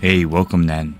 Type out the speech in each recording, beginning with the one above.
Hey, welcome then.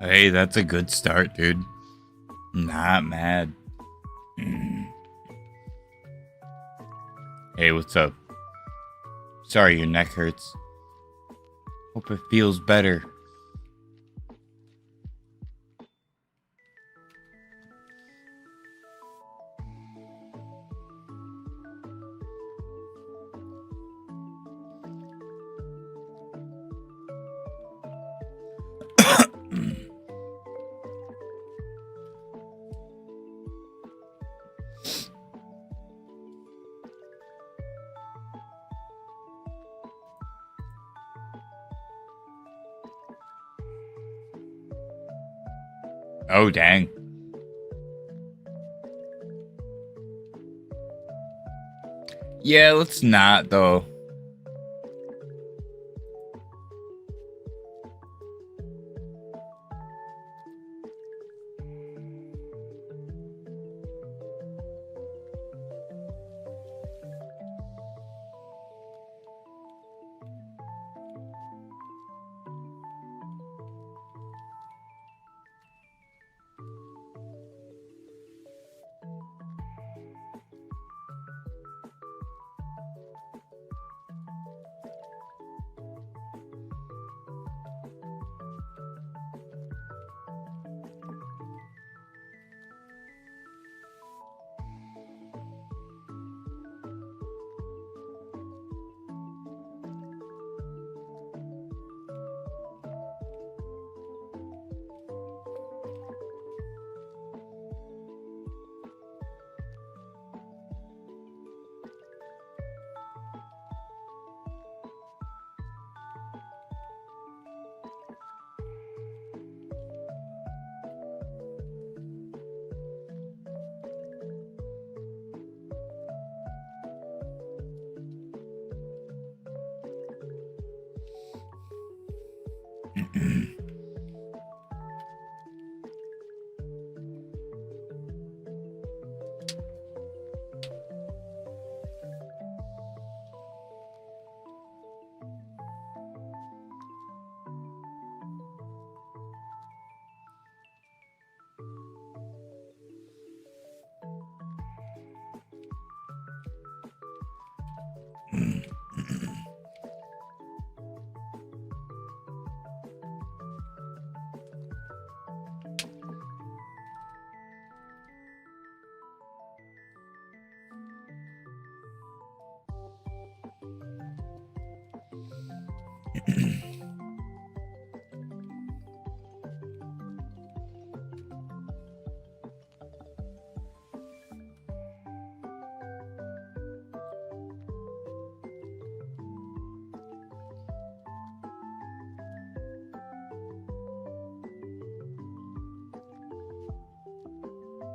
Hey, that's a good start, dude. Not mad. Hey, what's up? Sorry your neck hurts. Hope it feels better. Oh, dang. Yeah, let's not, though.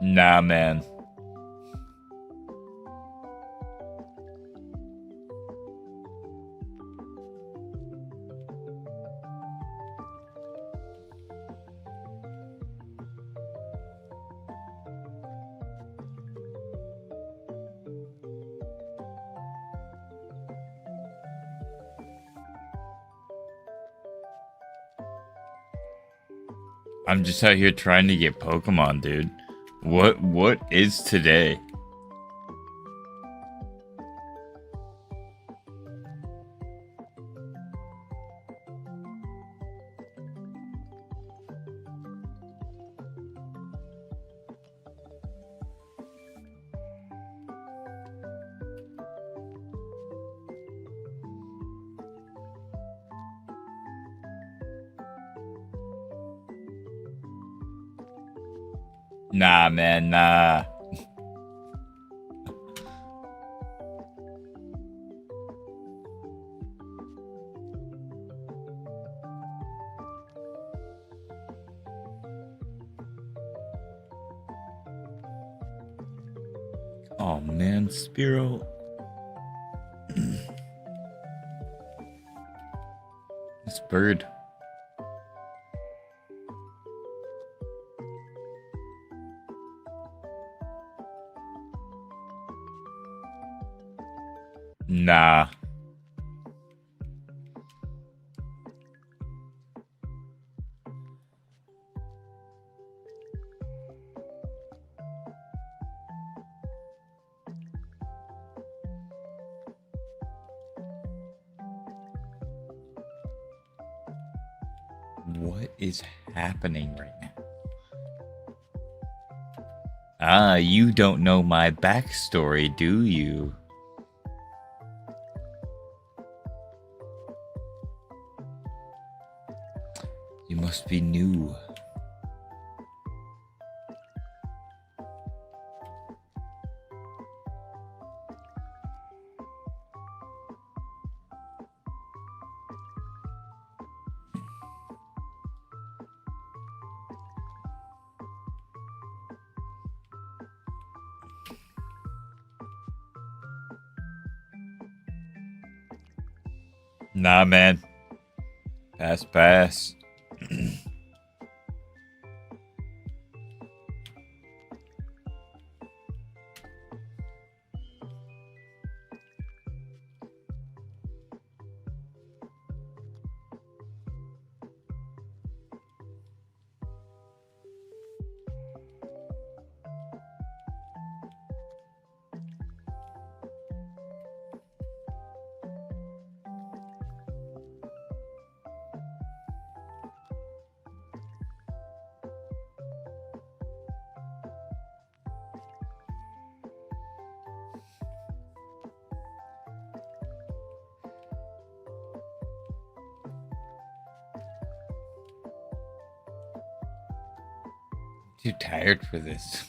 Nah, man. I'm just out here trying to get Pokemon, dude. What is today? Nah, man, nah. Oh man, Spiro. This bird. Nah. What is happening right now? Ah, you don't know my backstory, do you? You must be new. Nah, man. Pass. Too tired for this.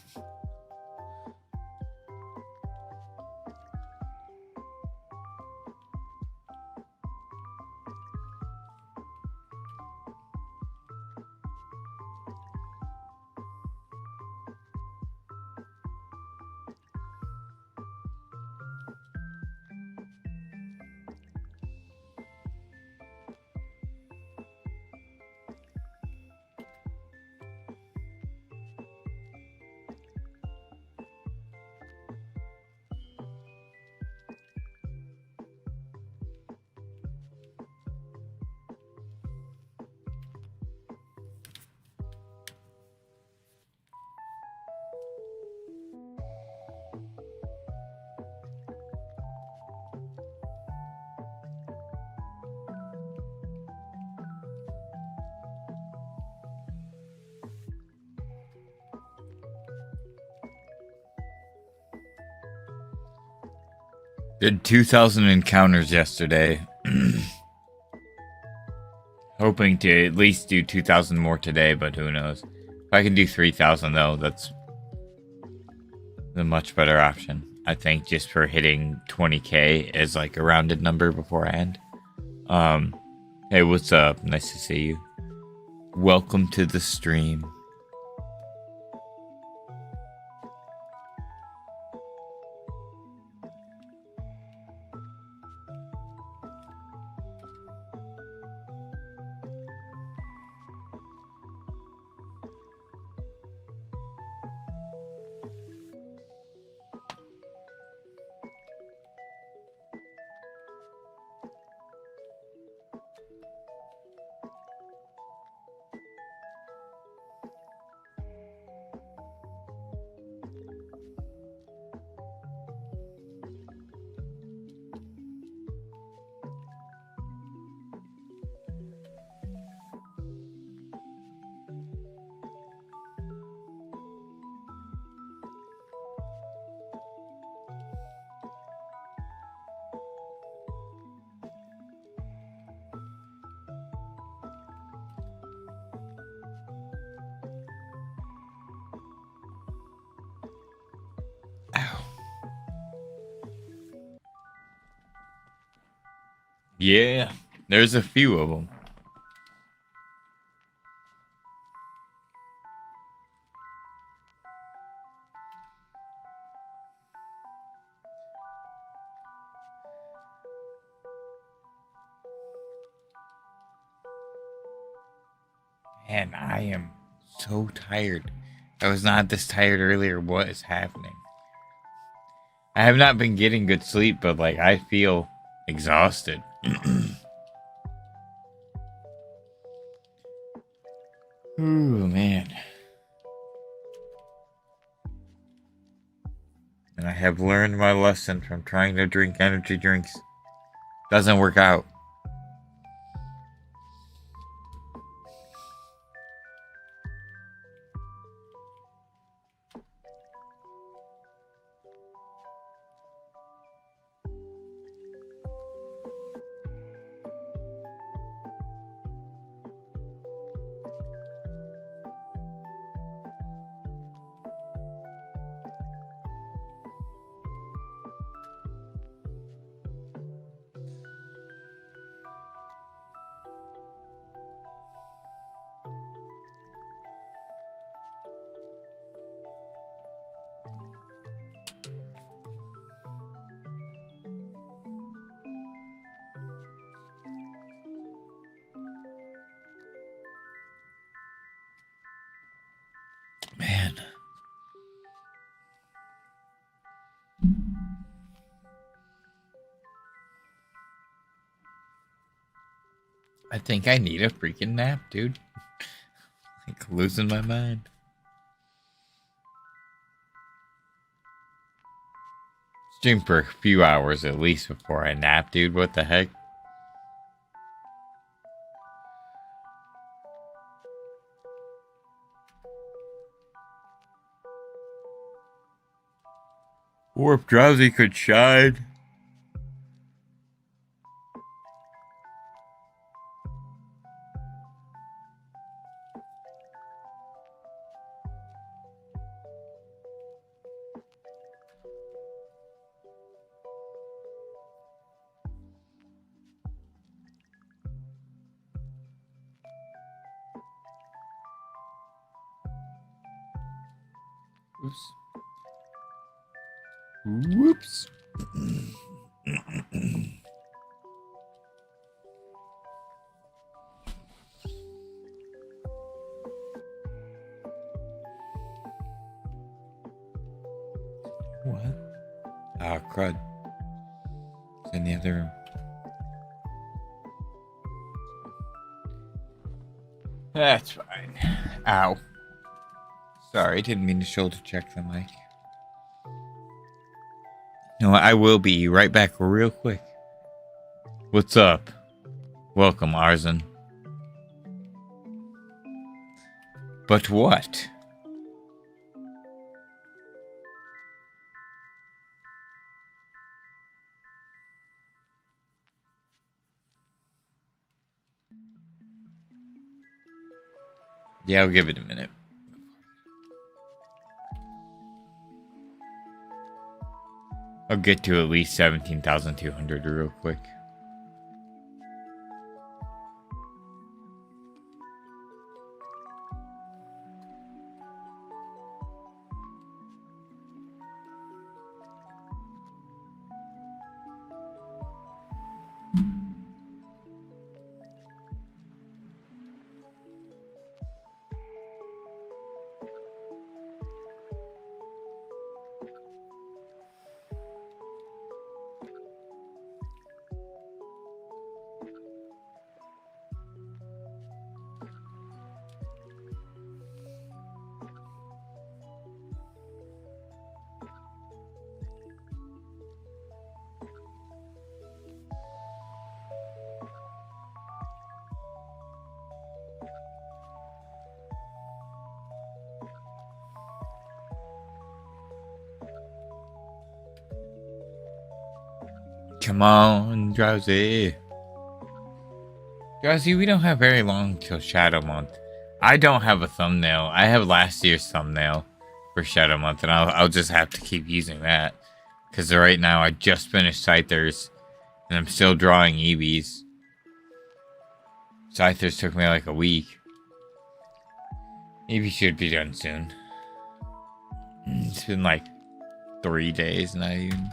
Did 2,000 encounters yesterday. Hoping to at least do 2,000 more today, but who knows. If I can do 3,000 though, that's a much better option. I think just for hitting 20k as like a rounded number beforehand. Hey, what's up? Nice to see you. Welcome to the stream. Yeah, there's a few of them. Man, I am so tired. I was not this tired earlier. What is happening? I have not been getting good sleep, but like I feel exhausted. Ooh, man. And I have learned my lesson from trying to drink energy drinks. Doesn't work out. Man. I think I need a freaking nap, dude. Like losing my mind. Stream for a few hours at least before I nap, dude. What the heck? Or if drowsy could shine. Oops. Whoops. What? Ah, crud. It's in the other room. That's fine. Ow. Sorry, didn't mean to shoulder check the mic. No, I will be right back real quick. What's up? Welcome, Arzen. But what? Yeah, I'll give it a minute. I'll get to at least 17,200 real quick. Come on, Drowsy. Drowsy, we don't have very long till Shadow Month. I don't have a thumbnail. I have last year's thumbnail for Shadow Month, and I'll just have to keep using that. Because right now I just finished Scythers, And I'm still drawing EVs. Scythers took me like a week. EV should be done soon. It's been like 3 days, not even.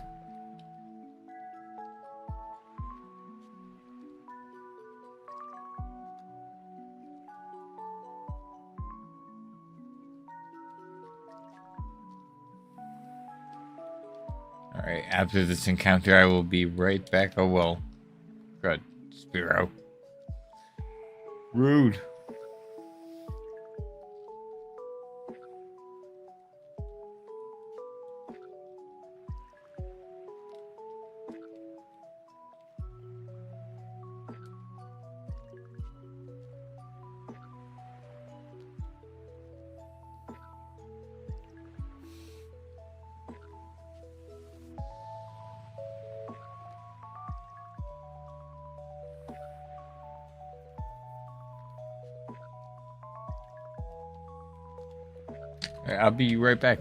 Alright, after this encounter, I will be right back. Oh, well. Good. Spiro. Rude. I'll be right back.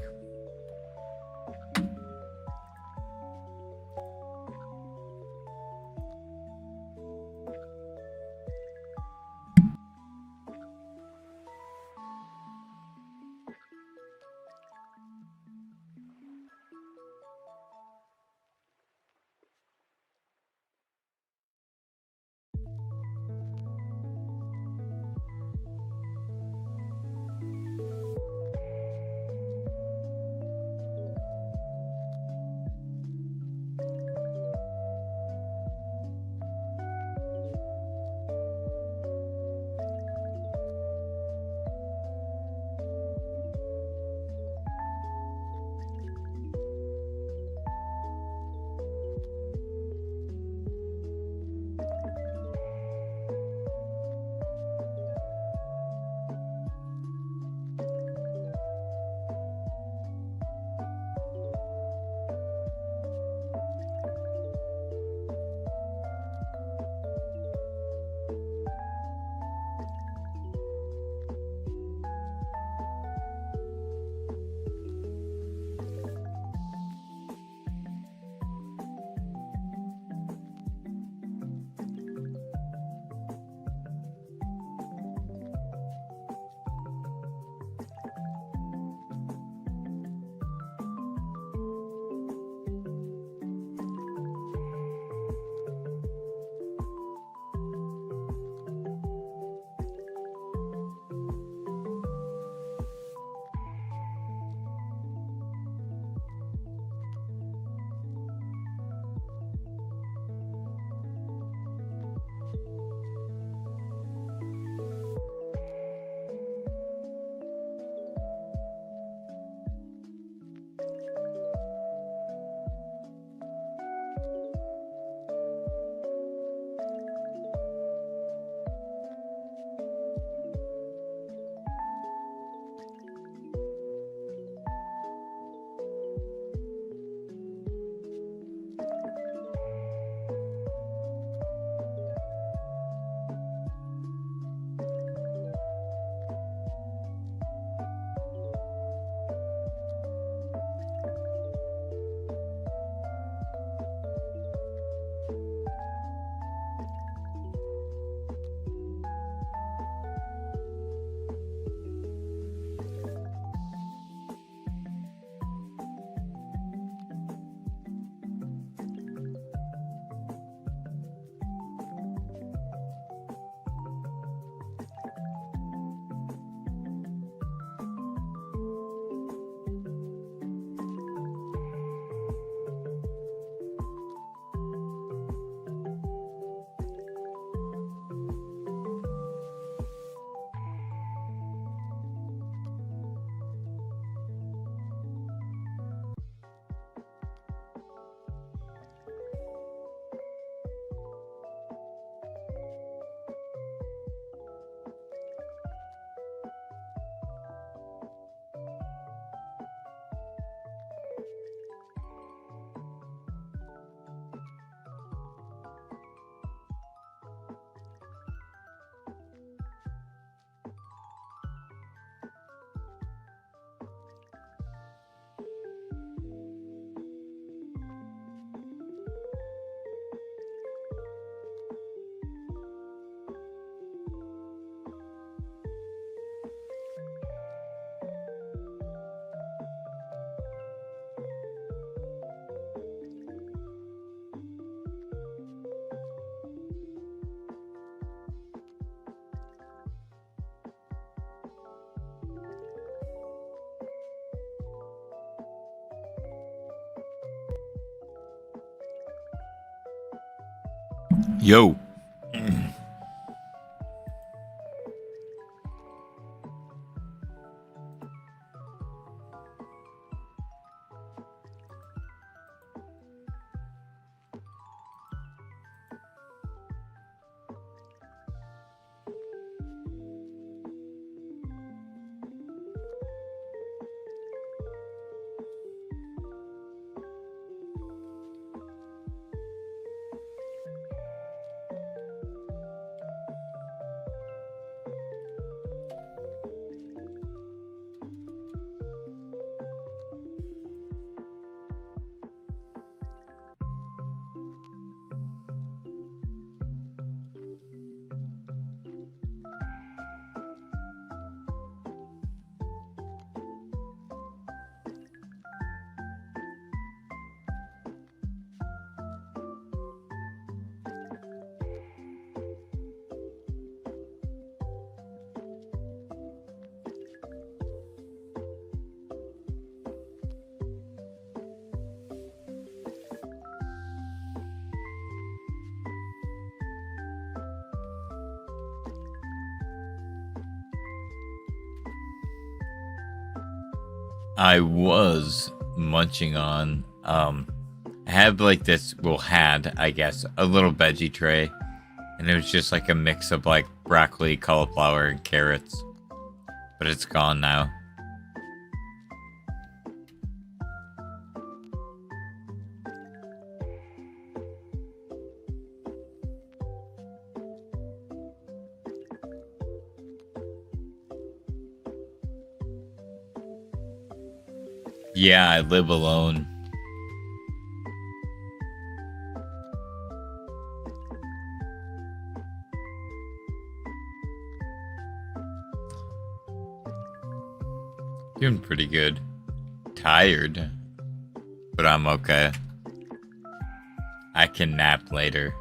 Yo. I was munching on, I had like this, well, had, I guess, a little veggie tray. And it was just like a mix of like broccoli, cauliflower, and carrots. But it's gone now. Yeah, I live alone. Doing pretty good. Tired, but I'm okay. I can nap later.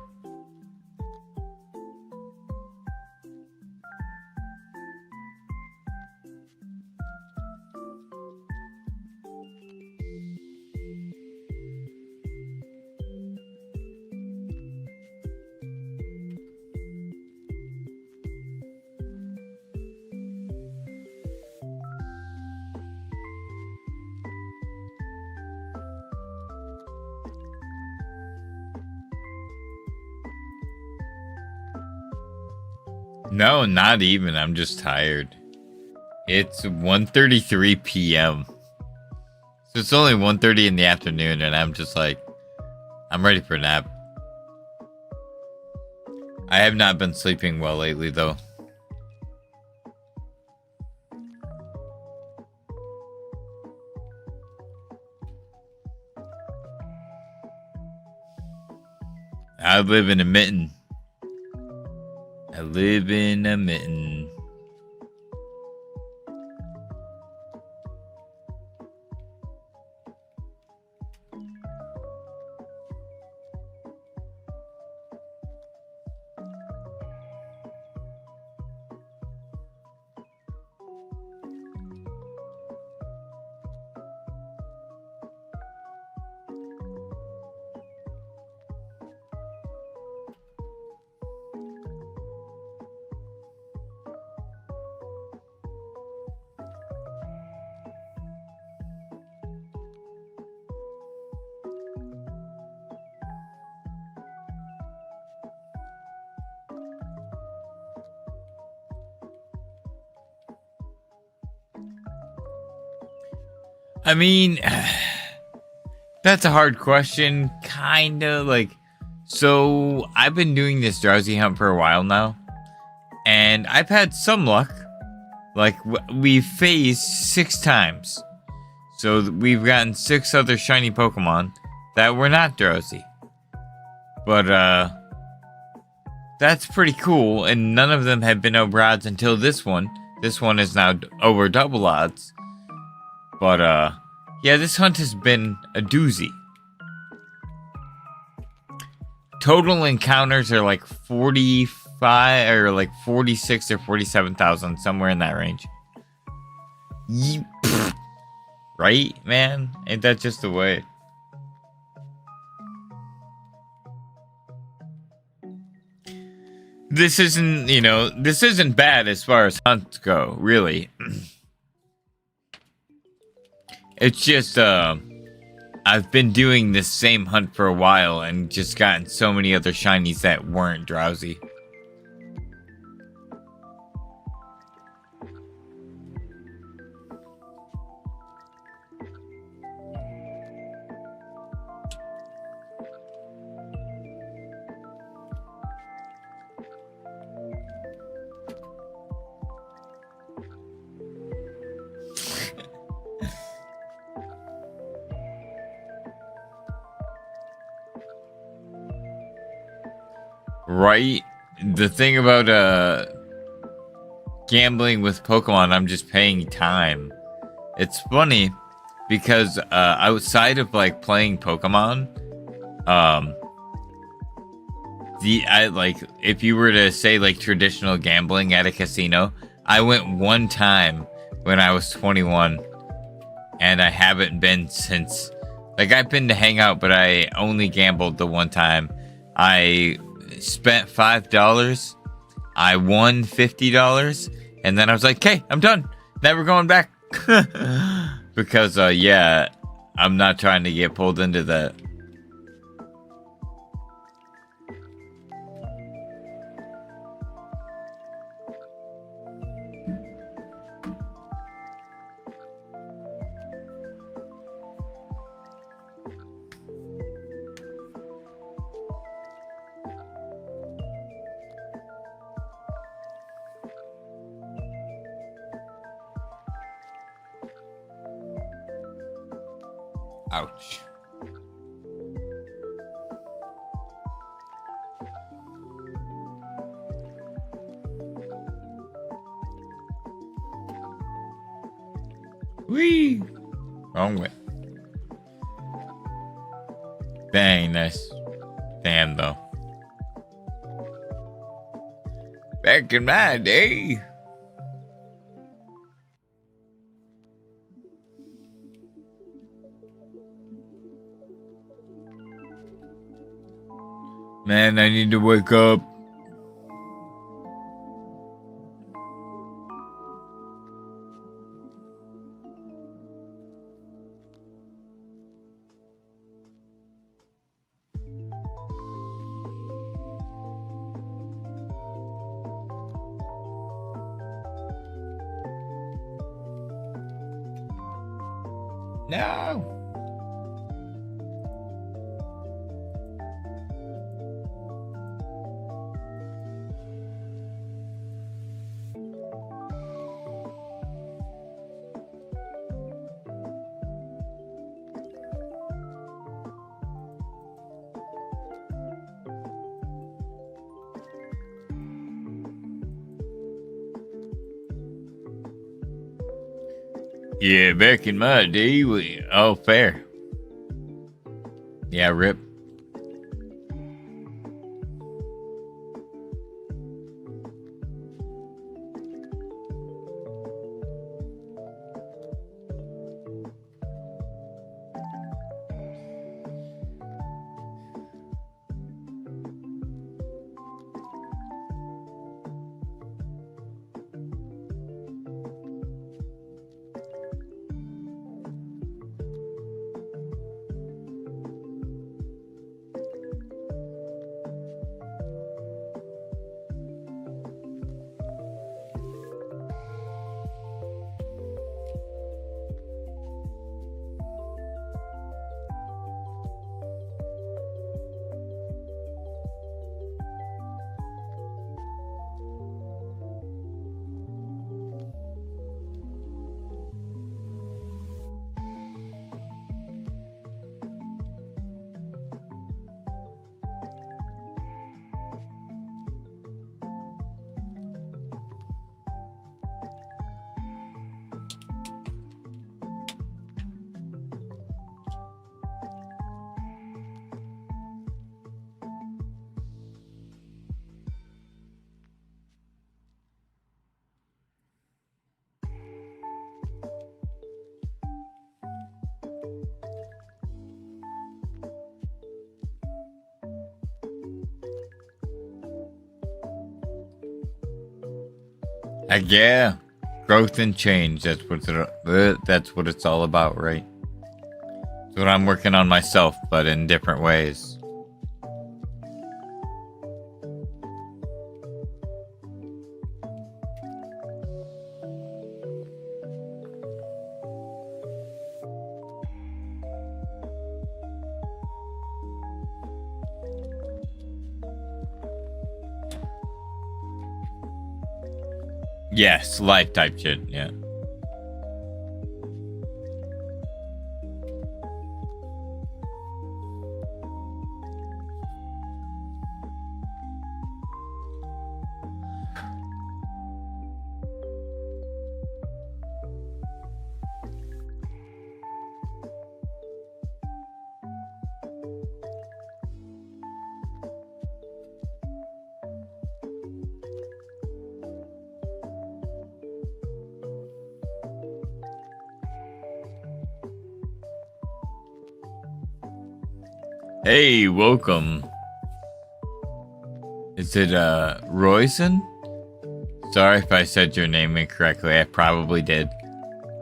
No, not even. I'm just tired. It's 1:33 p.m. So it's only 1:30 in the afternoon, and I'm just like, I'm ready for a nap. I have not been sleeping well lately, though. I live in a mitten. I live in a mitten. I mean, that's a hard question. Kinda like, so I've been doing this drowsy hunt for a while now, and I've had some luck. Like, we've phased 6 times. So we've gotten 6 other shiny Pokemon that were not drowsy. But, that's pretty cool, and none of them have been over odds until this one. This one is now over double odds. But, yeah, this hunt has been a doozy. Total encounters are like 45 or like 46 or 47,000, somewhere in that range. Right, man? Ain't that just the way? this isn't, this isn't bad as far as hunts go, really. It's just, I've been doing this same hunt for a while and just gotten so many other shinies that weren't drowsy. Right? The thing about gambling with Pokemon, I'm just paying time. It's funny because outside of like playing Pokemon, if you were to say like traditional gambling at a casino, I went one time when I was 21 and I haven't been since. Like, I've been to hang out, but I only gambled the one time. I spent $5, I won $50, and then I was like, "Okay, I'm done. Never going back." Because yeah, I'm not trying to get pulled into that. Ouch. Whee! Wrong way. Dang, nice. Damn, though. Back in my day. Man, I need to wake up. No. Yeah, back in my day, fair. Yeah, rip. Yeah. Growth and change. That's what it's all about, right? That's what I'm working on myself, but in different ways. Yes, life type shit, yeah. Hey, welcome. Is it, Royson? Sorry if I said your name incorrectly, I probably did.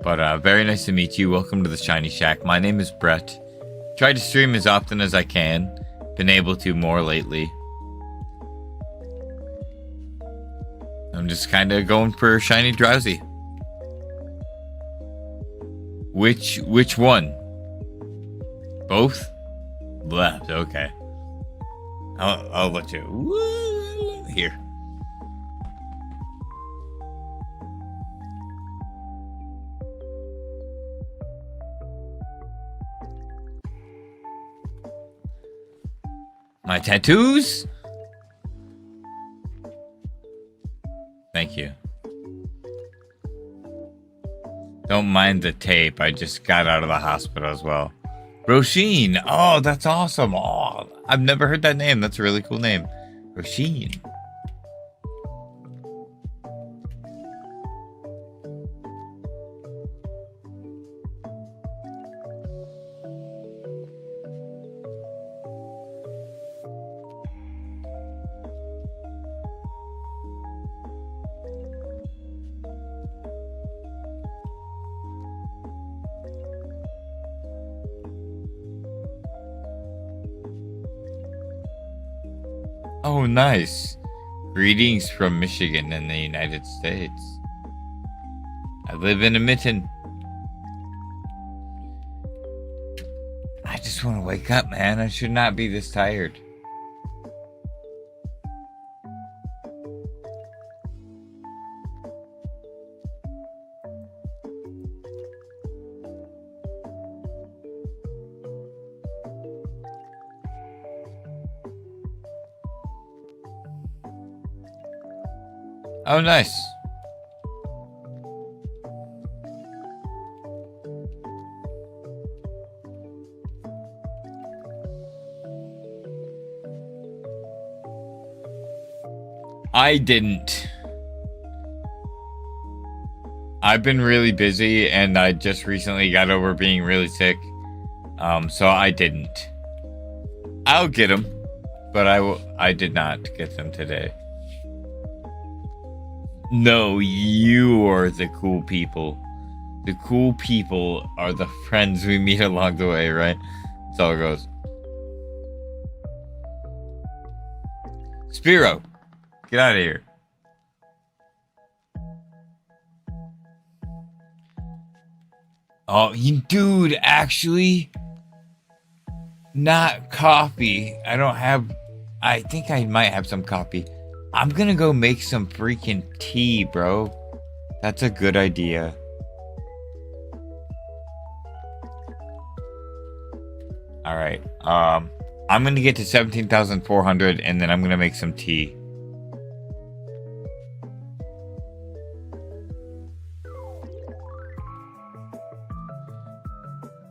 But, very nice to meet you. Welcome to the Shiny Shack. My name is Brett. Try to stream as often as I can. Been able to more lately. I'm just kind of going for Shiny Drowsy. Which one? Both? Left, okay. I'll let you. Woo, here. My tattoos? Thank you. Don't mind the tape. I just got out of the hospital as well. Roisin. Oh, that's awesome. Oh, I've never heard that name. That's a really cool name. Roisin. Oh, nice. Greetings from Michigan in the United States. I live in a mitten. I just want to wake up, man. I should not be this tired. Oh, nice. I didn't. I've been really busy and I just recently got over being really sick. So I didn't. I'll get them, but I did not get them today. No, you are the cool people. The cool people are the friends we meet along the way, right? That's all it goes. Spiro, get out of here. Oh, you dude, actually, not coffee. I think I might have some coffee. I'm gonna go make some freaking tea, bro. That's a good idea. Alright, I'm gonna get to 17,400 and then I'm gonna make some tea.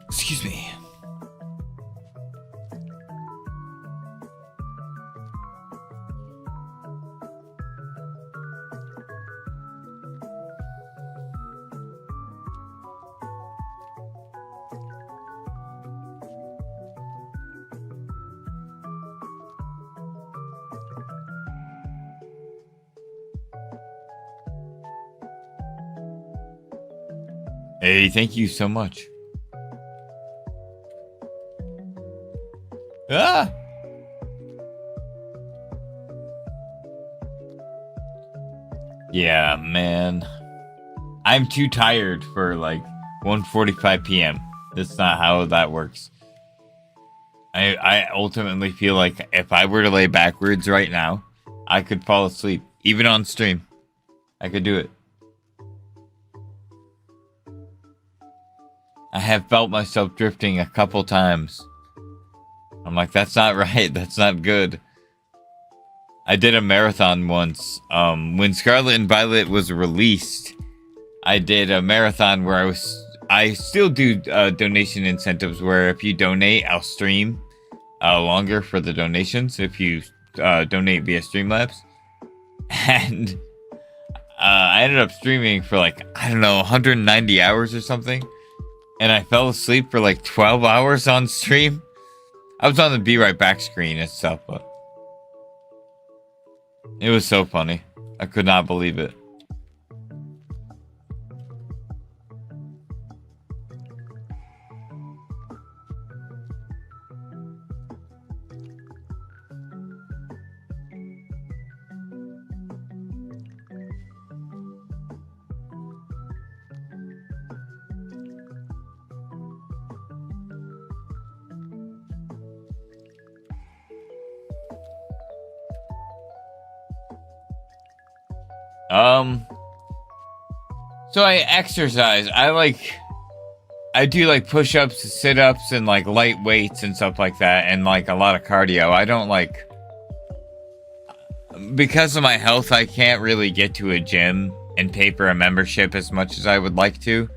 Excuse me. Hey, thank you so much. Ah! Yeah, man. I'm too tired for like 1:45 p.m. That's not how that works. I ultimately feel like if I were to lay backwards right now, I could fall asleep. Even on stream. I could do it. I have felt myself drifting a couple times. I'm like, that's not right. That's not good. I did a marathon once. When Scarlet and Violet was released, I did a marathon where I still do donation incentives where if you donate, I'll stream longer for the donations if you donate via Streamlabs. And I ended up streaming for like, I don't know, 190 hours or something. And I fell asleep for like 12 hours on stream. I was on the Be Right Back screen and stuff, but it was so funny. I could not believe it. So I exercise. I do like push-ups, sit-ups, and like light weights and stuff like that, and like a lot of cardio. I don't like, because of my health, I can't really get to a gym and pay for a membership as much as I would like to.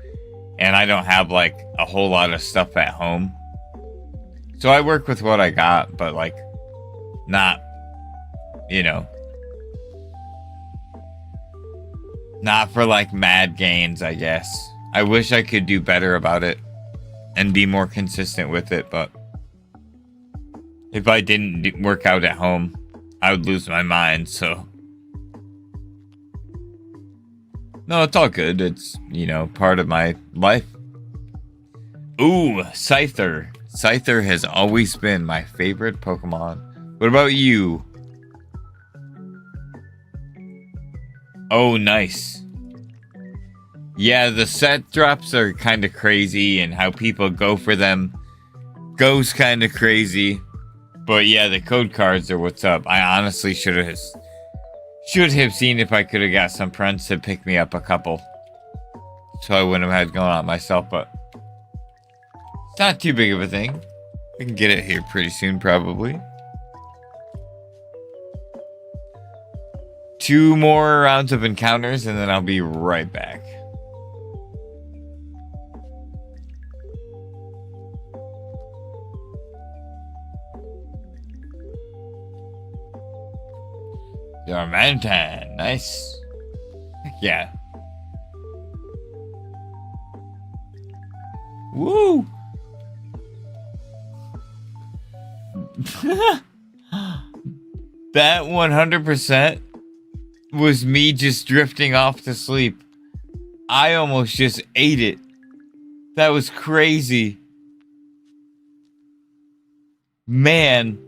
And I don't have like a whole lot of stuff at home. So I work with what I got, but like not, you know, not for like mad gains, I guess. I wish I could do better about it and be more consistent with it, but if I didn't work out at home, I would lose my mind, so. No, it's all good. It's, you know, part of my life. Ooh, Scyther. Scyther has always been my favorite Pokemon. What about you? Oh, nice. Yeah, the set drops are kind of crazy, and how people go for them goes kind of crazy. But yeah, the code cards are what's up. I honestly should have seen if I could have got some friends to pick me up a couple, so I wouldn't have had going on myself. But it's not too big of a thing. We can get it here pretty soon, probably. 2 more rounds of encounters, and then I'll be right back. Darmanitan, nice. Heck yeah. Woo! That 100% was me just drifting off to sleep. I almost just ate it. That was crazy. Man.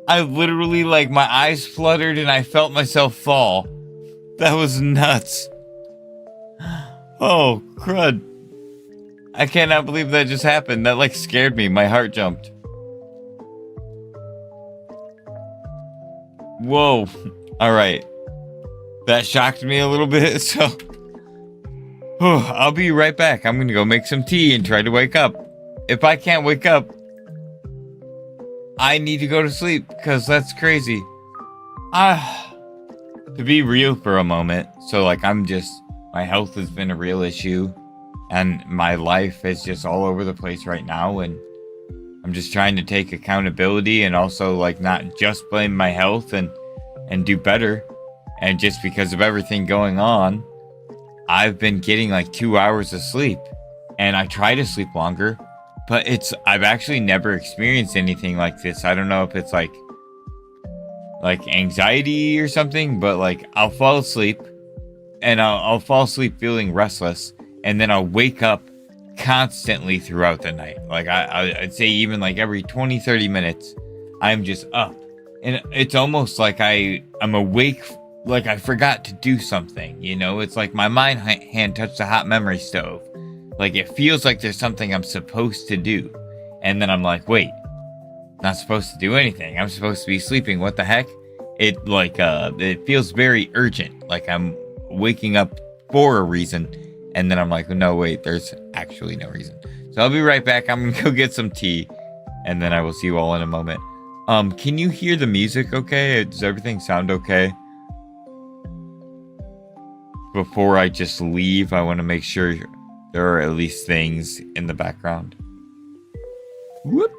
I literally, like, my eyes fluttered and I felt myself fall. That was nuts. Oh, crud. I cannot believe that just happened. That, like, scared me. My heart jumped. Whoa. Alright. That shocked me a little bit, so. I'll be right back. I'm gonna go make some tea and try to wake up. If I can't wake up, I need to go to sleep, because that's crazy. To be real for a moment, so like my health has been a real issue, and my life is just all over the place right now, and I'm just trying to take accountability and also like not just blame my health and do better. And just because of everything going on, I've been getting like 2 hours of sleep, and I try to sleep longer. But I've actually never experienced anything like this. I don't know if it's like anxiety or something, but like I'll fall asleep and I'll fall asleep feeling restless. and then I'll wake up constantly throughout the night. Like I'd say even like every 20, 30 minutes, I'm just up. And it's almost like I'm awake, like I forgot to do something, you know? It's like my hand touched a hot memory stove. Like it feels like there's something I'm supposed to do. And then I'm like, wait, not supposed to do anything. I'm supposed to be sleeping. What the heck? It feels very urgent. Like I'm waking up for a reason. And then I'm like, no, wait, there's actually no reason. So I'll be right back. I'm going to go get some tea. And then I will see you all in a moment. Can you hear the music okay? Does everything sound okay? Before I just leave, I want to make sure there are at least things in the background. Whoop.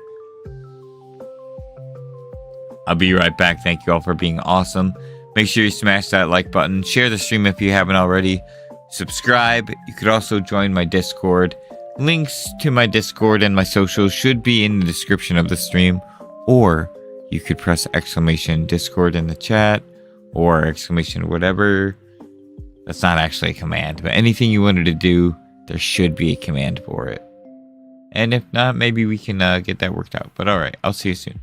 I'll be right back. Thank you all for being awesome. Make sure you smash that like button. Share the stream if you haven't already. Subscribe. You could also join my Discord. Links to my Discord and my socials should be in the description of the stream. Or you could press exclamation Discord in the chat. Or exclamation whatever. That's not actually a command. But anything you wanted to do, there should be a command for it. And if not, maybe we can get that worked out. But alright, I'll see you soon.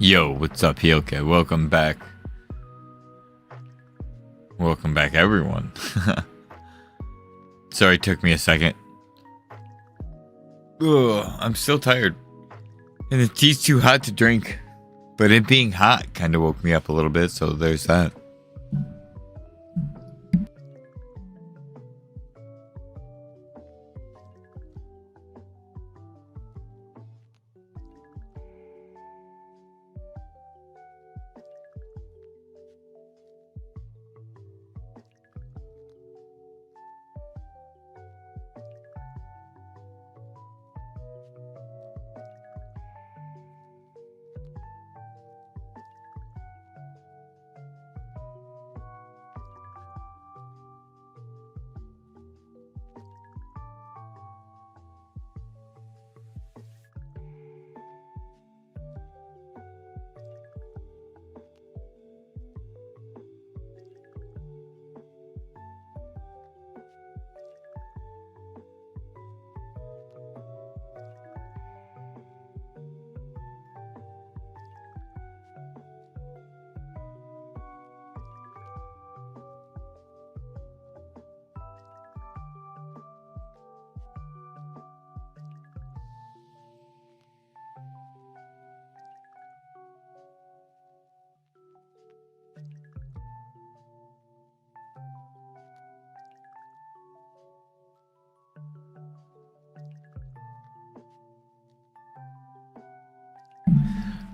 Yo, what's up, Hilke? Welcome back. Welcome back, everyone. Sorry, it took me a second. Ugh, I'm still tired. And the tea's too hot to drink. But it being hot kind of woke me up a little bit, so there's that.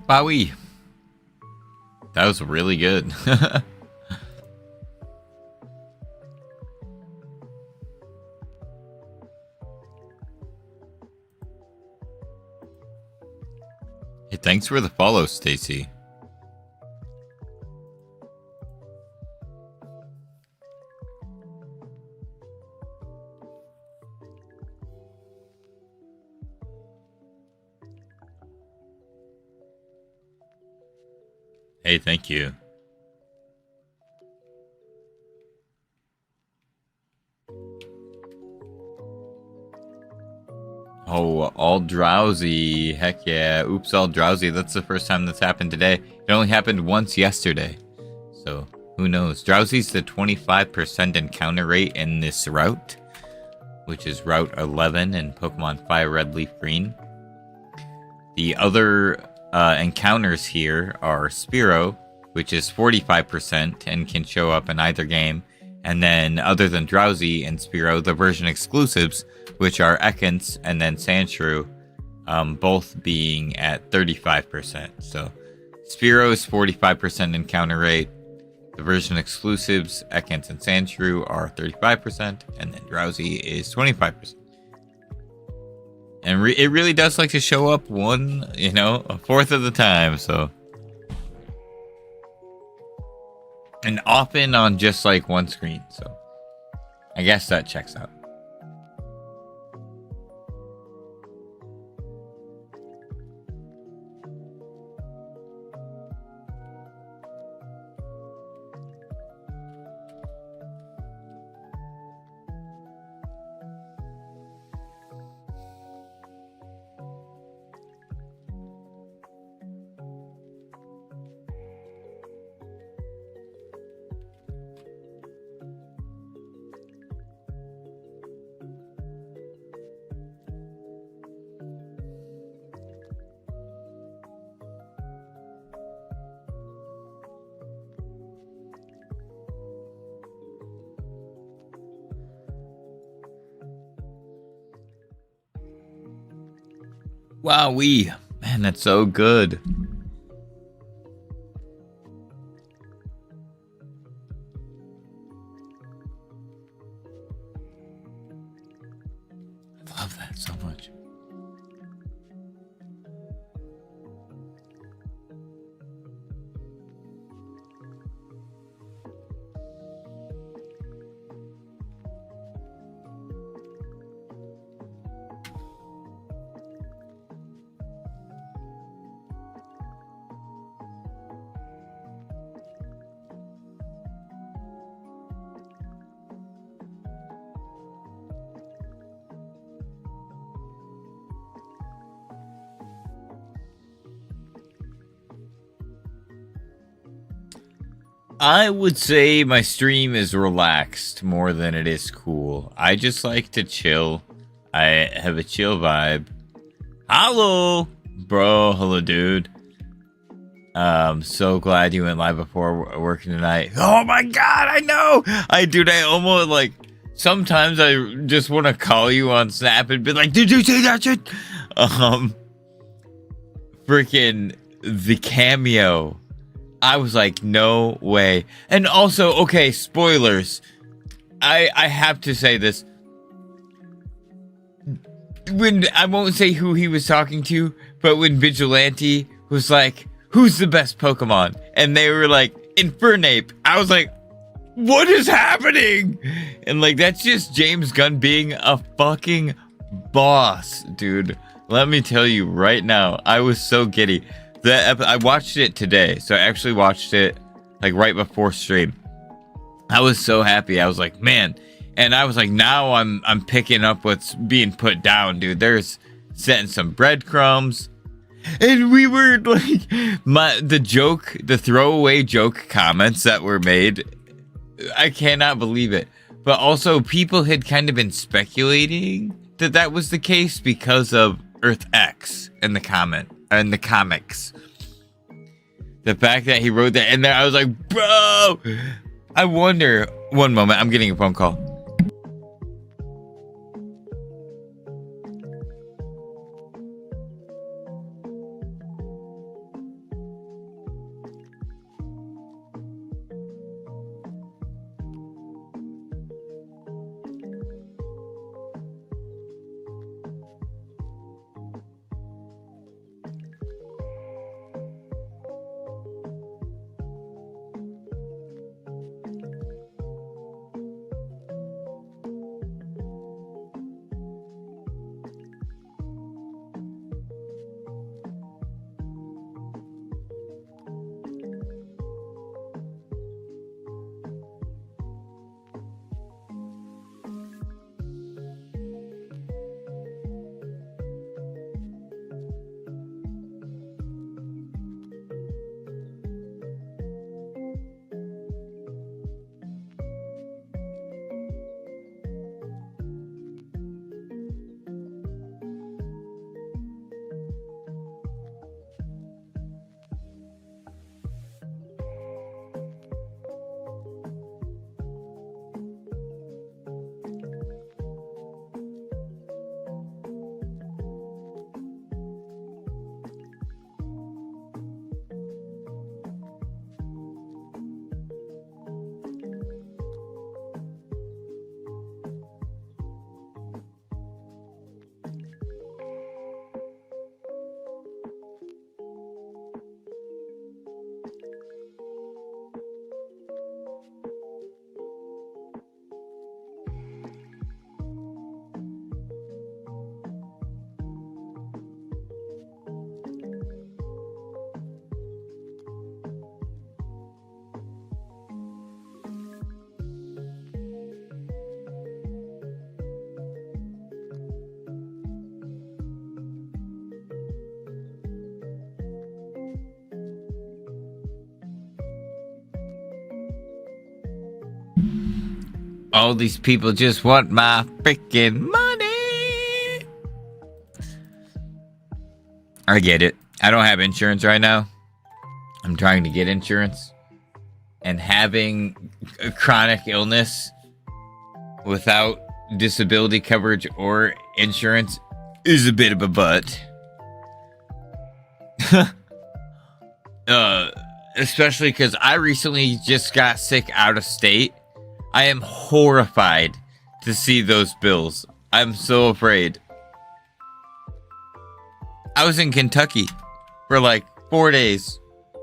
Wowie. That was really good. Hey, thanks for the follow, Stacy. Hey, thank you. Oh, all drowsy. Heck yeah. Oops, all drowsy. That's the first time that's happened today. It only happened once yesterday. So, who knows? Drowsy's the 25% encounter rate in this route, which is Route 11 in Pokemon FireRed, LeafGreen. The other encounters here are Spearow, which is 45% and can show up in either game. And then, other than Drowsy and Spearow, the version exclusives, which are Ekans and then Sandshrew, both being at 35%. So, Spearow is 45% encounter rate. The version exclusives, Ekans and Sandshrew, are 35%, and then Drowsy is 25%. And it really does like to show up a fourth of the time, so. And often on just like one screen, so. I guess that checks out. Wowee. Man, that's so good. I love that so much. I would say my stream is relaxed more than it is cool. I just like to chill. I have a chill vibe. Hello, bro. Hello, dude. So glad you went live before working tonight. Oh my god, I know. I almost like sometimes I just want to call you on Snap and be like, did you see that shit? Freaking the cameo. I was like, no way. And also, okay, spoilers. I have to say this. When I won't say who he was talking to, but when Vigilante was like, who's the best Pokemon? And they were like, Infernape. I was like, what is happening? And like, that's just James Gunn being a fucking boss, dude. Let me tell you right now, I was so giddy. I watched it today, so I actually watched it like right before stream. I was so happy. I was like, man. And I was like, now I'm picking up what's being put down, dude. There's setting some breadcrumbs. And we were like, the throwaway joke comments that were made. I cannot believe it. But also, people had kind of been speculating that was the case because of Earth X in the comics. The fact that he wrote that in there, I was like, bro. I wonder. One moment, I'm getting a phone call. All these people just want my freaking money. I get it. I don't have insurance right now. I'm trying to get insurance. And having a chronic illness without disability coverage or insurance is a bit of a butt. Especially because I recently just got sick out of state. I am horrified to see those bills. I'm so afraid. I was in Kentucky for like 4 days.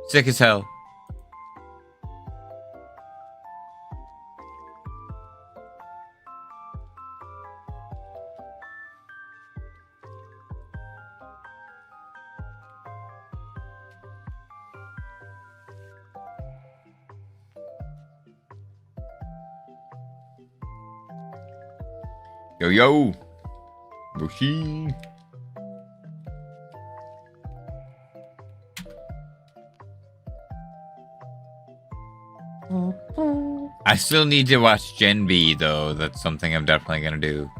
Sick as hell. Yo, Bushi. I still need to watch Gen B though. That's something I'm definitely gonna do.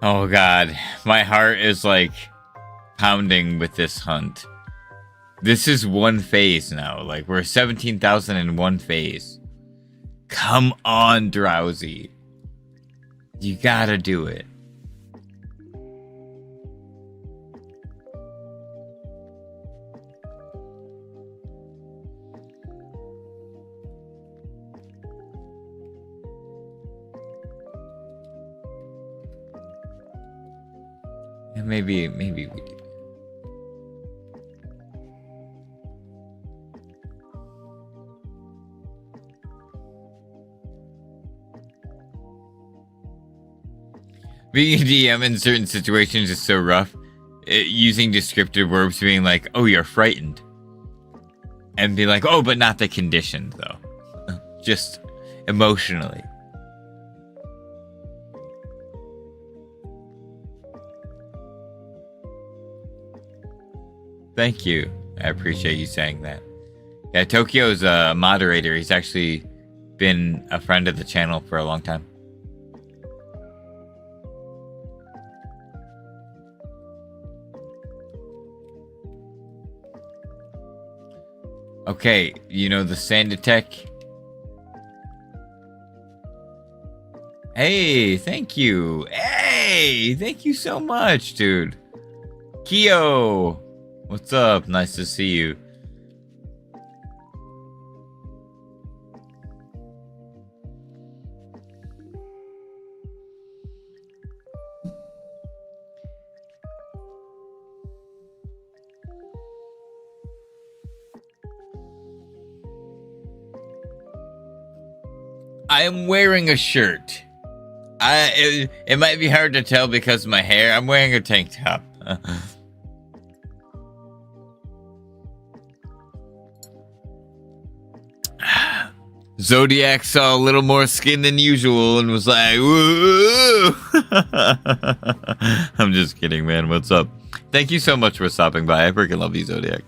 Oh god, my heart is like pounding with this hunt. This is one phase now. Like, we're 17,000 in one phase. Come on, Drowsy. You gotta do it. Yeah, maybe we do. Being a DM in certain situations is so rough. Using descriptive verbs being like, oh, you're frightened. And be like, oh, but not the condition, though. Just emotionally. Thank you. I appreciate you saying that. Yeah, Tokyo's a moderator. He's actually been a friend of the channel for a long time. Okay, you know the Sanditech? Hey, thank you. Hey, thank you so much, dude. Kyo, what's up? Nice to see you. I am wearing a shirt. It might be hard to tell because of my hair. I'm wearing a tank top. Zodiac saw a little more skin than usual and was like, woo! I'm just kidding, man. What's up? Thank you so much for stopping by. I freaking love you, Zodiac.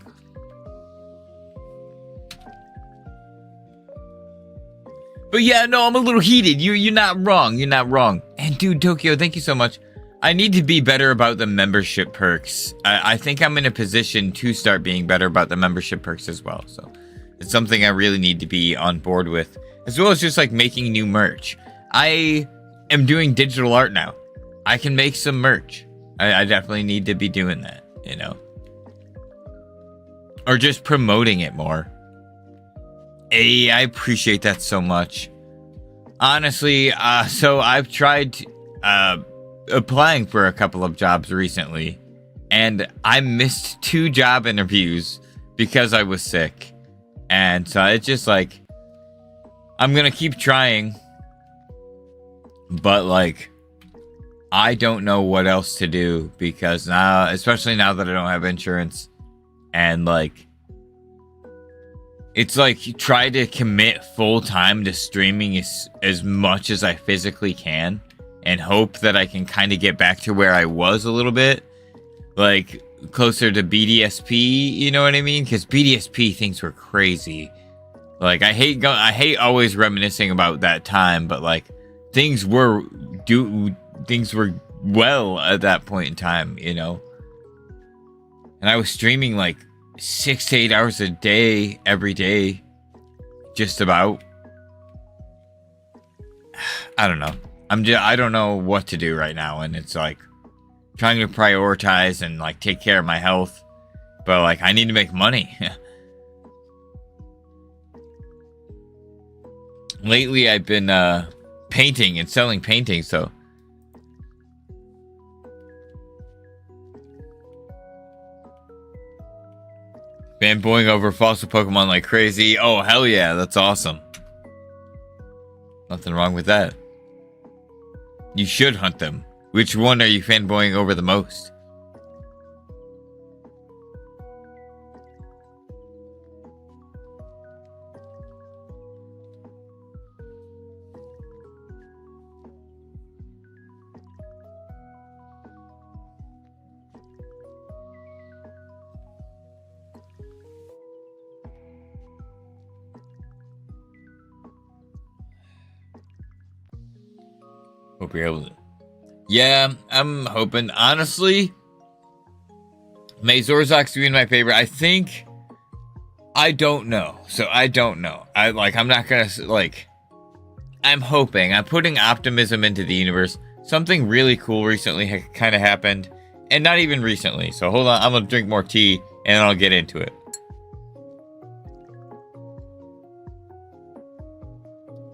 But yeah, no, I'm a little heated. You're not wrong. You're not wrong. And dude, Tokyo, thank you so much. I need to be better about the membership perks. I think I'm in a position to start being better about the membership perks as well. So it's something I really need to be on board with, as well as just like making new merch. I am doing digital art now. I can make some merch. I definitely need to be doing that, you know, or just promoting it more. Hey, I appreciate that so much. Honestly, so I've tried applying for a couple of jobs recently, and I missed 2 job interviews because I was sick. And so it's just like, I'm gonna keep trying, but like, I don't know what else to do because now, especially now that I don't have insurance, and like, it's like you try to commit full time to streaming as much as I physically can and hope that I can kind of get back to where I was a little bit, like closer to BDSP, you know what I mean? Because BDSP things were crazy. Like I hate always reminiscing about that time, but like things were well at that point in time, you know. And I was streaming like 6 to 8 hours a day, every day, just about. I don't know. I don't know what to do right now, and it's like trying to prioritize and like take care of my health, but like I need to make money. Lately, I've been painting and selling paintings, so. Fanboying over fossil Pokemon like crazy. Oh, hell yeah. That's awesome. Nothing wrong with that. You should hunt them. Which one are you fanboying over the most? Hope you're able to. Yeah, I'm hoping. Honestly, May Zorzok's being my favorite. I think. I don't know. So I don't know. I'm not gonna I'm hoping. I'm putting optimism into the universe. Something really cool recently kind of happened, and not even recently. So hold on. I'm gonna drink more tea, and I'll get into it.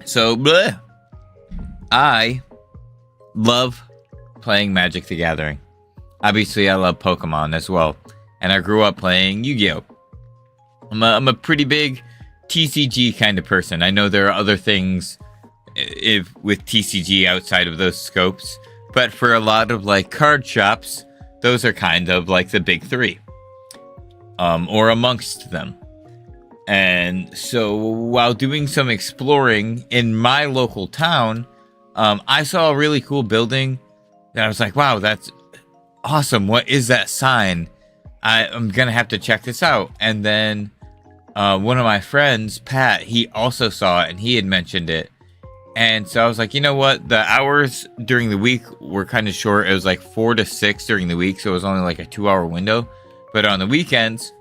So, I love playing Magic the Gathering. Obviously, I love Pokemon as well, and I grew up playing Yu-Gi-Oh! I'm a pretty big TCG kind of person. I know there are other things with TCG outside of those scopes, but for a lot of card shops, those are kind of like the big three, or amongst them. And so while doing some exploring in my local town, I saw a really cool building that I was like, wow, that's awesome. What is that sign? I'm going to have to check this out. And then one of my friends, Pat, he also saw it and he had mentioned it. And so I was like, you know what? The hours during the week were kind of short. It was 4 to 6 during the week. So it was only a 2-hour window. But on the weekends,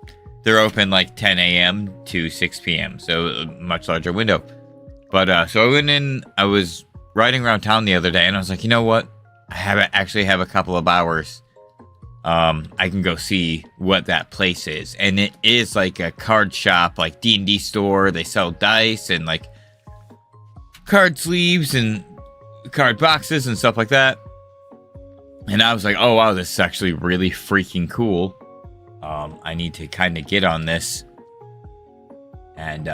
they're open 10 a.m. to 6 p.m. So a much larger window. But so I went in, I was riding around town the other day and I was like, you know what? I actually have a couple of hours. I can go see what that place is. And it is a card shop, D&D store. They sell dice and card sleeves and card boxes and stuff like that. And I was like, oh wow, this is actually really freaking cool. I need to kind of get on this. And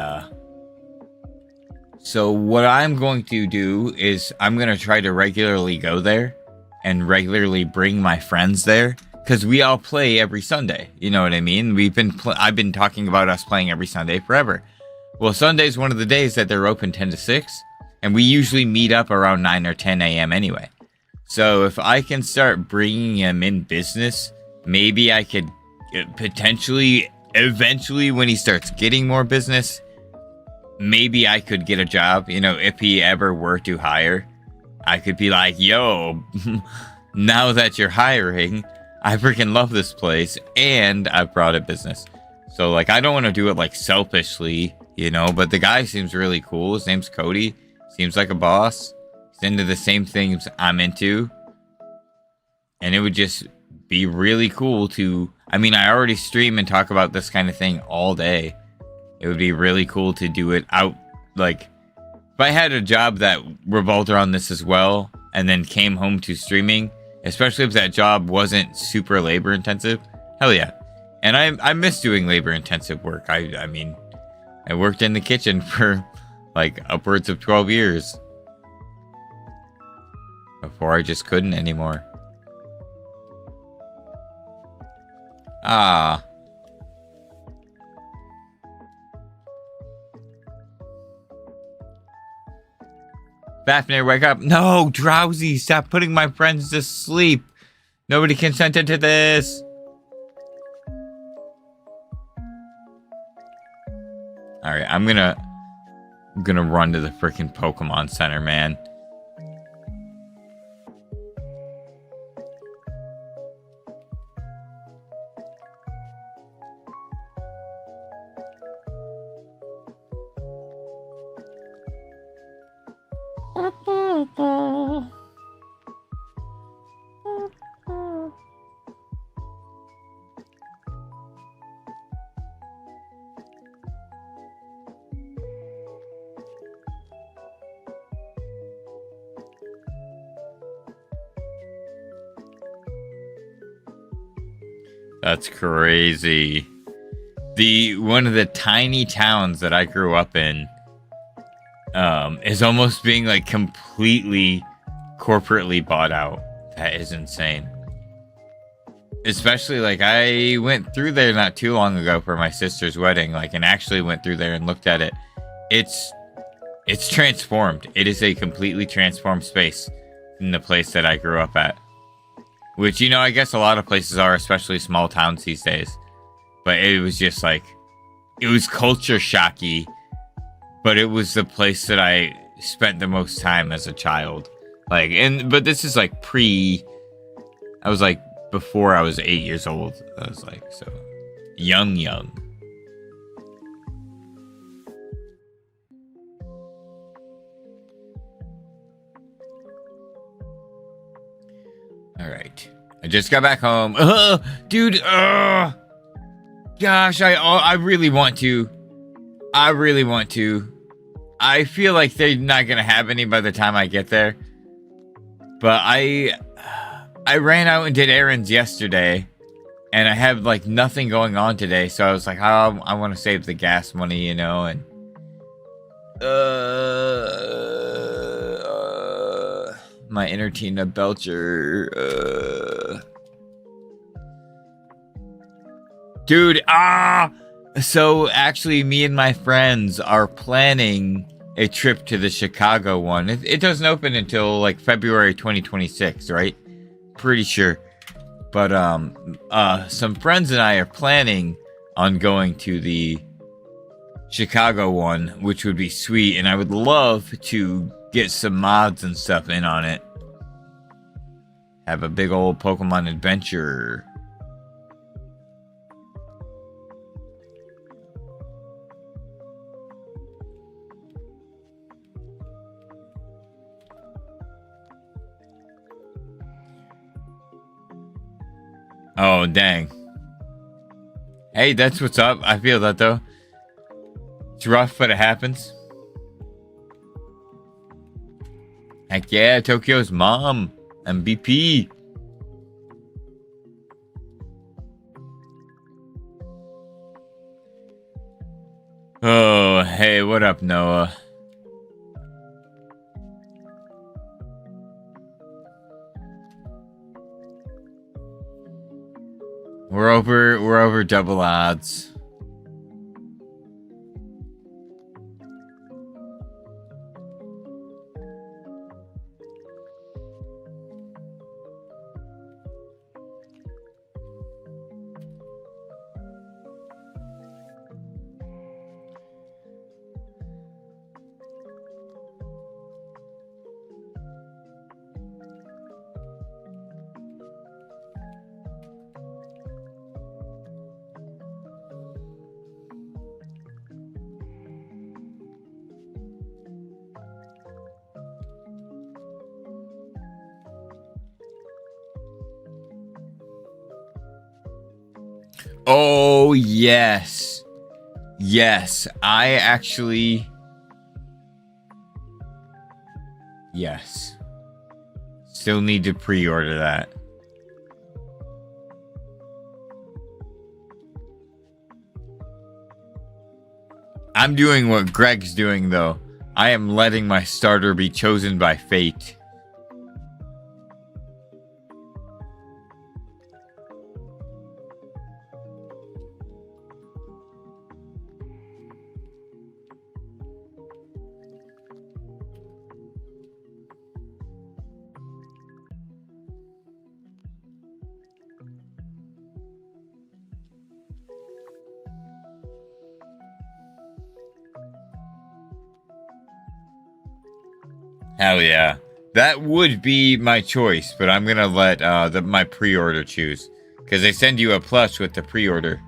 so what I'm going to do is I'm going to try to regularly go there and regularly bring my friends there, because we all play every Sunday. You know what I mean? I've been talking about us playing every Sunday forever. Well, Sunday's one of the days that they're open 10 to 6, and we usually meet up around 9 or 10 a.m. anyway. So if I can start bringing him in business, maybe I could potentially, eventually, when he starts getting more business, maybe I could get a job. If he ever were to hire, I could be like, yo, now that you're hiring, I freaking love this place and I've brought it business. So I don't want to do it selfishly, but the guy seems really cool. His name's Cody. Seems like a boss. He's into the same things I'm into. And it would just be really cool to, I already stream and talk about this kind of thing all day. It would be really cool to do it out, if I had a job that revolved around this as well, and then came home to streaming, especially if that job wasn't super labor intensive, hell yeah. And I miss doing labor intensive work. I worked in the kitchen for upwards of 12 years before I just couldn't anymore. Fafnir, wake up. No, Drowsy, stop putting my friends to sleep. Nobody consented to this. Alright, I'm gonna run to the freaking Pokemon Center, man. That's crazy. One of the tiny towns that I grew up in is almost being completely corporately bought out. That is insane. Especially I went through there not too long ago for my sister's wedding, and actually went through there and looked at it. It's transformed. It is a completely transformed space in the place that I grew up at. Which, I guess a lot of places are, especially small towns these days. But it was just it was culture shocky. But it was the place that I spent the most time as a child. Like, but this is like I was like before I was 8 years old. I was like, so young. All right. I just got back home. Dude, gosh, I really want to. I really want to. I feel like they're not gonna have any by the time I get there. But I ran out and did errands yesterday, and I have like nothing going on today. So I was like, oh, I want to save the gas money, you know, and my inner Tina Belcher. Dude, so actually me and my friends are planning a trip to the Chicago one. It doesn't open until like February 2026, right? Pretty sure. But some friends and I are planning on going to the Chicago one, which would be sweet, and I would love to get some mods and stuff in on it. Have a big old Pokemon adventure. Oh, dang. Hey, that's what's up. I feel that, though. It's rough, but it happens. Heck yeah, Tokyo's mom. MVP. Oh, hey, what up, Noah? We're over double odds. Oh, yes. Yes, I actually... Yes. Still need to pre-order that. I'm doing what Greg's doing, though. I am letting my starter be chosen by fate. Hell yeah. That would be my choice, but I'm gonna let my pre-order choose. Because they send you a plush with the pre-order.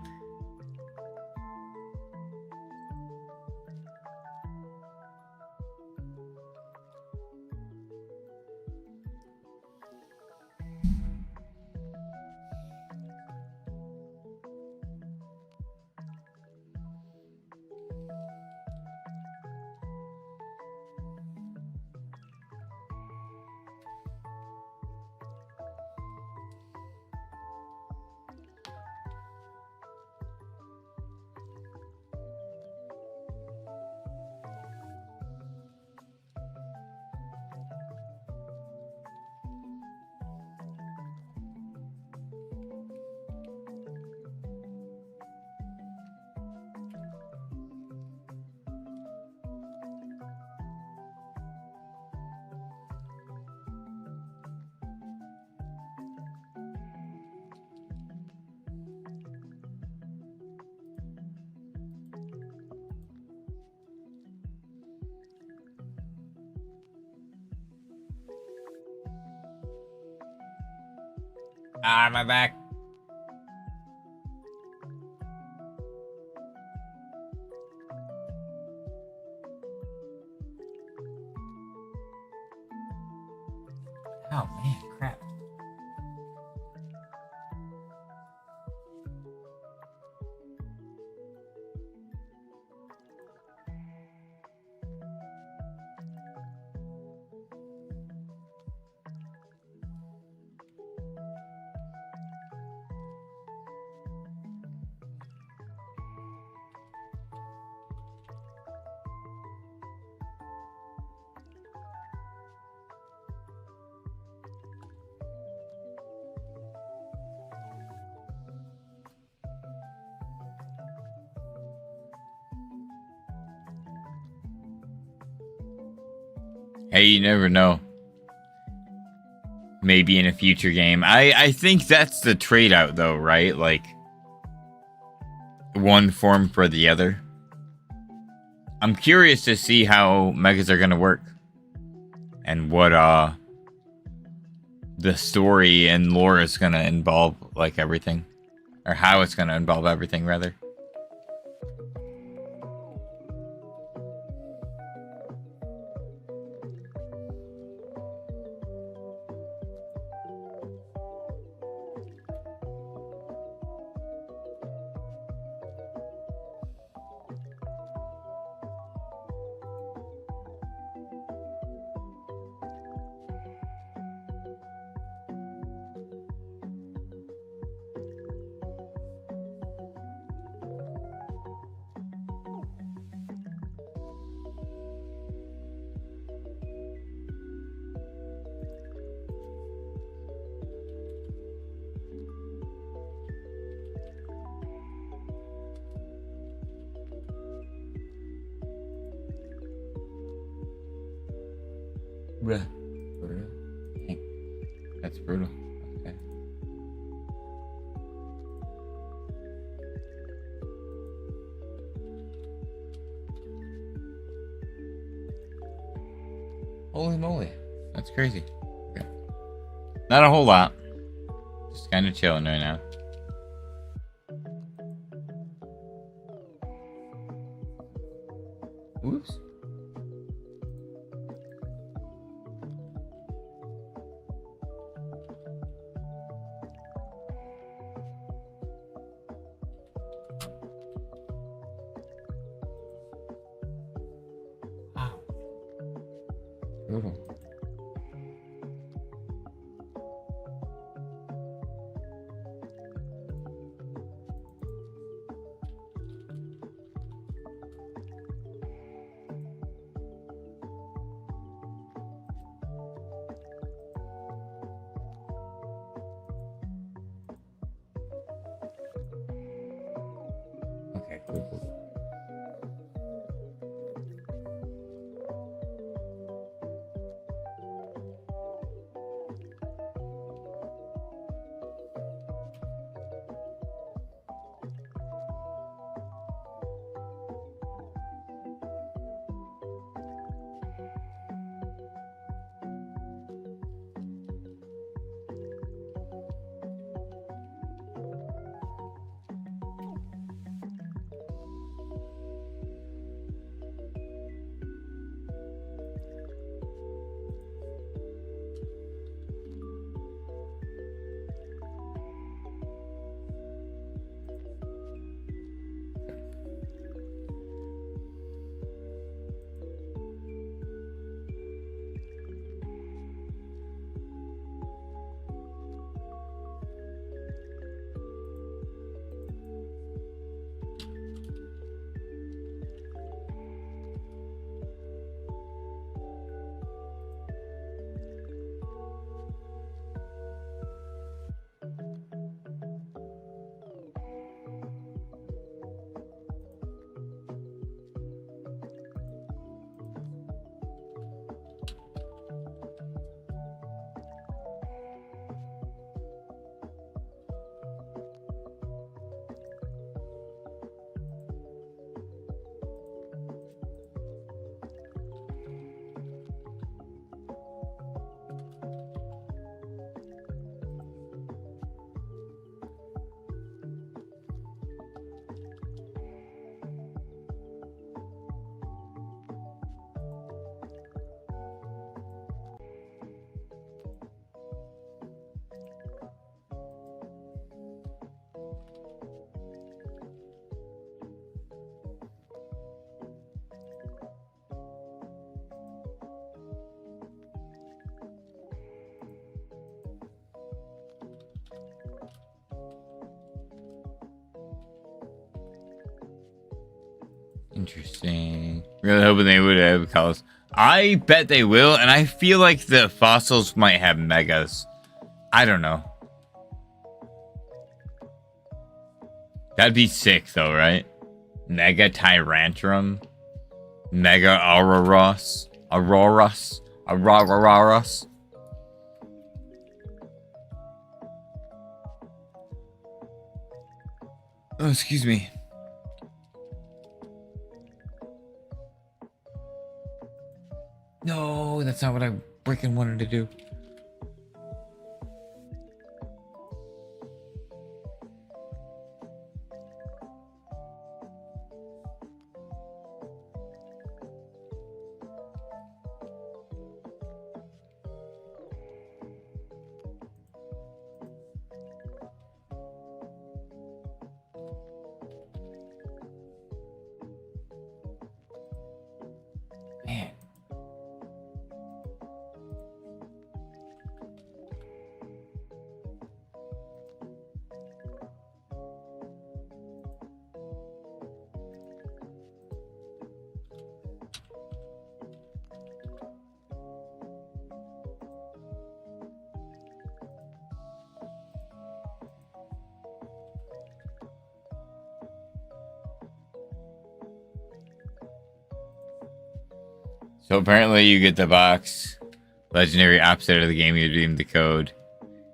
Ah, my back. Oh man, crap. Hey, you never know. Maybe in a future game. I think that's the trade out though, right? Like one form for the other. I'm curious to see how megas are gonna work. And what the story and lore is gonna involve, like everything. Or how it's gonna involve everything rather. Bruh. Brutal. Dang. That's brutal. Okay. Holy moly. That's crazy. Okay. Not a whole lot. Just kind of chilling right now. Whoops. Wow. Brutal. Okay, cool. Interesting. Really hoping they would have colors. I bet they will, and I feel like the fossils might have megas. I don't know. That'd be sick, though, right? Mega Tyrantrum. Mega Auroros. Auroros. Auroros. Oh, excuse me. No, that's not what I freaking wanted to do. Man. So apparently you get the box. Legendary opposite of the game, you redeem the code.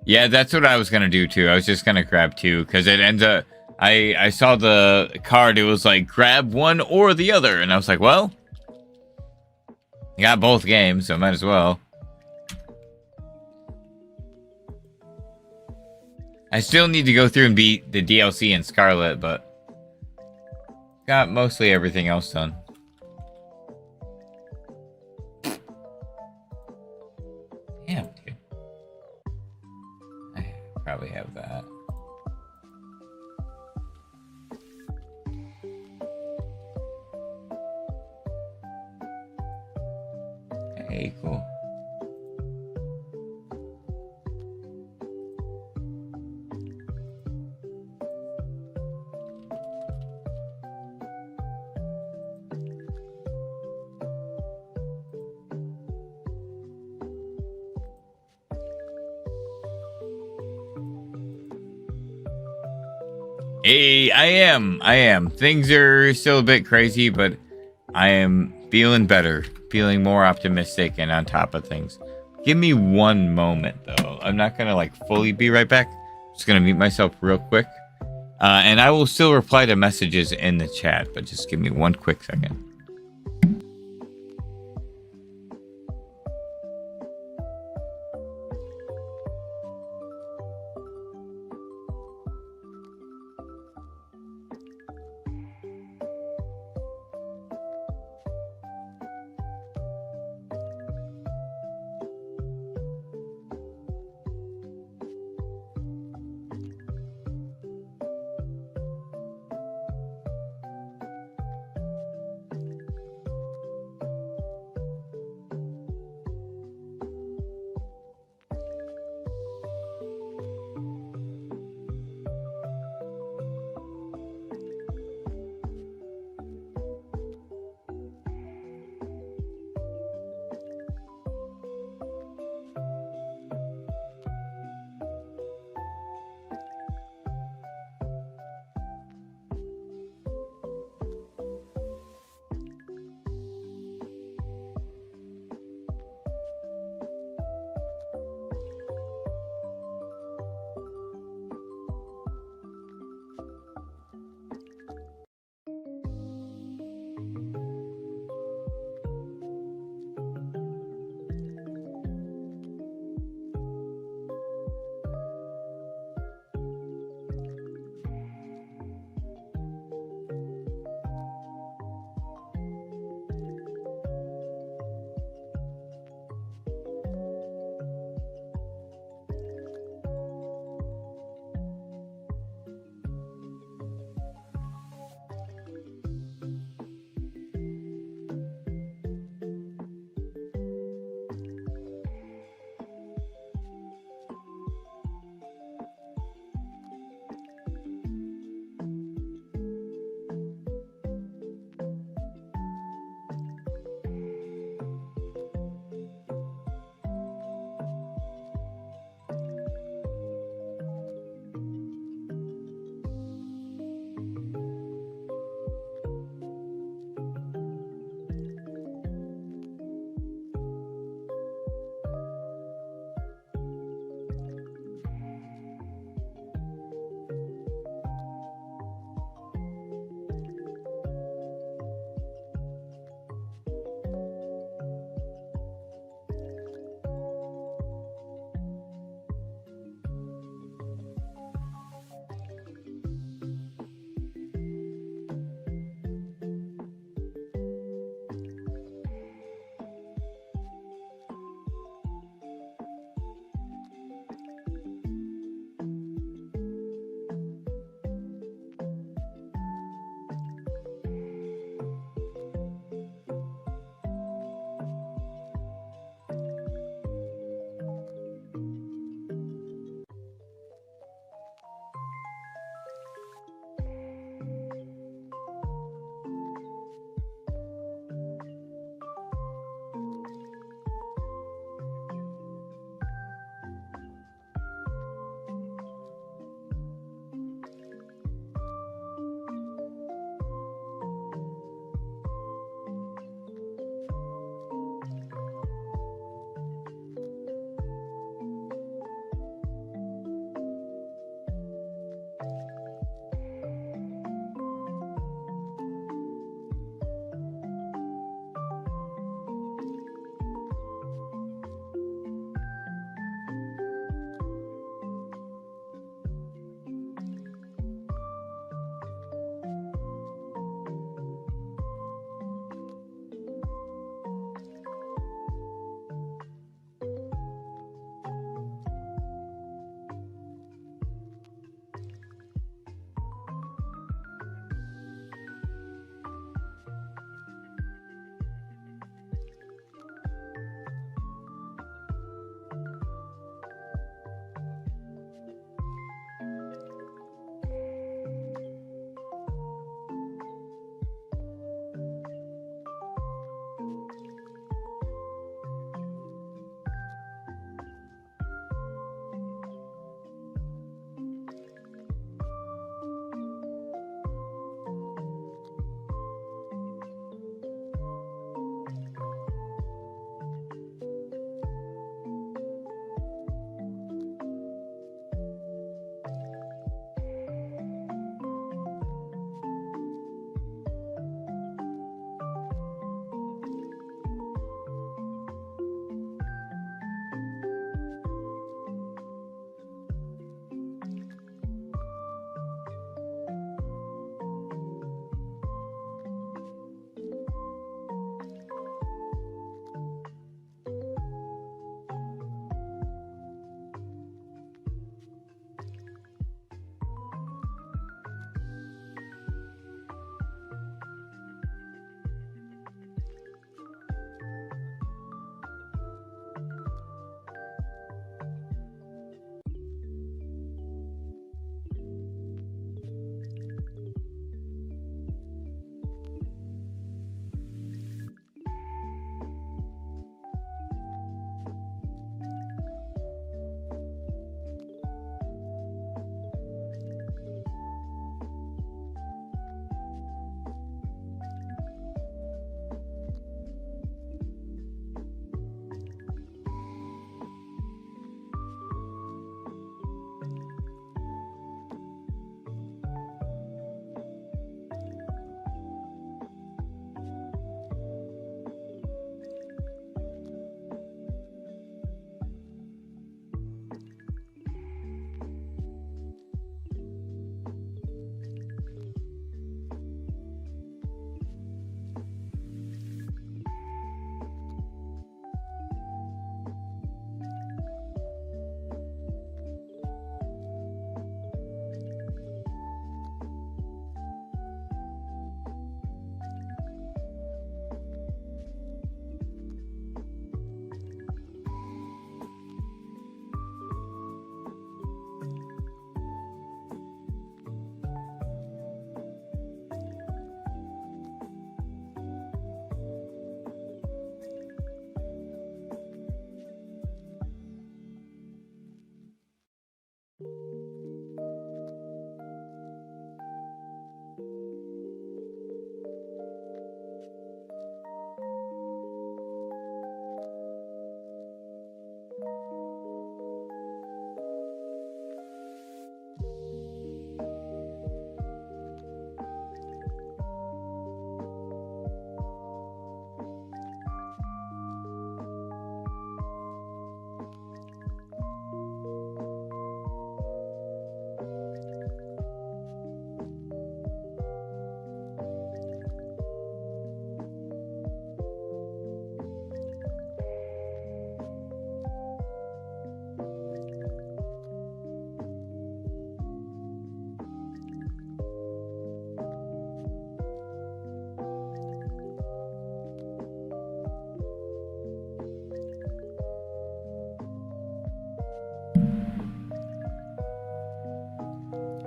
Yeah, that's what I was going to do too. I was just going to grab 2 because it ends up... I saw the card. It was like, grab one or the other. And I was like, well, I got both games, so might as well. I still need to go through and beat the DLC in Scarlet, but got mostly everything else done. Damn, dude. I probably have that. Hey, cool. Hey, I am. Things are still a bit crazy, but I am feeling better, feeling more optimistic and on top of things. Give me one moment, though. I'm not going to, like, fully be right back. Just going to mute myself real quick. And I will still reply to messages in the chat, but just give me one quick second.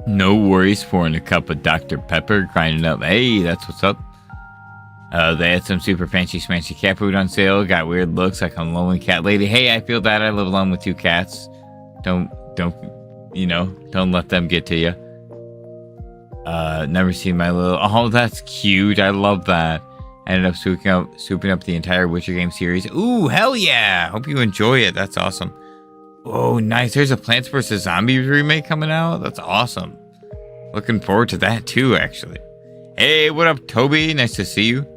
No worries, pouring a cup of Dr. Pepper, grinding up. Hey, that's what's up. They had some super fancy smancy cat food on sale. Got weird looks like I'm a lonely cat lady. Hey, I feel bad. I live alone with 2 cats. Don't, don't let them get to you. Never seen my little. Oh, that's cute. I love that. I ended up swooping up the entire Witcher game series. Ooh, hell yeah! Hope you enjoy it. That's awesome. Oh, nice. There's a Plants vs. Zombies remake coming out. That's awesome. Looking forward to that too, actually. Hey, what up, Toby? Nice to see you.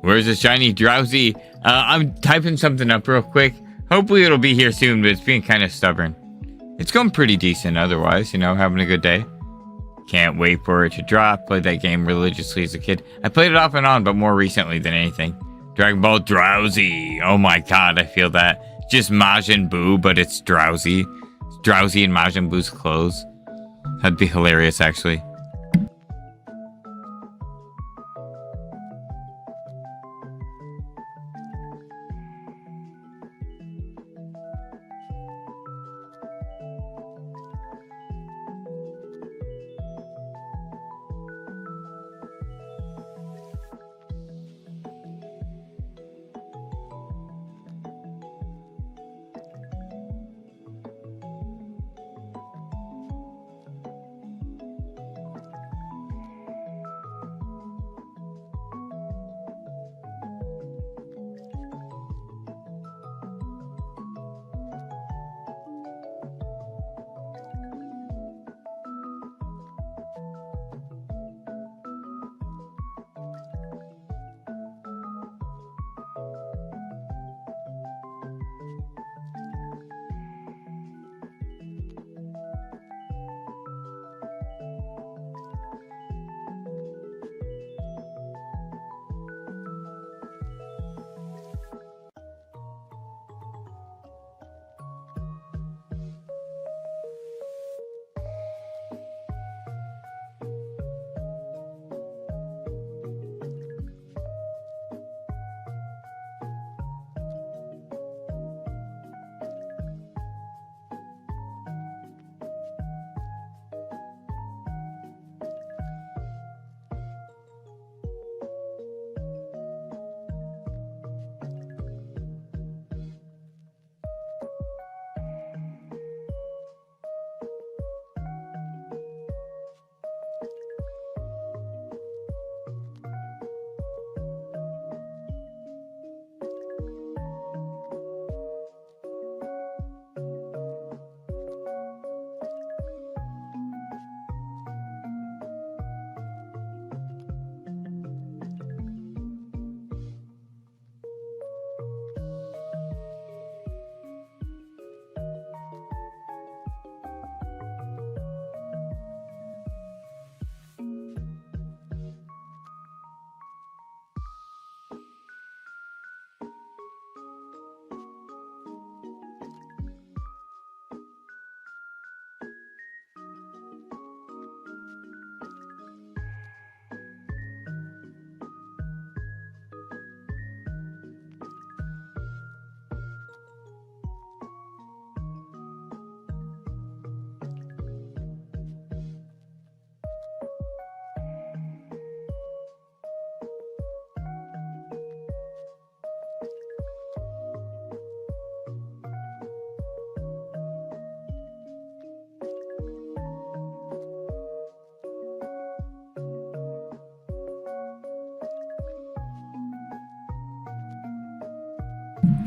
Where's the shiny drowsy? I'm typing something up real quick. Hopefully it'll be here soon, but it's being kind of stubborn. It's going pretty decent otherwise, having a good day. Can't wait for it to drop. Played that game religiously as a kid. I played it off and on, but more recently than anything. Dragon Ball Drowsy. Oh my god, I feel that. Just Majin Buu, but it's Drowsy. It's Drowsy in Majin Buu's clothes. That'd be hilarious, actually.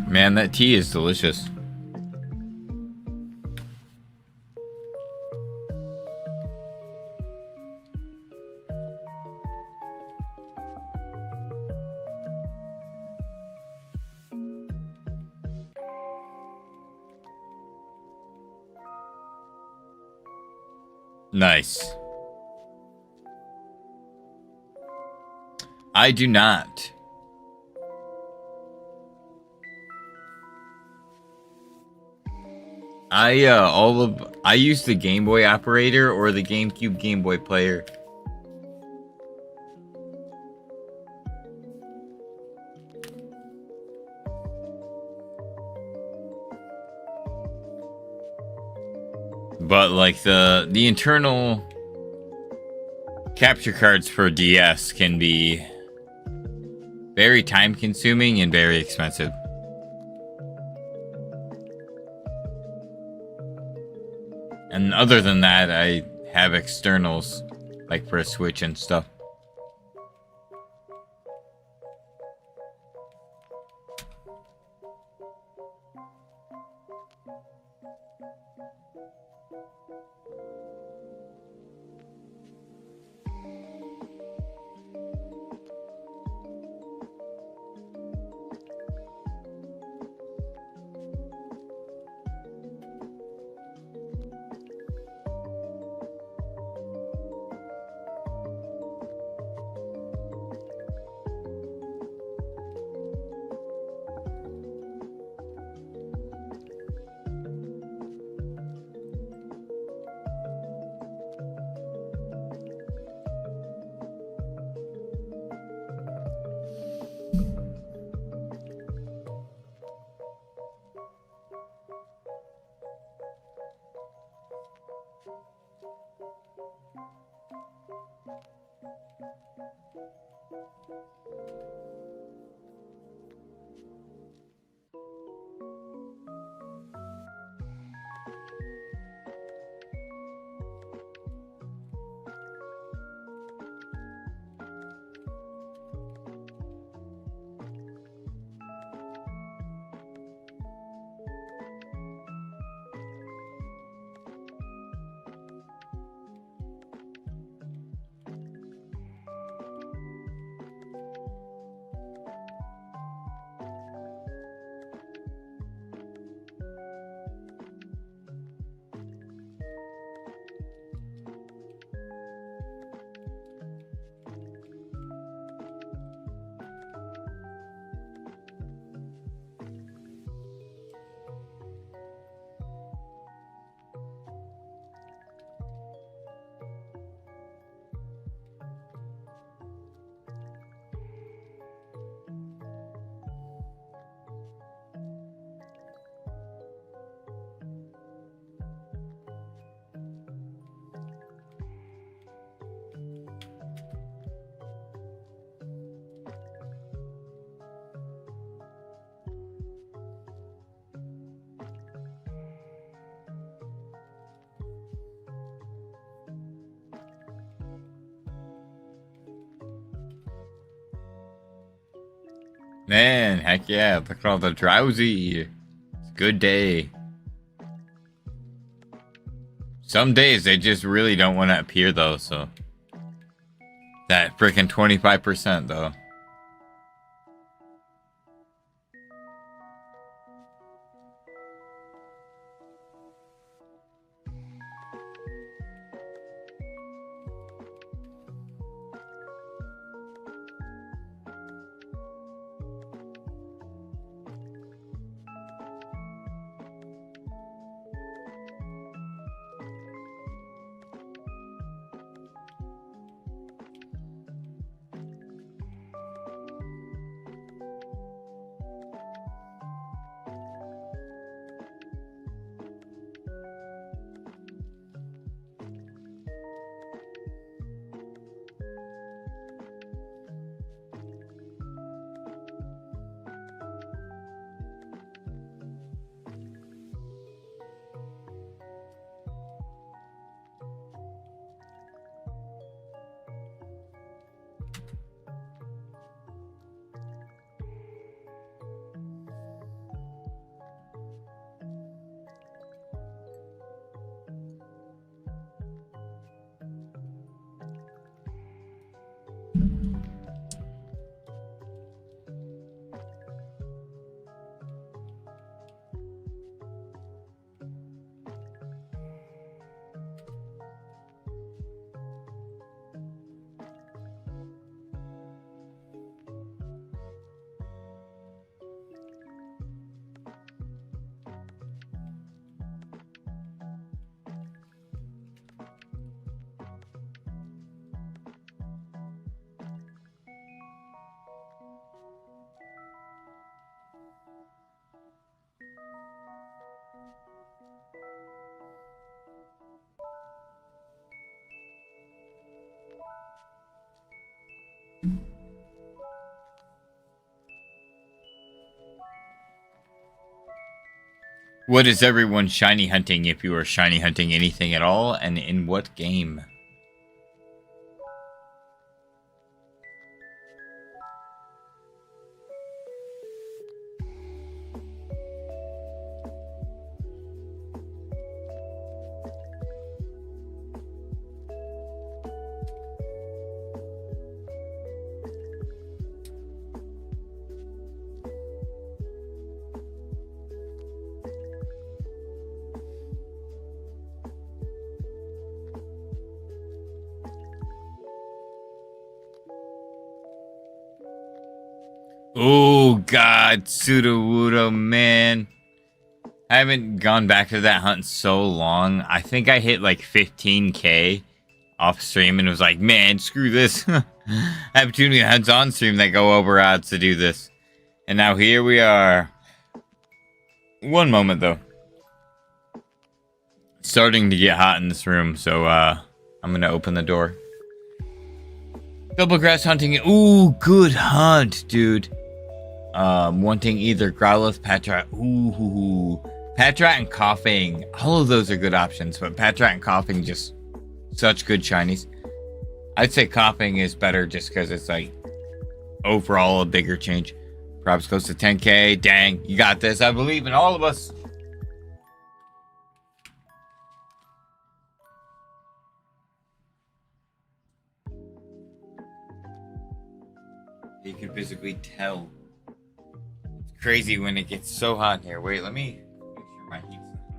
Man, that tea is delicious. Nice. I do not. I use the Game Boy operator or the GameCube Game Boy player. But like the internal capture cards for DS can be very time consuming and very expensive. And other than that, I have externals like for a Switch and stuff. Man, heck yeah, look at all the drowsy. It's a good day. Some days they just really don't want to appear though, so. That freaking 25% though. What is everyone shiny hunting, if you are shiny hunting anything at all, and in what game? Oh god, Sudowoodo, man. I haven't gone back to that hunt in so long. I think I hit like 15k off stream and was like, man, screw this. I have too many hunts on stream that go over odds to do this. And now here we are. One moment though. It's starting to get hot in this room, so I'm gonna open the door. Double grass hunting. Ooh, good hunt, dude. Wanting either Growlithe, Patrat. Ooh, Patrat and Coughing. All of those are good options, but Patrat and Coughing just such good shinies. I'd say Coughing is better just because it's like overall a bigger change. Props goes to 10k. Dang, you got this. I believe in all of us. You can physically tell. It's crazy when it gets so hot here. Wait, let me make sure my heat's not on.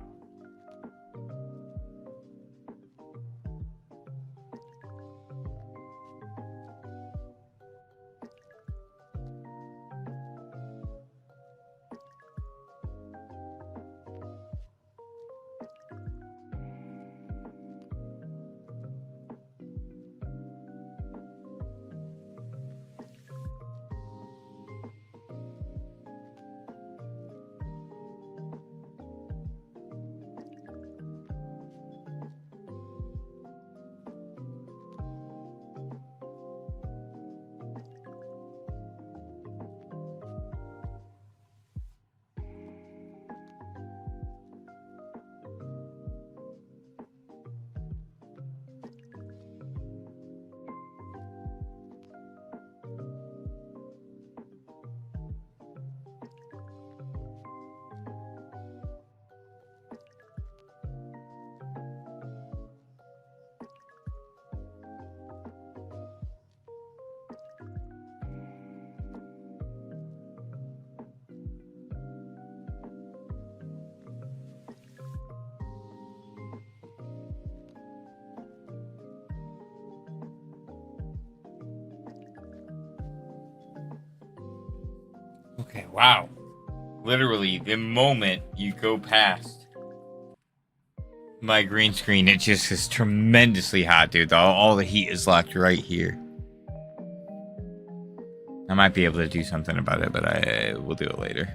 Okay, wow. Literally, the moment you go past my green screen, it just is tremendously hot, dude. All the heat is locked right here. I might be able to do something about it, but I will do it later.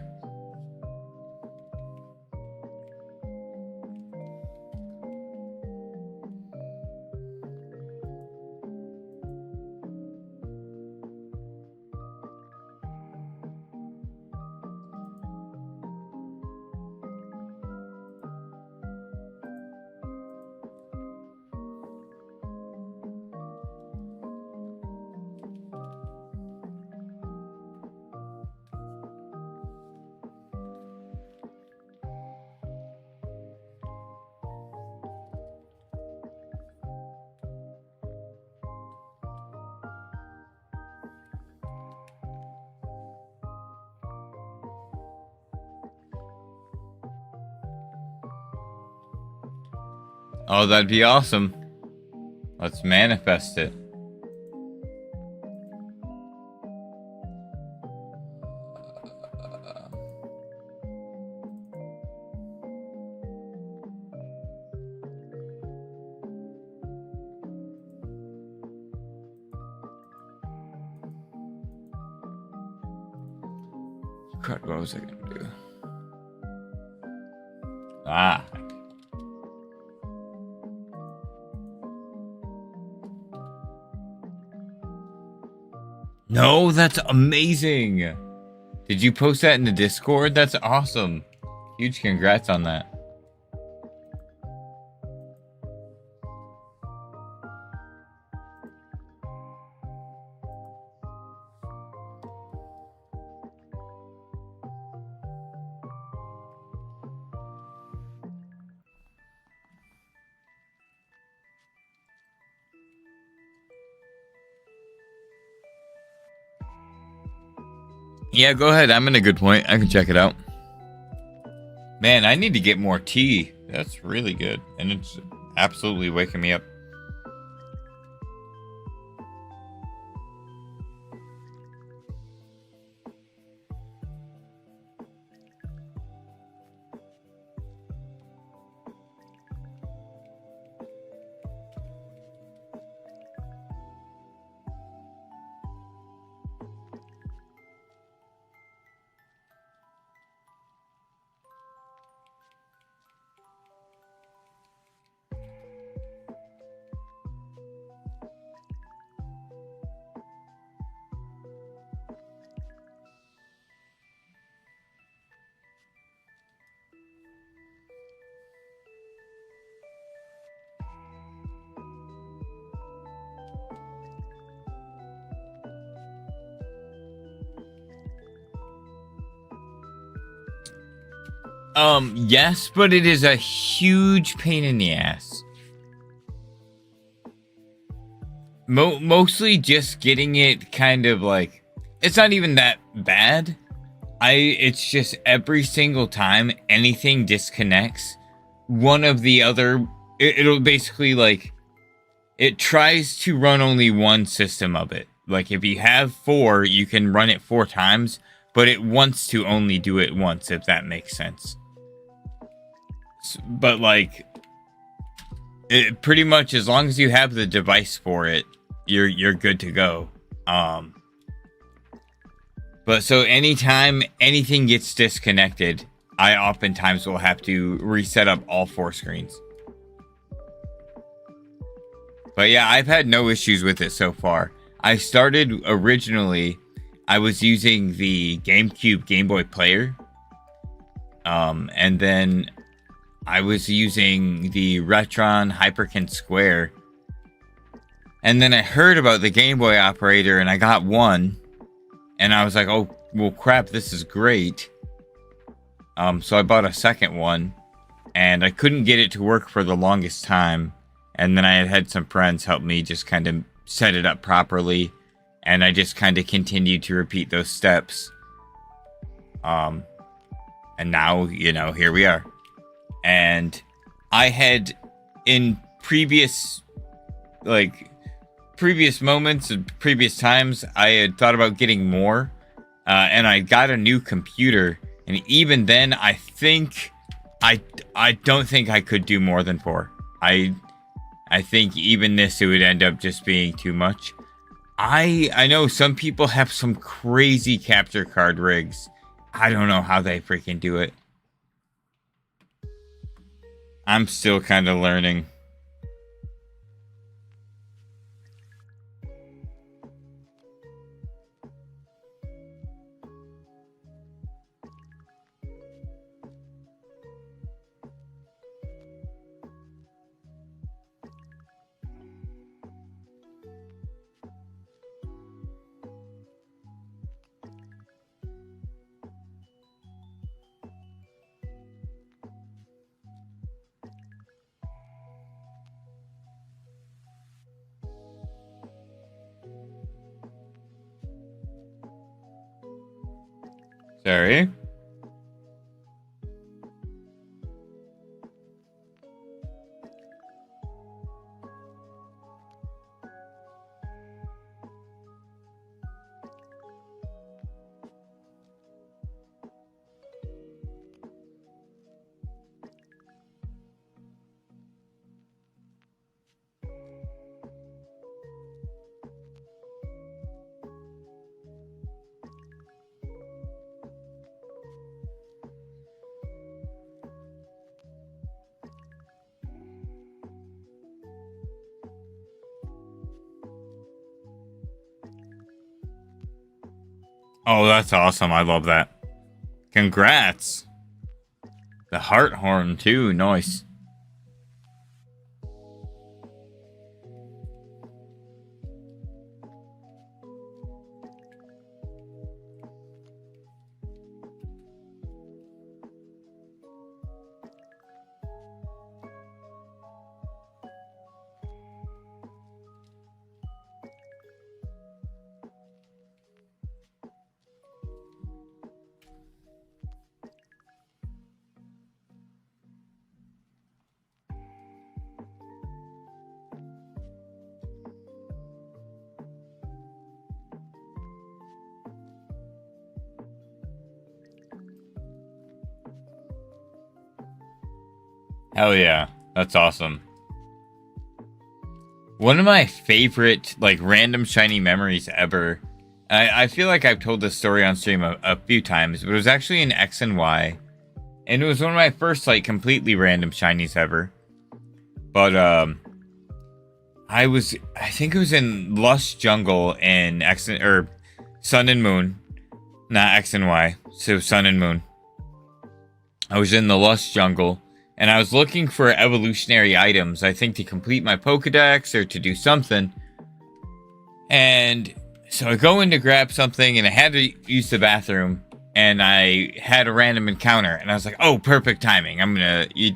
Oh, that'd be awesome. Let's manifest it. Crud, what was I gonna do? Ah. No, that's amazing. Did you post that in the Discord? That's awesome. Huge congrats on that. Yeah, go ahead. I'm in a good point. I can check it out. Man, I need to get more tea. That's really good. And it's absolutely waking me up. Yes, but it is a huge pain in the ass. Mostly just getting it kind of like, it's not even that bad. It's just every single time anything disconnects, one of the other, it'll basically like, it tries to run only one system of it. Like if you have 4, you can run it 4 times, but it wants to only do it once, if that makes sense. But like, it pretty much, as long as you have the device for it, you're good to go. But so anytime anything gets disconnected, I oftentimes will have to reset up all 4 screens. But yeah, I've had no issues with it so far. I started originally, I was using the GameCube Game Boy Player. And then I was using the Retron Hyperkin Square. And then I heard about the Game Boy operator and I got one. And I was like, oh, well, crap, this is great. So I bought a second one. And I couldn't get it to work for the longest time. And then I had some friends help me just kind of set it up properly. And I just kind of continued to repeat those steps. And now, you know, here we are. And I had, in previous moments and previous times, I had thought about getting more. And I got a new computer. And even then, I don't think I could do more than 4. I think even this, it would end up just being too much. I know some people have some crazy capture card rigs. I don't know how they freaking do it. I'm still kind of learning. Sorry. Oh, that's awesome. I love that. Congrats. The heart horn too, nice. Hell yeah, that's awesome. One of my favorite, like, random shiny memories ever. I feel like I've told this story on stream a few times, but it was actually in X and Y. And it was one of my first, like, completely random shinies ever. But, I think it was in Lush Jungle in or Sun and Moon. Not X and Y, so Sun and Moon. I was in the Lush Jungle. And I was looking for evolutionary items, I think to complete my Pokedex or to do something. And so I go in to grab something and I had to use the bathroom. And I had a random encounter. And I was like, oh, perfect timing. I'm going to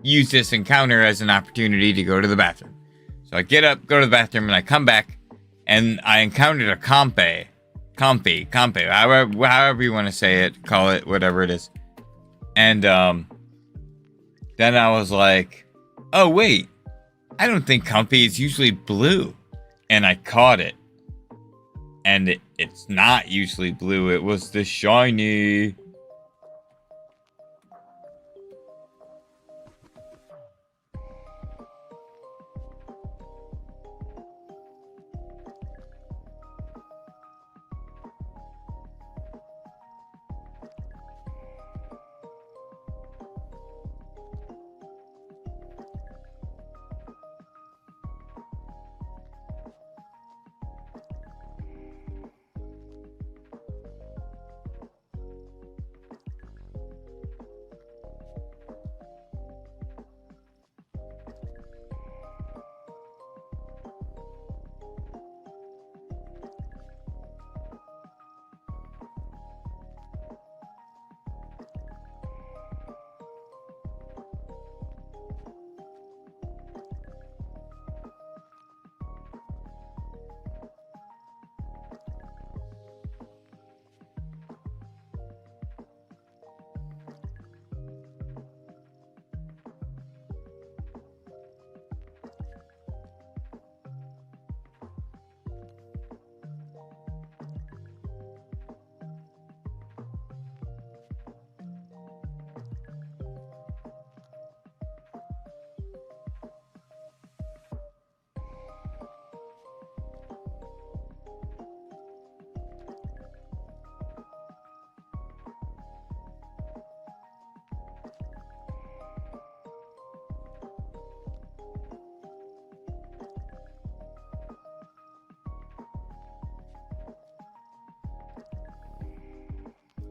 use this encounter as an opportunity to go to the bathroom. So I get up, go to the bathroom, and I come back. And I encountered a Compe, however you want to say it, call it, whatever it is. And, then I was like, oh, wait, I don't think Comfy is usually blue. And I caught it. And it's not usually blue. It was the shiny.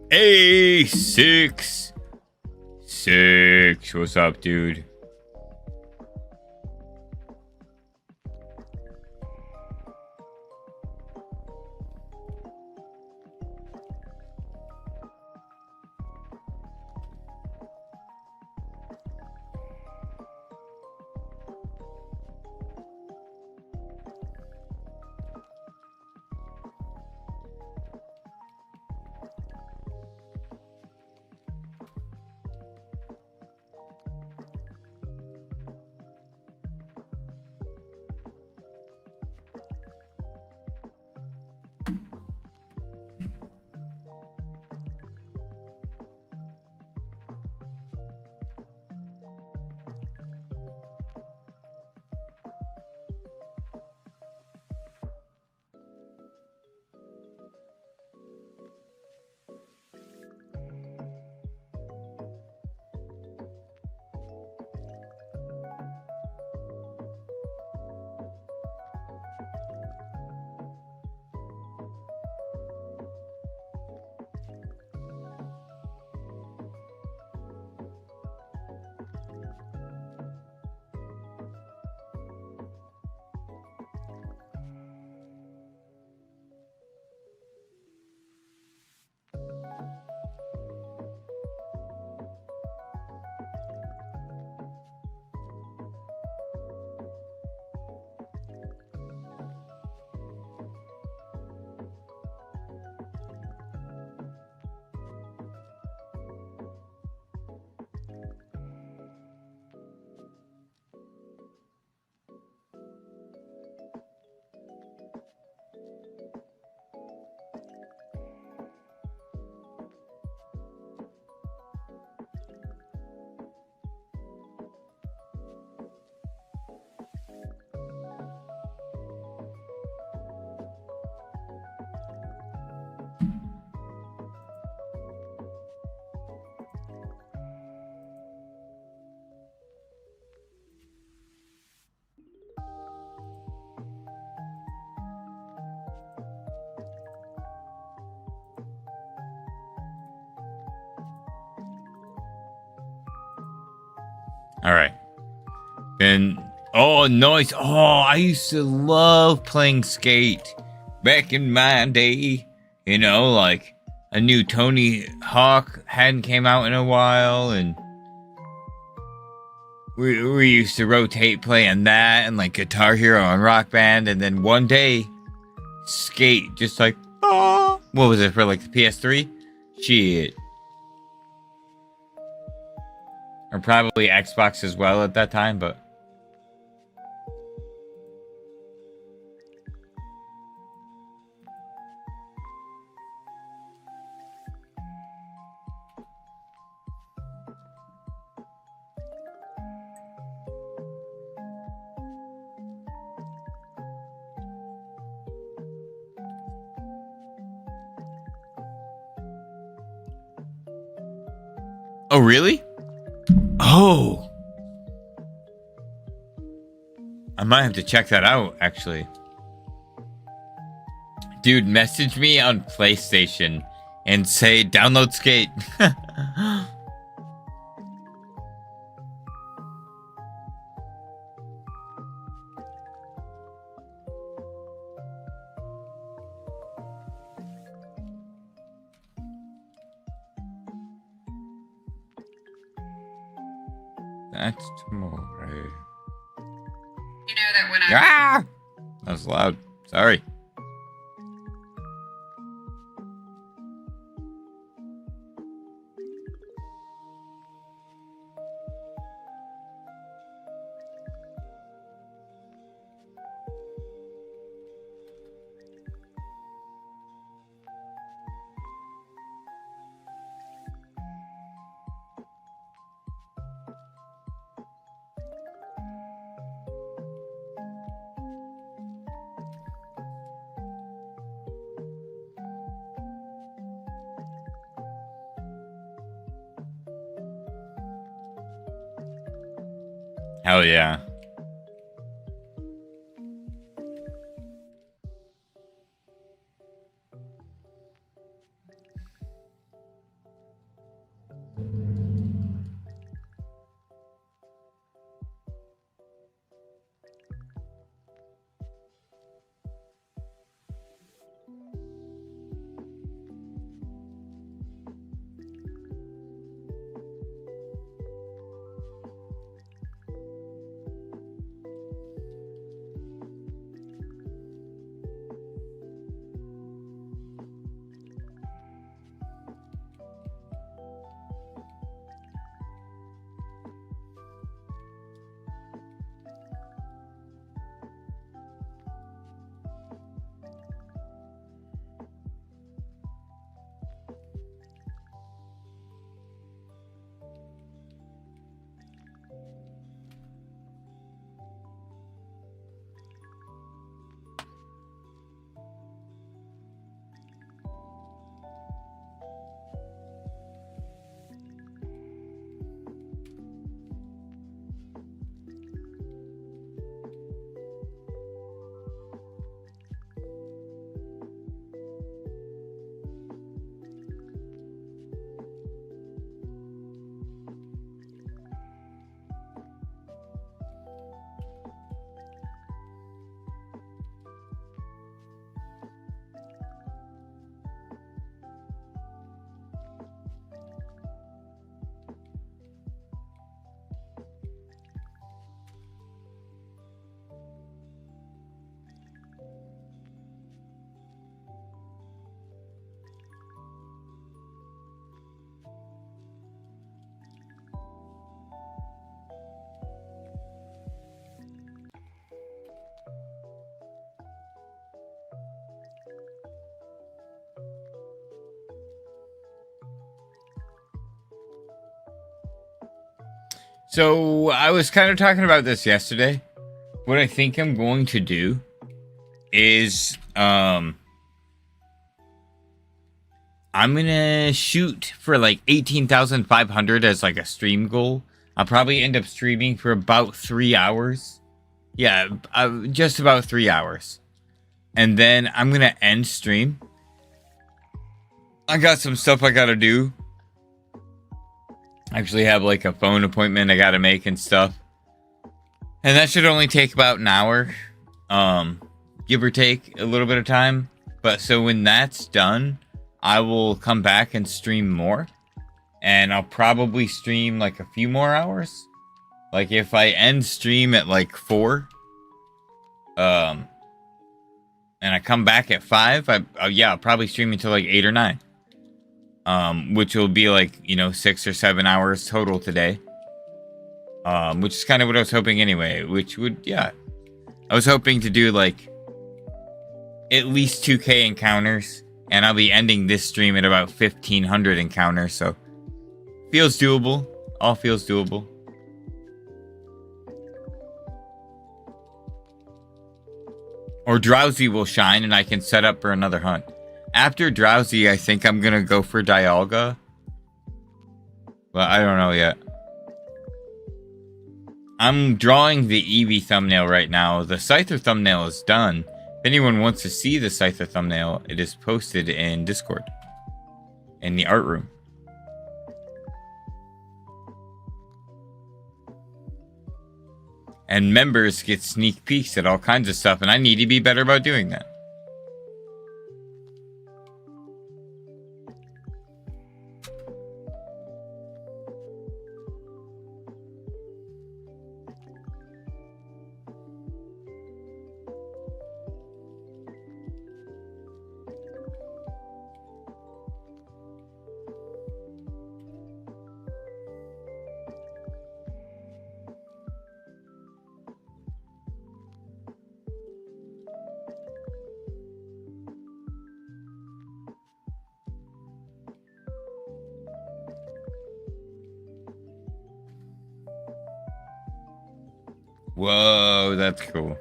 Hey, six. What's up, dude? All right. Then, oh, nice. Oh, I used to love playing Skate back in my day. You know, like a new Tony Hawk hadn't came out in a while, and we used to rotate playing that and like Guitar Hero and Rock Band, and then one day, Skate just like, oh, what was it for like the PS3? Shit. Or probably Xbox as well at that time, but. Oh, really? Oh. I might have to check that out, actually. Dude, message me on PlayStation and say download Skate. That's tomorrow. You know that when Ah! That was loud. Sorry. Hell yeah. So I was kind of talking about this yesterday. What I think I'm going to do is I'm gonna shoot for like 18,500 as like a stream goal. I'll probably end up streaming for about 3 hours. Yeah, just about 3 hours. And then I'm gonna end stream. I got some stuff I gotta do. I actually have like a phone appointment I gotta make and stuff. And that should only take about an hour. Give or take a little bit of time. But so when that's done, I will come back and stream more. And I'll probably stream like a few more hours. Like if I end stream at like 4, and I come back at 5, I'll probably stream until like 8 or 9. Which will be like, 6 or 7 hours total today. Which is kind of what I was hoping anyway, which would, yeah. I was hoping to do like at least 2K encounters, and I'll be ending this stream at about 1,500 encounters, so feels doable. All feels doable. Or Drowsy will shine, and I can set up for another hunt. After Drowsy, I think I'm gonna go for Dialga. But I don't know yet. I'm drawing the Eevee thumbnail right now. The Scyther thumbnail is done. If anyone wants to see the Scyther thumbnail, it is posted in Discord. In the art room. And members get sneak peeks at all kinds of stuff, and I need to be better about doing that. Whoa, that's cool.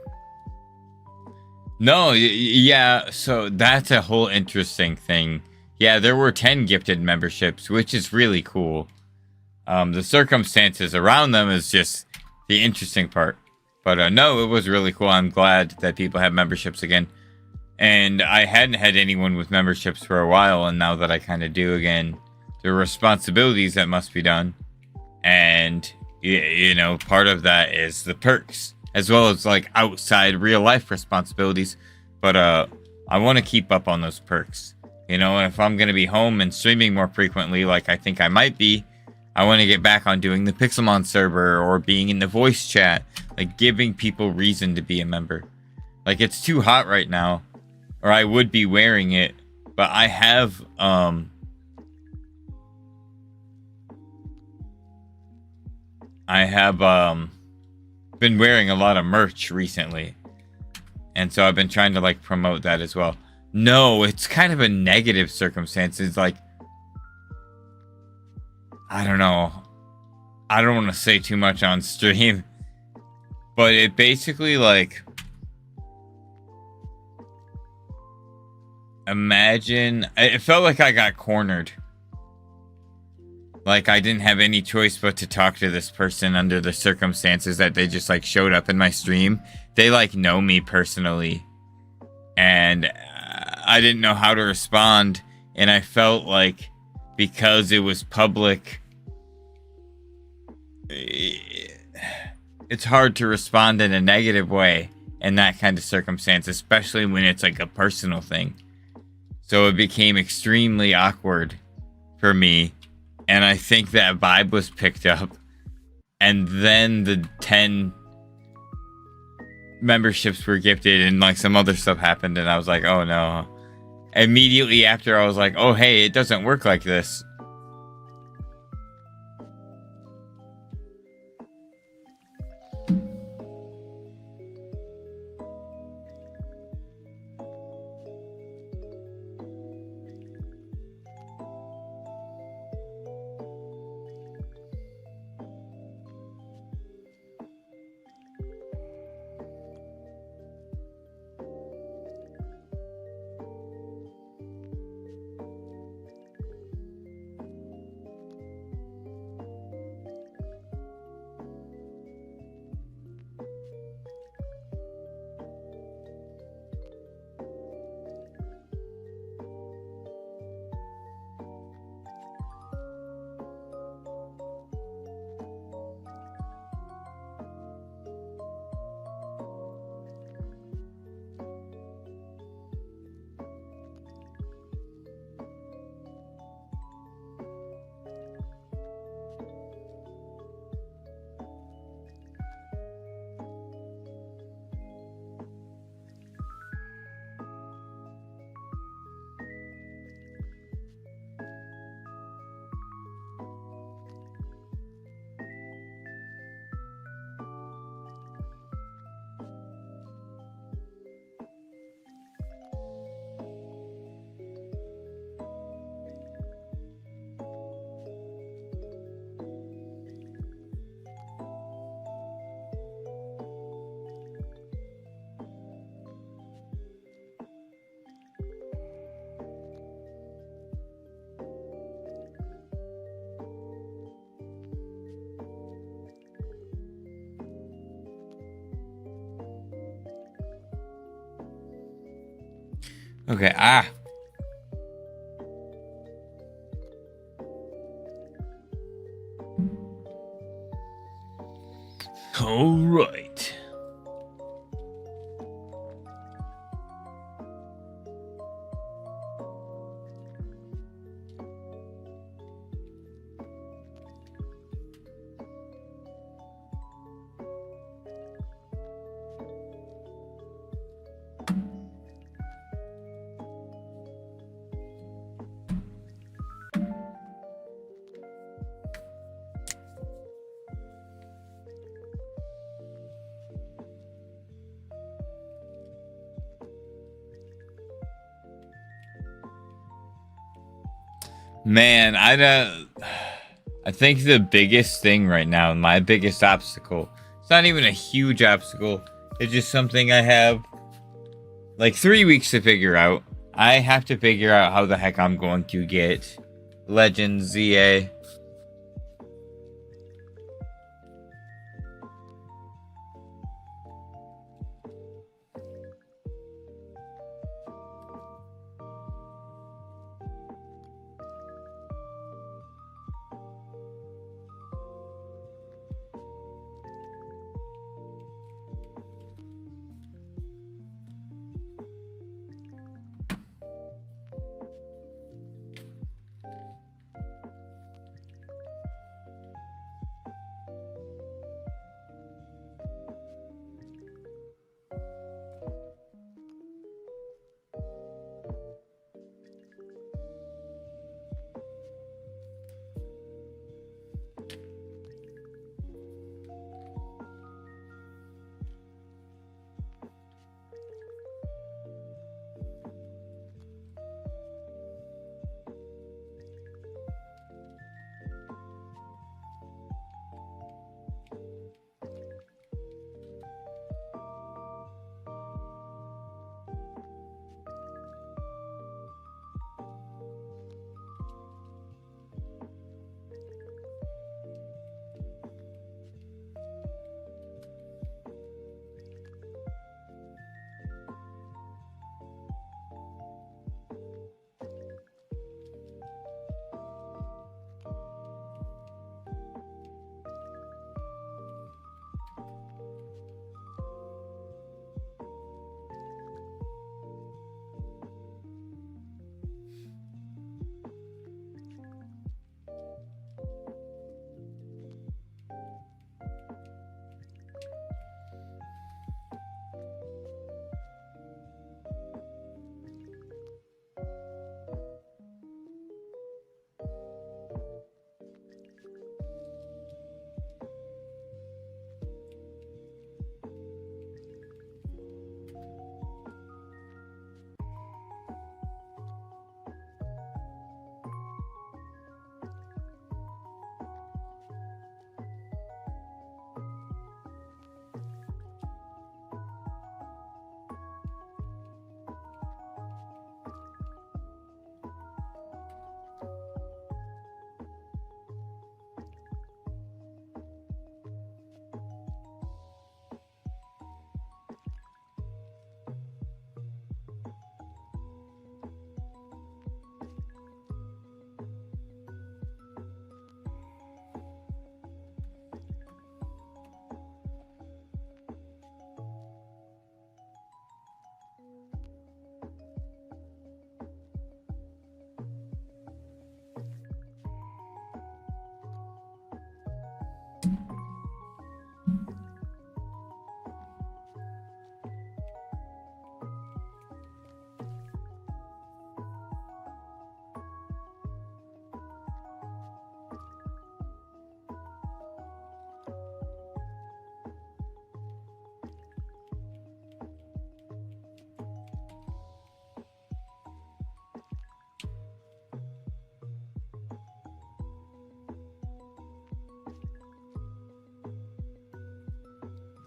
No, yeah, so that's a whole interesting thing. Yeah, there were 10 gifted memberships, which is really cool. The circumstances around them is just the interesting part. But no, it was really cool. I'm glad that people have memberships again. And I hadn't had anyone with memberships for a while, and now that I kind of do again, there are responsibilities that must be done. And part of that is the perks, as well as like outside real life responsibilities. But I want to keep up on those perks, and if I'm going to be home and streaming more frequently, like I think I might be, I want to get back on doing the Pixelmon server or being in the voice chat, like giving people reason to be a member. Like it's too hot right now, or I would be wearing it, but I have been wearing a lot of merch recently. And so I've been trying to like promote that as well. No, it's kind of a negative circumstance. It's like, I don't know. I don't want to say too much on stream. But it basically like, imagine, it felt like I got cornered. Like I didn't have any choice but to talk to this person under the circumstances that they just like showed up in my stream. They like know me personally, and I didn't know how to respond. And I felt like because it was public, it's hard to respond in a negative way in that kind of circumstance, especially when it's like a personal thing. So it became extremely awkward for me. And I think that vibe was picked up. And then the 10 memberships were gifted and like some other stuff happened. And I was like, oh no. Immediately after, I was like, oh hey, it doesn't work like this. Okay, All right. Man, I don't. I think the biggest thing right now, my biggest obstacle, it's not even a huge obstacle. It's just something I have like 3 weeks to figure out. I have to figure out how the heck I'm going to get Legends ZA.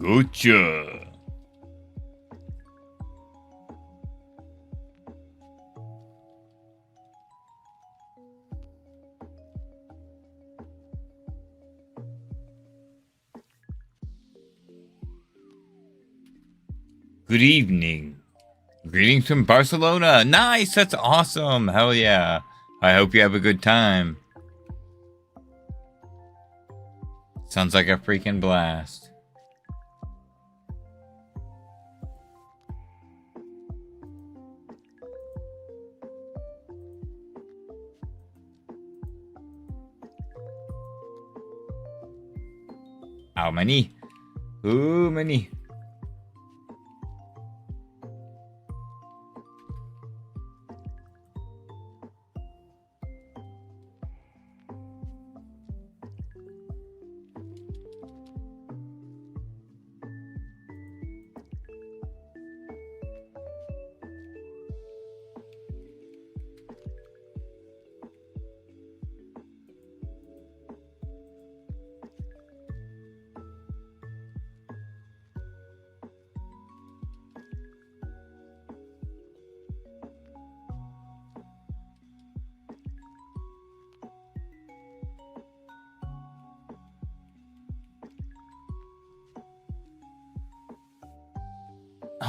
Gotcha. Good evening. Greetings from Barcelona. Nice. That's awesome. Hell yeah. I hope you have a good time. Sounds like a freaking blast. How many? Ooh, many.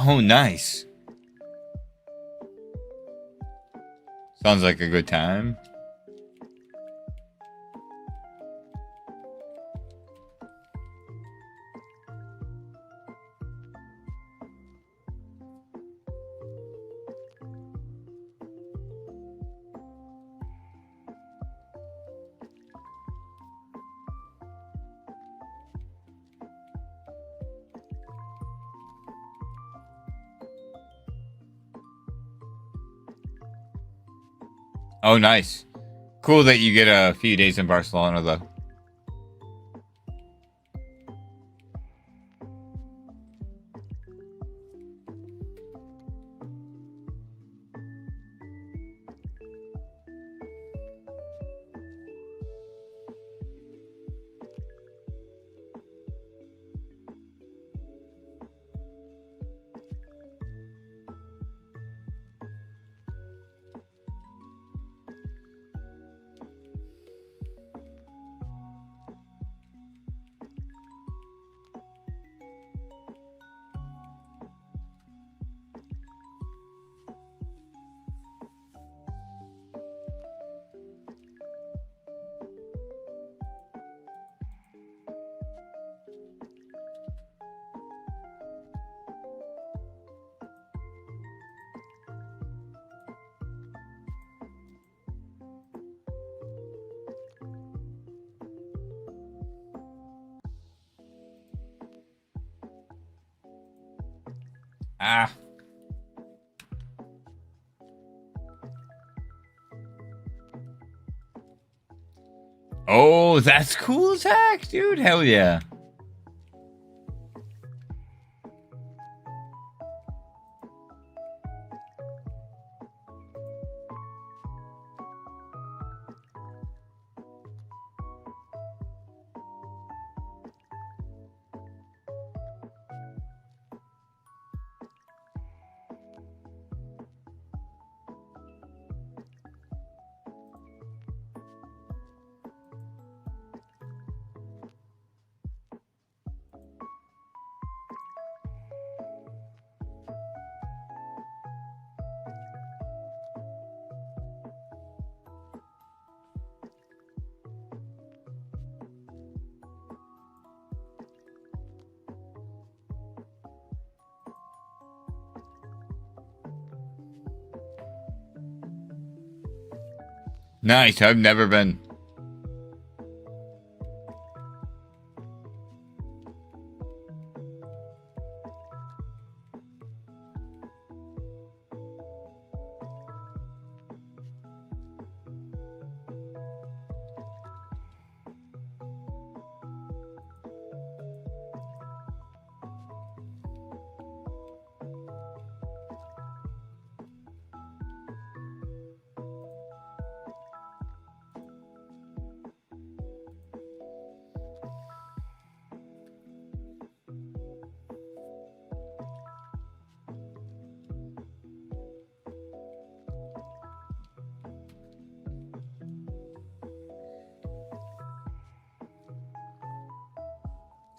Oh, nice. Sounds like a good time. Oh, nice. Cool that you get a few days in Barcelona, though. Ah. Oh, that's cool as heck, dude. Hell yeah. Nice. I've never been.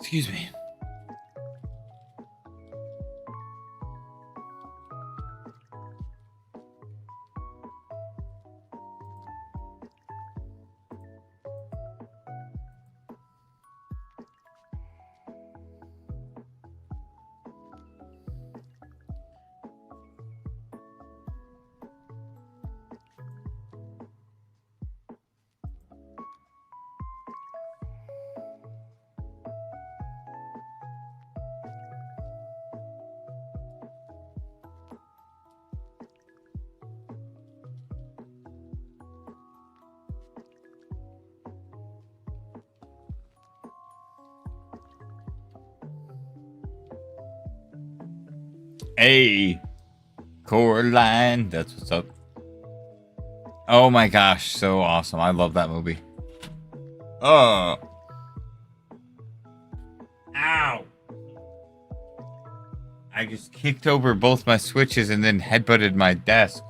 Excuse me. Hey, Coraline. That's what's up. Oh my gosh, so awesome. I love that movie. Oh. Ow. I just kicked over both my switches and then headbutted my desk.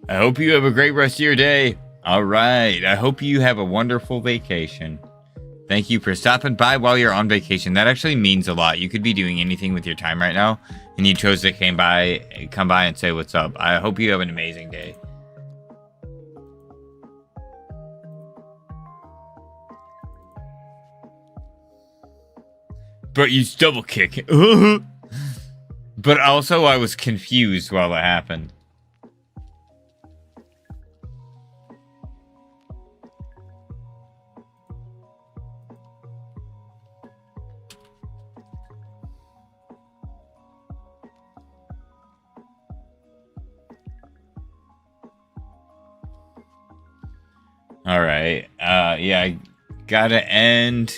I hope you have a great rest of your day. All right. I hope you have a wonderful vacation. Thank you for stopping by while you're on vacation. That actually means a lot. You could be doing anything with your time right now, and you chose to come by and say what's up. I hope you have an amazing day. But you double kick. But also, I was confused while that happened. All right. Yeah, I gotta end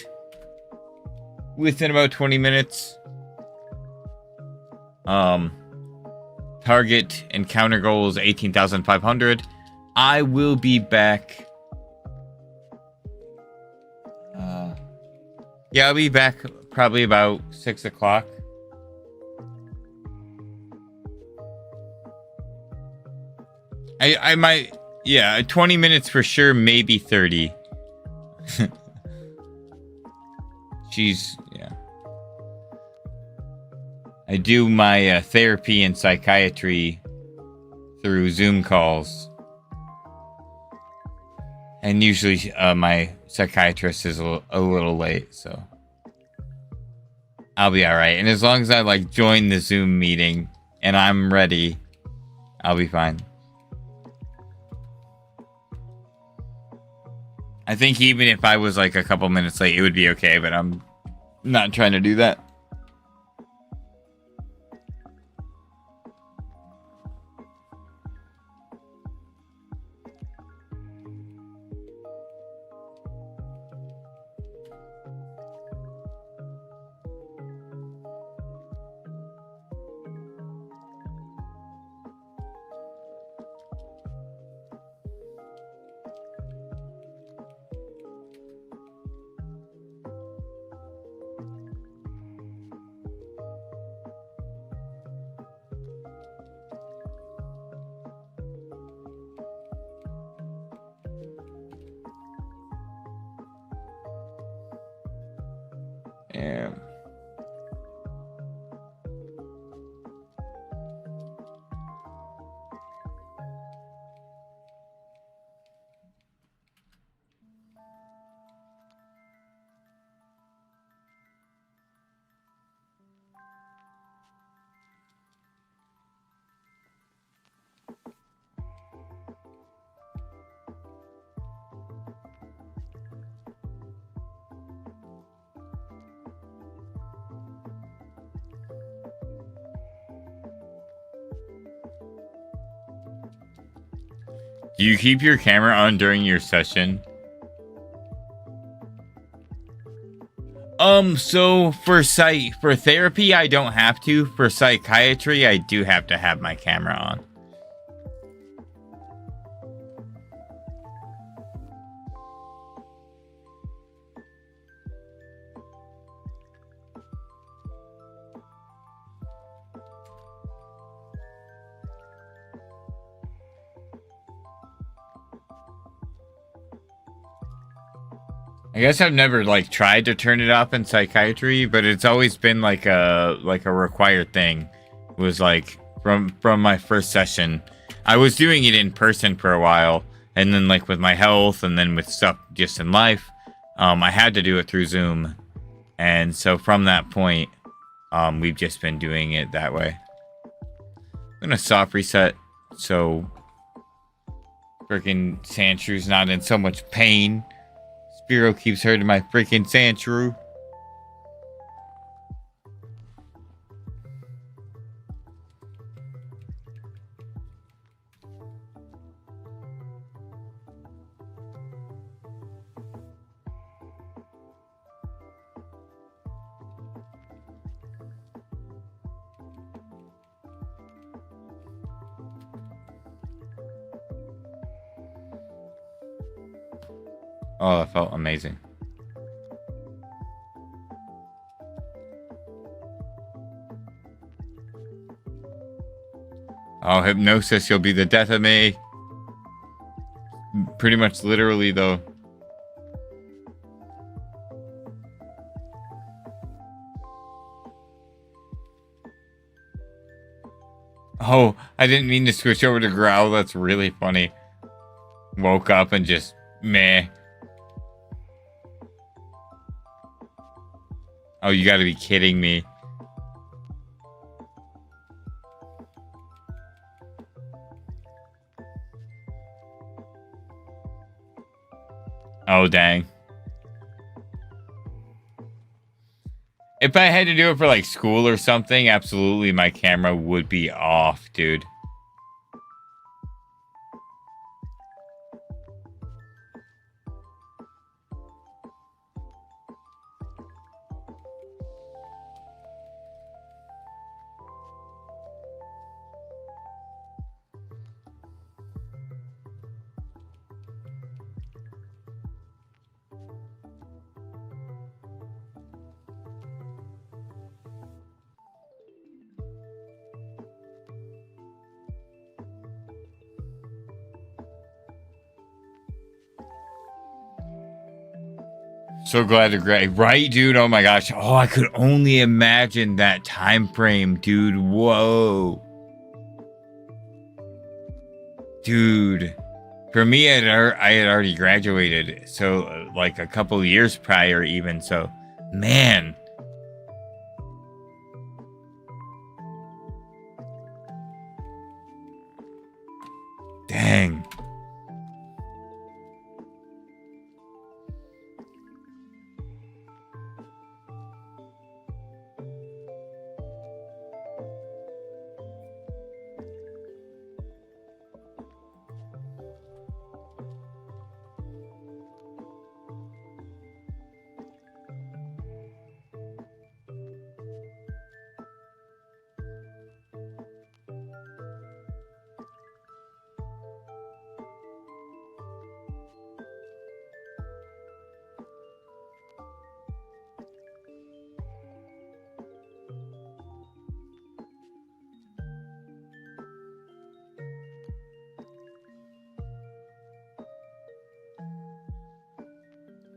within about 20 minutes. Target encounter goal is 18,500. I will be back. Yeah, I'll be back probably about 6 o'clock. I might, yeah, 20 minutes for sure, maybe 30. Yeah. I do my therapy and psychiatry through Zoom calls. And usually my psychiatrist is a little late, so I'll be all right. And as long as I like join the Zoom meeting and I'm ready, I'll be fine. I think even if I was like a couple minutes late, it would be okay, but I'm not trying to do that. Yeah. Do you keep your camera on during your session? So for therapy, I don't have to. For psychiatry, I do have to have my camera on. I guess I've never like tried to turn it off in psychiatry, but it's always been like a required thing. It was like from my first session, I was doing it in person for a while, and then like with my health, and then with stuff just in life, I had to do it through Zoom, and so from that point, we've just been doing it that way. I'm gonna soft reset so freaking Sandshrew's not in so much pain. Spiro keeps hurting my freaking Sandshrew. Oh, that felt amazing. Oh, hypnosis, you'll be the death of me. Pretty much literally, though. Oh, I didn't mean to switch over to growl. That's really funny. Woke up and just meh. Oh, you gotta be kidding me. Oh, dang. If I had to do it for like school or something, absolutely my camera would be off, dude. So glad to grab, right, dude? Oh my gosh. Oh, I could only imagine that time frame, dude. Whoa. Dude. For me, I had already graduated. So, like a couple of years prior, even. So, man. Dang.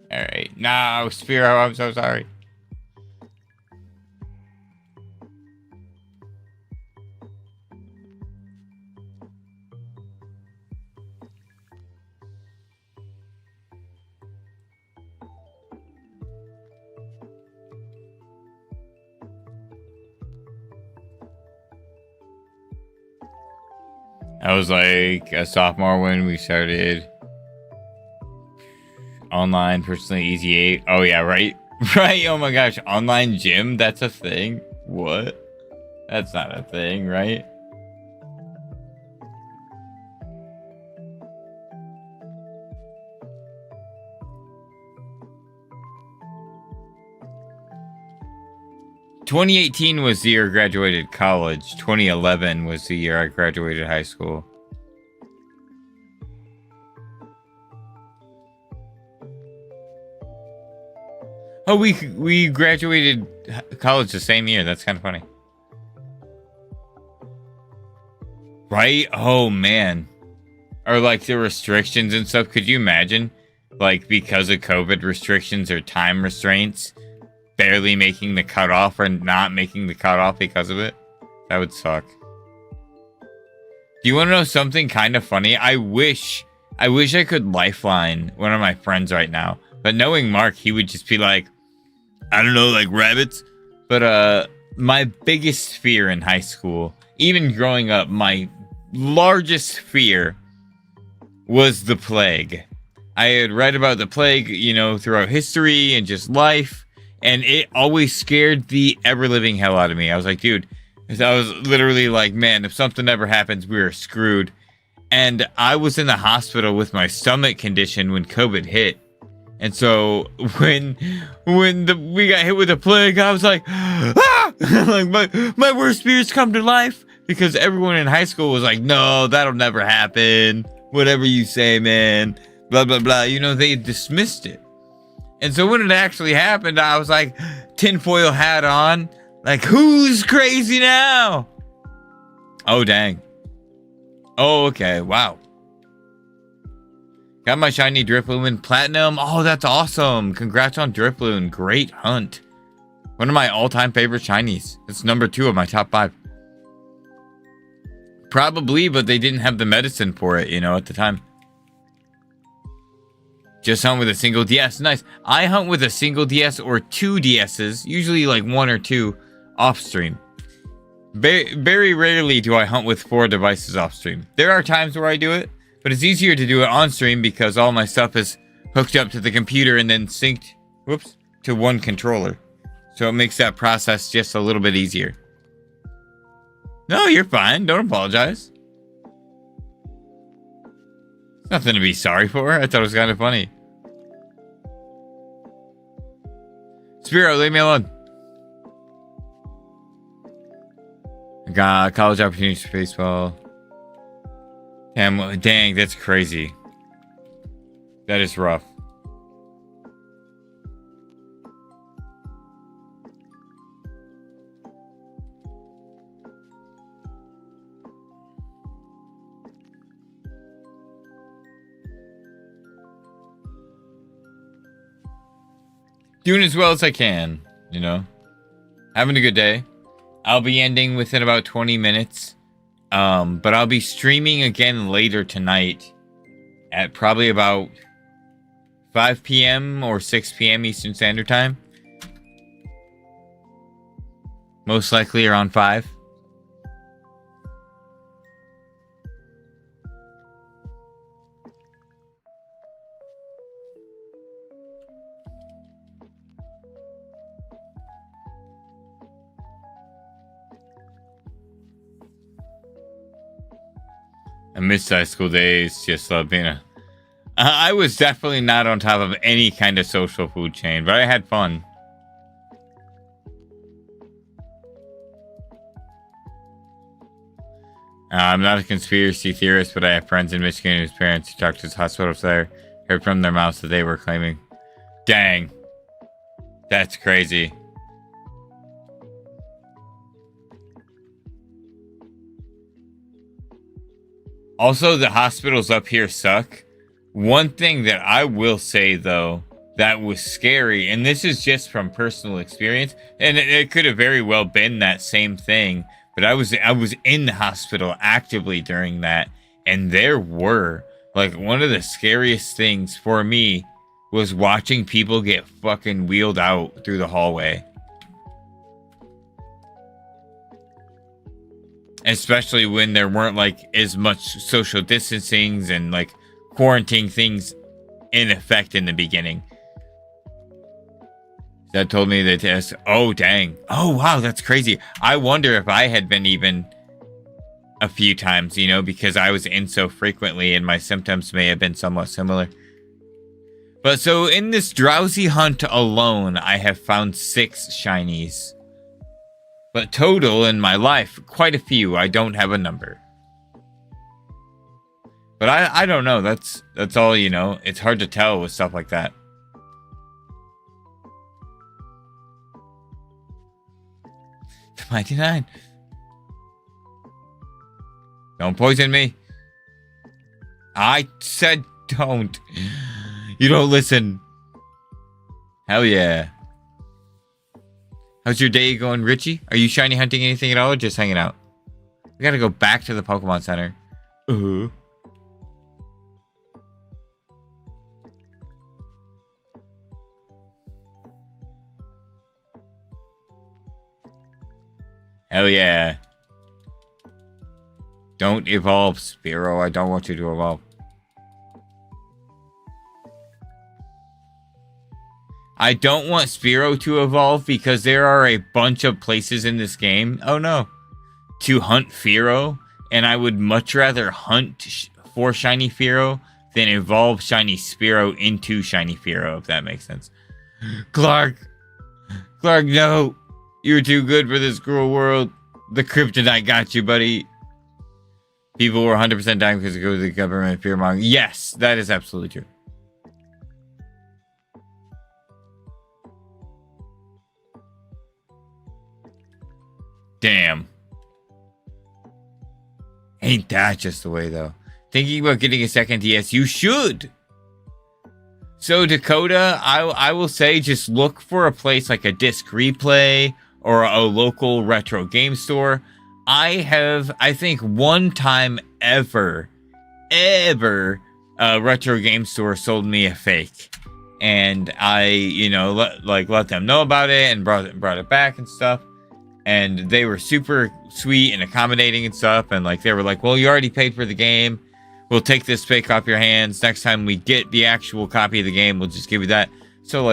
Alright. No, Spiro, I'm so sorry. I was like a sophomore when we started online, personally easy 8. Oh yeah, right. Right. Oh my gosh, online gym, that's a thing. What? That's not a thing, right? ...2018 was the year I graduated college. 2011 was the year I graduated high school. Oh, we graduated college the same year. That's kind of funny. Right? Oh, man. Or like the restrictions and stuff. Could you imagine? Like because of COVID restrictions or time restraints, barely making the cutoff or not making the cutoff because of it? That would suck. Do you want to know something kind of funny? I wish I could lifeline one of my friends right now. But knowing Mark, he would just be like, I don't know, like rabbits. But my biggest fear in high school, even growing up, my largest fear was the plague. I had read about the plague, you know, throughout history and just life, and it always scared the ever-living hell out of me. I was like, dude, I was literally like, man, if something ever happens, we're screwed. And I was in the hospital with my stomach condition when COVID hit. And so when we got hit with the plague, I was like, ah! Like my worst fears come to life, because everyone in high school was like, no, that'll never happen. Whatever you say, man. Blah, blah, blah. You know, they dismissed it. And so when it actually happened, I was like, tinfoil hat on. Like, who's crazy now? Oh, dang. Oh, okay. Wow. Got my shiny Driploon Platinum. Oh, that's awesome. Congrats on Driploon. Great hunt. One of my all-time favorite shinies. It's number 2 of my top 5. Probably, but they didn't have the medicine for it, you know, at the time. Just hunt with a single DS. Nice. I hunt with a single DS or 2 DSs, usually like 1 or 2 off stream. Very rarely do I hunt with 4 devices off stream. There are times where I do it, but it's easier to do it on stream because all my stuff is hooked up to the computer and then synced, to one controller. So it makes that process just a little bit easier. No, you're fine. Don't apologize. Nothing to be sorry for. I thought it was kind of funny. Spiro, leave me alone. I got college opportunities for baseball. Damn, dang, that's crazy. That is rough. Doing as well as I can, you know. Having a good day. I'll be ending within about 20 minutes. But I'll be streaming again later tonight at probably about 5 p.m. or 6 p.m. Eastern Standard Time. Most likely around 5. I missed high school days. Just love being a... I was definitely not on top of any kind of social food chain, but I had fun. I'm not a conspiracy theorist, but I have friends in Michigan whose parents who talked to hospitals there heard from their mouths that they were claiming. Dang. That's crazy. Also, the hospitals up here suck. One thing that I will say, though, that was scary, and this is just from personal experience, and it could have very well been that same thing, but I was in the hospital actively during that, and there were, like, one of the scariest things for me was watching people get fucking wheeled out through the hallway. Especially when there weren't like as much social distancing and like quarantine things in effect in the beginning. That told me that, oh dang. Oh wow, that's crazy. I wonder if I had been even a few times, you know, because I was in so frequently and my symptoms may have been somewhat similar. But so in this drowsy hunt alone, I have found 6 shinies. But total in my life, quite a few. I don't have a number. But I don't know. That's all, you know. It's hard to tell with stuff like that. $99. Don't poison me. I said don't. You don't listen. Hell yeah. How's your day going, Richie? Are you shiny hunting anything at all or just hanging out? We gotta go back to the Pokemon Center. Uh-huh. Hell yeah. Don't evolve, Spearow. I don't want you to evolve. I don't want Spearow to evolve because there are a bunch of places in this game. Oh no. To hunt Fearow. And I would much rather hunt for Shiny Fearow than evolve Shiny Spearow into Shiny Fearow, if that makes sense. Clark! Clark, no! You're too good for this cruel world. The kryptonite got you, buddy. People were 100% dying because it goes to the government fearmongering. Yes, that is absolutely true. Damn. Ain't that just the way, though? Thinking about getting a second DS, you should! So, Dakota, I will say just look for a place like a Disc Replay or a local retro game store. I think one time ever, a retro game store sold me a fake. And I, let them know about it and brought it back and stuff. And they were super sweet and accommodating and stuff. And they were like, well, you already paid for the game. We'll take this fake off your hands. Next time we get the actual copy of the game, we'll just give you that. So,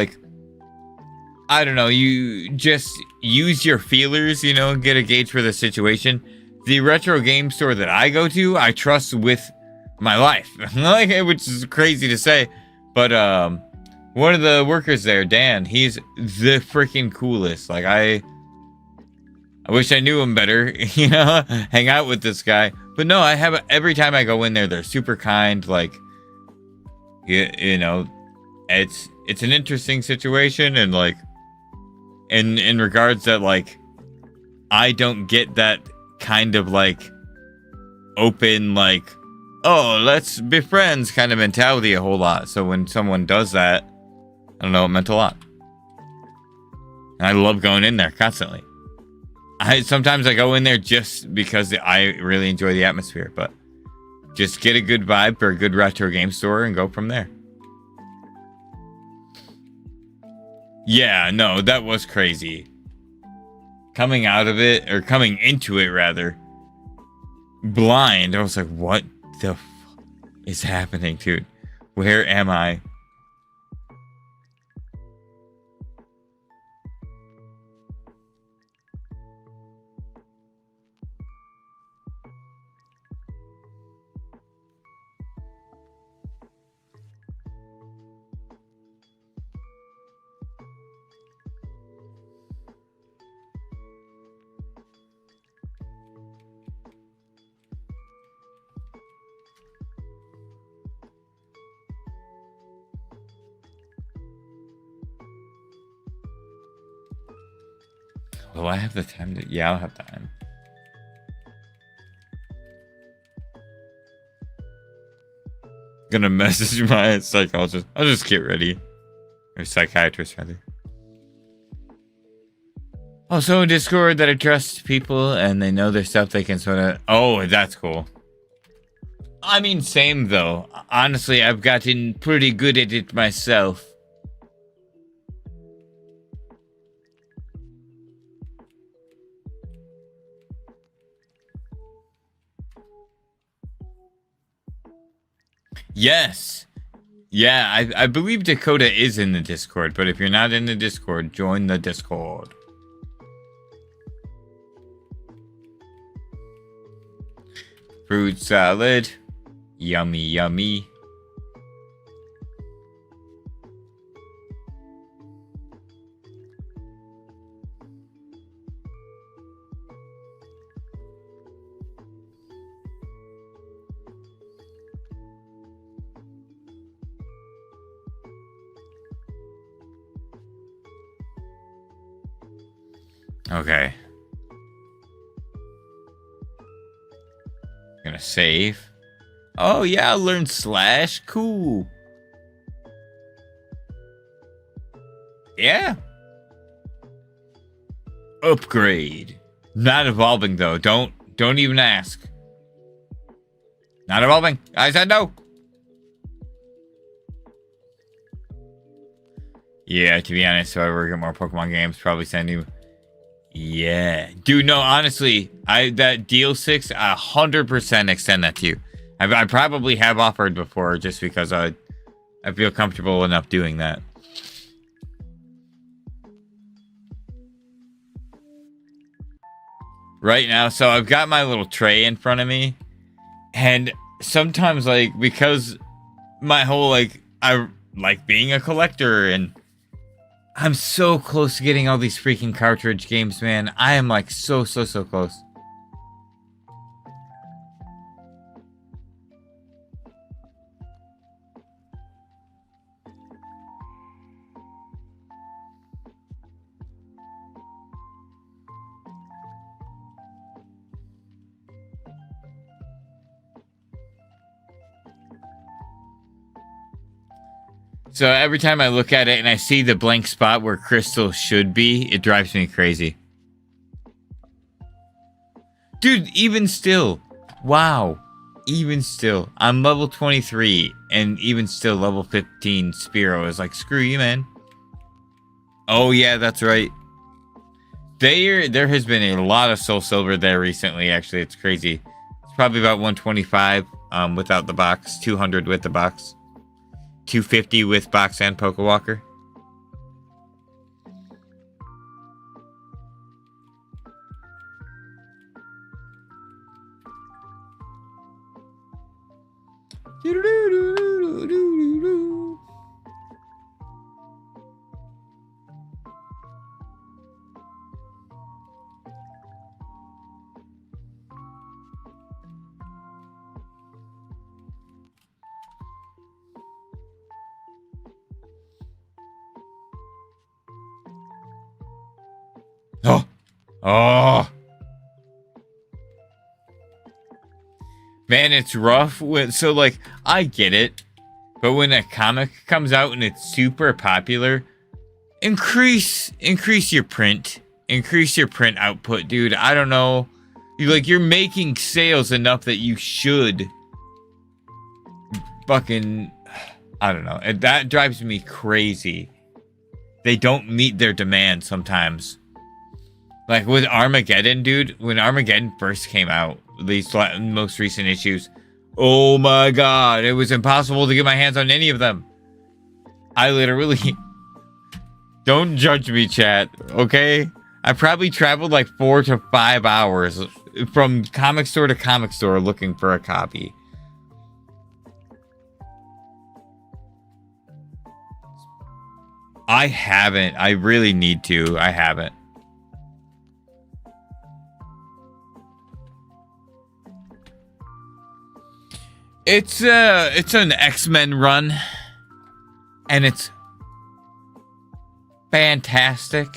I don't know. You just use your feelers, get a gauge for the situation. The retro game store that I go to, I trust with my life. Which is crazy to say. But, one of the workers there, Dan, he's the freaking coolest. I wish I knew him better, hang out with this guy. But no, every time I go in there, they're super kind. It's an interesting situation. And in regards that, I don't get that kind of open, oh, let's be friends kind of mentality a whole lot. So when someone does that, I don't know, it meant a lot. And I love going in there constantly. Sometimes I go in there just because I really enjoy the atmosphere, but just get a good vibe for a good retro game store and go from there. Yeah, no, that was crazy. Coming into it rather, blind, I was like, what the f is happening, dude? Where am I? Will I have the time to... Yeah, I'll have time. Gonna message my psychologist. I'll just get ready. Or psychiatrist, rather. Also in Discord that I trust people and they know their stuff, they can sort of... Oh, that's cool. I mean, same though. Honestly, I've gotten pretty good at it myself. Yes. Yeah, I believe Dakota is in the Discord, but if you're not in the Discord, join the Discord. Fruit salad. Yummy, yummy. Okay. Gonna save. Oh yeah, I'll learn Slash. Cool. Yeah. Upgrade. Not evolving though. Don't even ask. Not evolving. I said no. Yeah, to be honest, if I were to get more Pokemon games, probably send you. Yeah. Dude, no, honestly, that deal 6, 100% extend that to you. I probably have offered before just because I feel comfortable enough doing that. Right now, so I've got my little tray in front of me. And sometimes, like, because my whole, like, I like being a collector and I'm so close to getting all these freaking cartridge games, man. I am, like, so close. So every time I look at it and I see the blank spot where Crystal should be, it drives me crazy. Dude, even still. Wow. Even still. I'm level 23 and even still level 15 Spearow is like, screw you, man. Oh yeah, that's right. There has been a lot of Soul Silver there recently, actually. It's crazy. It's probably about 125 without the box, 200 with the box. 250 with box and Pokewalker. Oh. Man, it's rough so like I get it, but when a comic comes out and it's super popular, increase your print. Increase your print output, dude. I don't know. You're making sales enough that you should fucking, I don't know. And that drives me crazy. They don't meet their demand sometimes. Like with Armageddon, dude, when Armageddon first came out, these most recent issues, oh my god, it was impossible to get my hands on any of them. I literally, don't judge me, chat, okay? I probably traveled like 4 to 5 hours from comic store to comic store looking for a copy. I haven't. I really need to. I haven't. It's an X-Men run, and it's fantastic.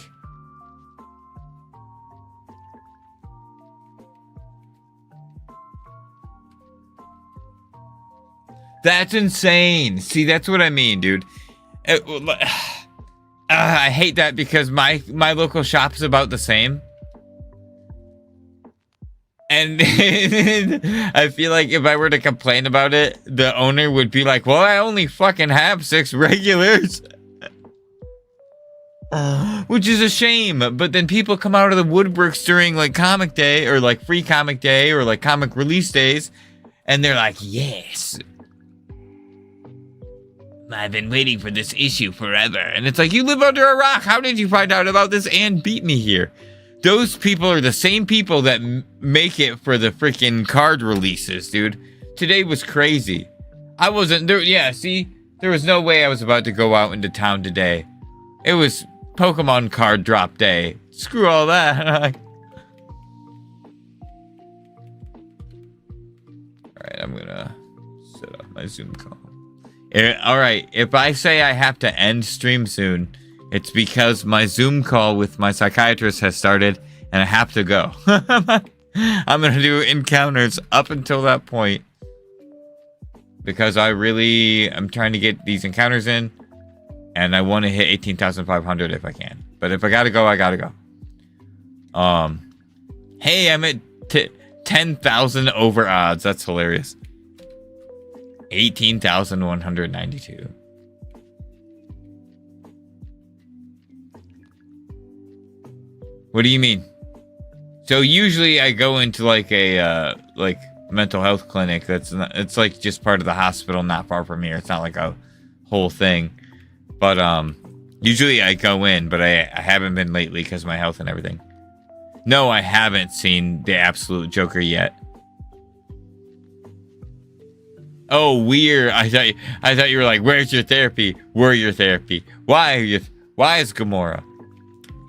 That's insane. See, that's what I mean, dude. I hate that because my local shop is about the same. And I feel like if I were to complain about it, the owner would be like, well, I only fucking have 6 regulars. Which is a shame. But then people come out of the woodworks during like comic day or like free comic day or like comic release days. And they're like, yes. I've been waiting for this issue forever. And it's like, you live under a rock. How did you find out about this and beat me here? Those people are the same people that make it for the freaking card releases, dude. Today was crazy. I wasn't there. Yeah, see, there was no way I was about to go out into town today. It was Pokemon card drop day. Screw all that. All right, I'm gonna set up my Zoom call. All right, if I say I have to end stream soon, it's because my Zoom call with my psychiatrist has started and I have to go. I'm going to do encounters up until that point because I'm trying to get these encounters in and I want to hit 18,500 if I can. But if I got to go, I got to go. Hey, I'm at 10,000 over odds. That's hilarious. 18,192. What do you mean? So usually I go into like a like mental health clinic that's not, it's like just part of the hospital not far from here. It's not like a whole thing. But usually I go in, but I haven't been lately because of my health and everything. No, I haven't seen The Absolute Joker yet. Oh, weird. I thought you were like, where's your therapy? Where your therapy? Why is Gamora?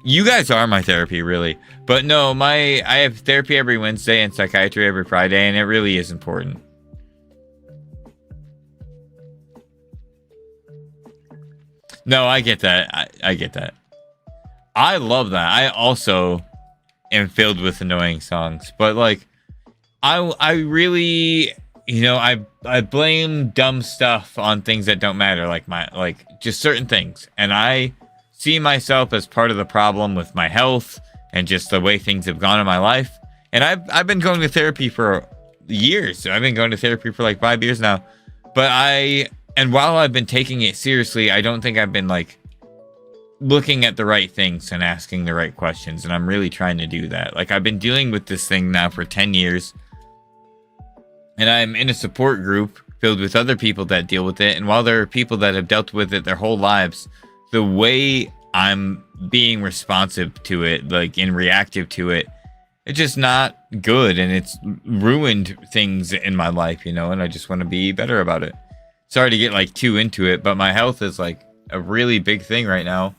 You guys are my therapy, really. But no, I have therapy every Wednesday and psychiatry every Friday, and it really is important. No, I get that. I get that. I love that. I also am filled with annoying songs, but like, I really, you know, I blame dumb stuff on things that don't matter, like just certain things, and I see myself as part of the problem with my health and just the way things have gone in my life. And I've been going to therapy for years. I've been going to therapy for like 5 years now. But while I've been taking it seriously, I don't think I've been like looking at the right things and asking the right questions. And I'm really trying to do that. Like, I've been dealing with this thing now for 10 years. And I'm in a support group filled with other people that deal with it. And while there are people that have dealt with it their whole lives, the way I'm being responsive to it, like, and reactive to it, it's just not good, and it's ruined things in my life, you know, and I just want to be better about it. Sorry to get like too into it, but my health is like a really big thing right now,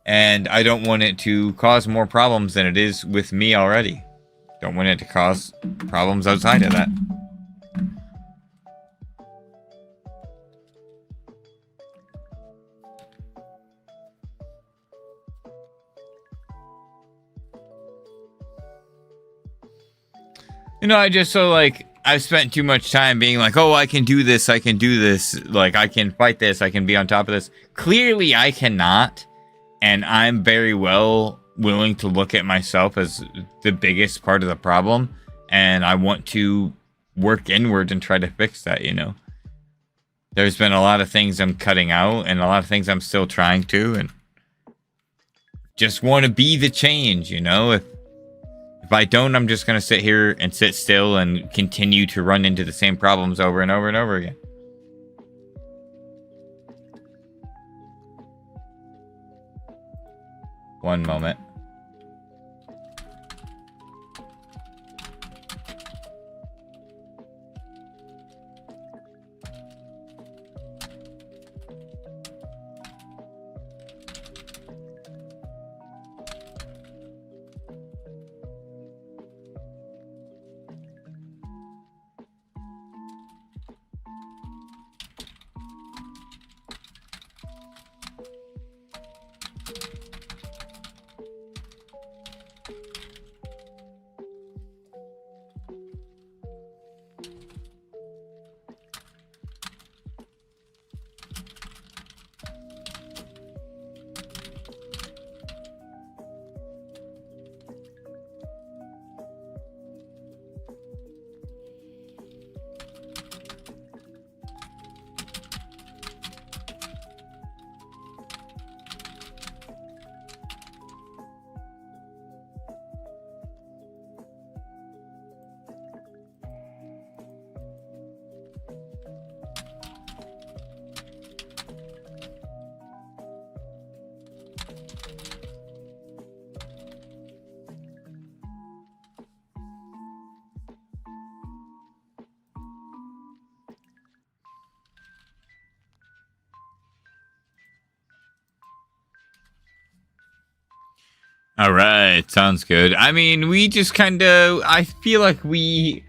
and I don't want it to cause more problems than it is with me already. Don't want it to cause problems outside of that. You know, I've spent too much time being like, oh, I can do this, like, I can fight this, I can be on top of this. Clearly, I cannot, and I'm very willing to look at myself as the biggest part of the problem, and I want to work inward and try to fix that, you know. There's been a lot of things I'm cutting out, and a lot of things I'm still trying to, and just want to be the change, you know. If I don't, I'm just going to sit here and sit still and continue to run into the same problems over and over and over again. One moment. All right, sounds good. I mean, we just kind of, I feel like we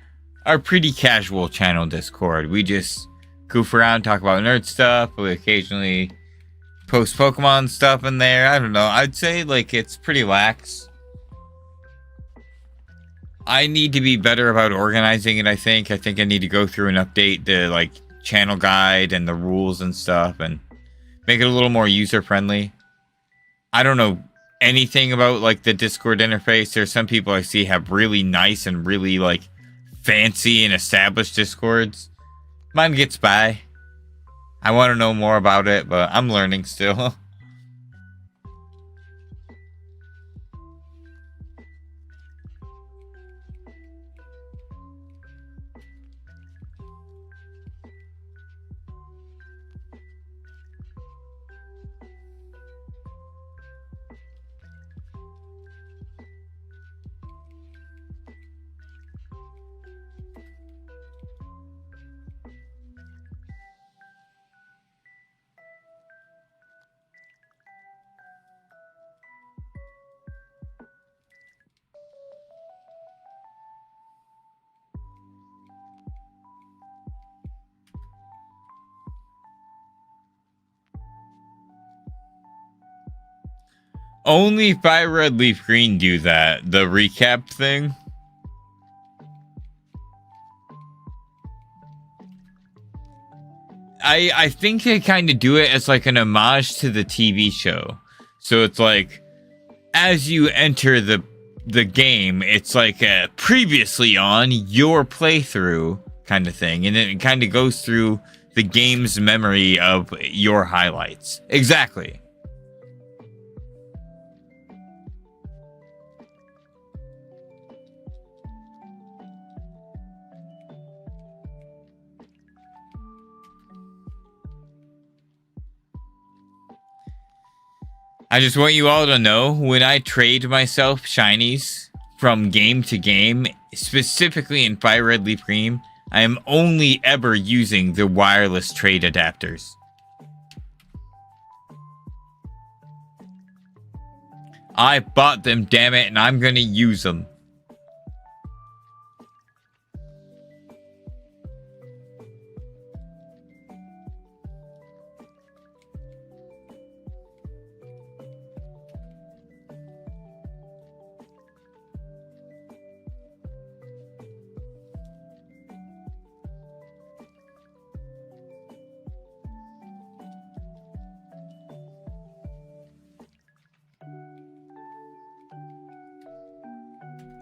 are pretty casual channel Discord. We just goof around, talk about nerd stuff. We occasionally post Pokemon stuff in there. I don't know. I'd say like it's pretty lax. I need to be better about organizing it, I think. I think I need to go through and update the like channel guide and the rules and stuff and make it a little more user friendly. I don't know anything about like the Discord interface. There's some people I see have really nice and really like fancy and established Discords. Mine gets by. I want to know more about it, but I'm learning still. Only FireRed, LeafGreen do that. The recap thing. I think they kind of do it as like an homage to the TV show. So it's like, as you enter the game, it's like a previously on your playthrough kind of thing. And then it kind of goes through the game's memory of your highlights. Exactly. I just want you all to know, when I trade myself shinies from game to game, specifically in FireRed, LeafGreen, I am only ever using the wireless trade adapters. I bought them, damn it, and I'm gonna use them.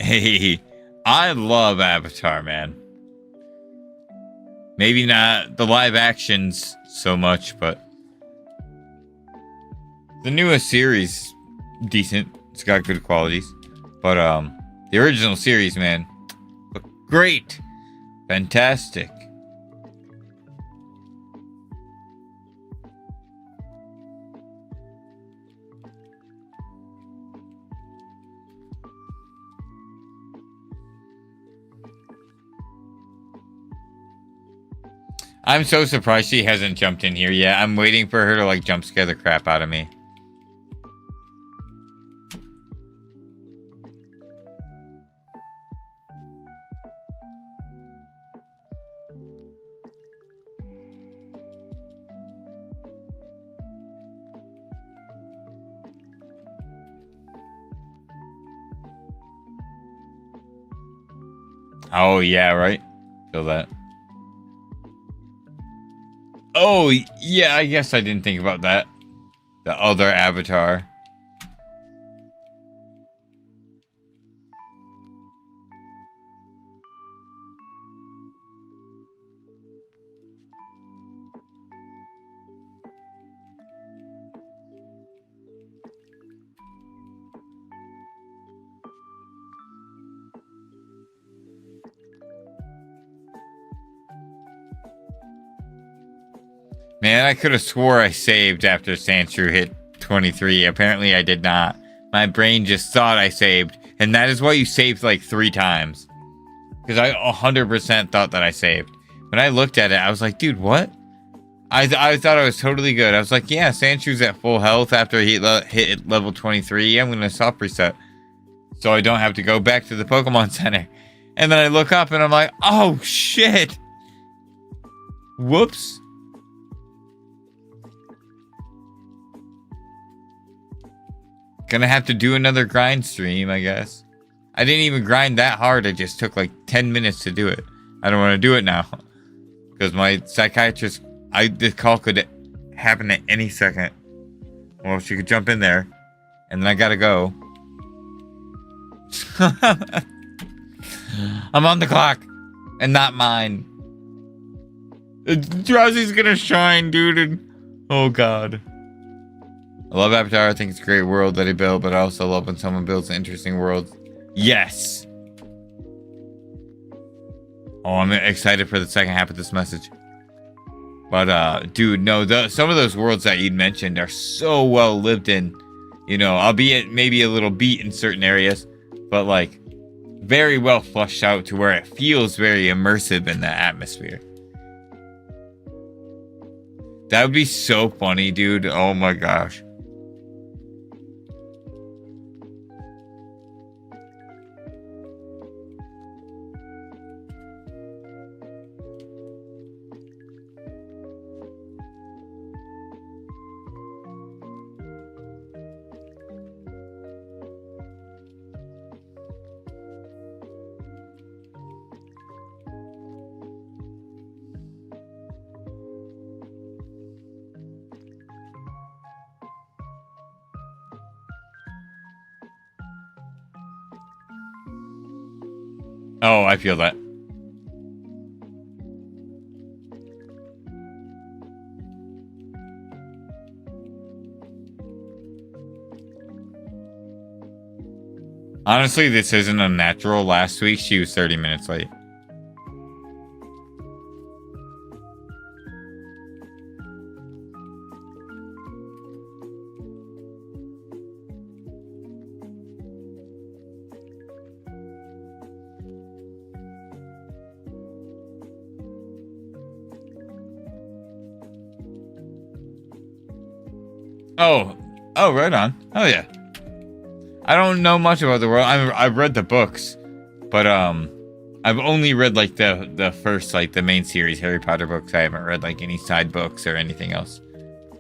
Hey, I love Avatar, man. Maybe not the live actions so much, but the newest series, decent. It's got good qualities. But the original series, man, look great. Fantastic. I'm so surprised she hasn't jumped in here yet. I'm waiting for her to like jump scare the crap out of me. Oh yeah, right? Feel that. Oh, yeah, I guess I didn't think about that. The other avatar. Man, I could have swore I saved after Sandshrew hit 23. Apparently I did not. My brain just thought I saved. And that is why you saved like 3 times. Because I 100% thought that I saved. When I looked at it, I was like, dude, what? I thought I was totally good. I was like, yeah, Sandshew's at full health after he hit level 23. I'm going to soft reset. So I don't have to go back to the Pokemon Center. And then I look up and I'm like, oh, shit. Whoops. Gonna have to do another grind stream, I guess. I didn't even grind that hard. It just took like 10 minutes to do it. I don't want to do it now. Because my psychiatrist... this call could happen at any second. Well, she could jump in there. And then I gotta go. I'm on the clock. And not mine. Drowsy's gonna shine, dude. Oh, God. I love Avatar. I think it's a great world that he built, but I also love when someone builds an interesting world. Yes. Oh, I'm excited for the second half of this message. But, dude, no, some of those worlds that you'd mentioned are so well lived in. You know, albeit maybe a little beat in certain areas, but, like, very well fleshed out to where it feels very immersive in the atmosphere. That would be so funny, dude. Oh my gosh. Oh, I feel that. Honestly, this isn't unnatural. Last week, she was 30 minutes late. Oh, right on. Oh yeah. I don't know much about the world. I've read the books, but I've only read like the first, like the main series Harry Potter books. I haven't read like any side books or anything else,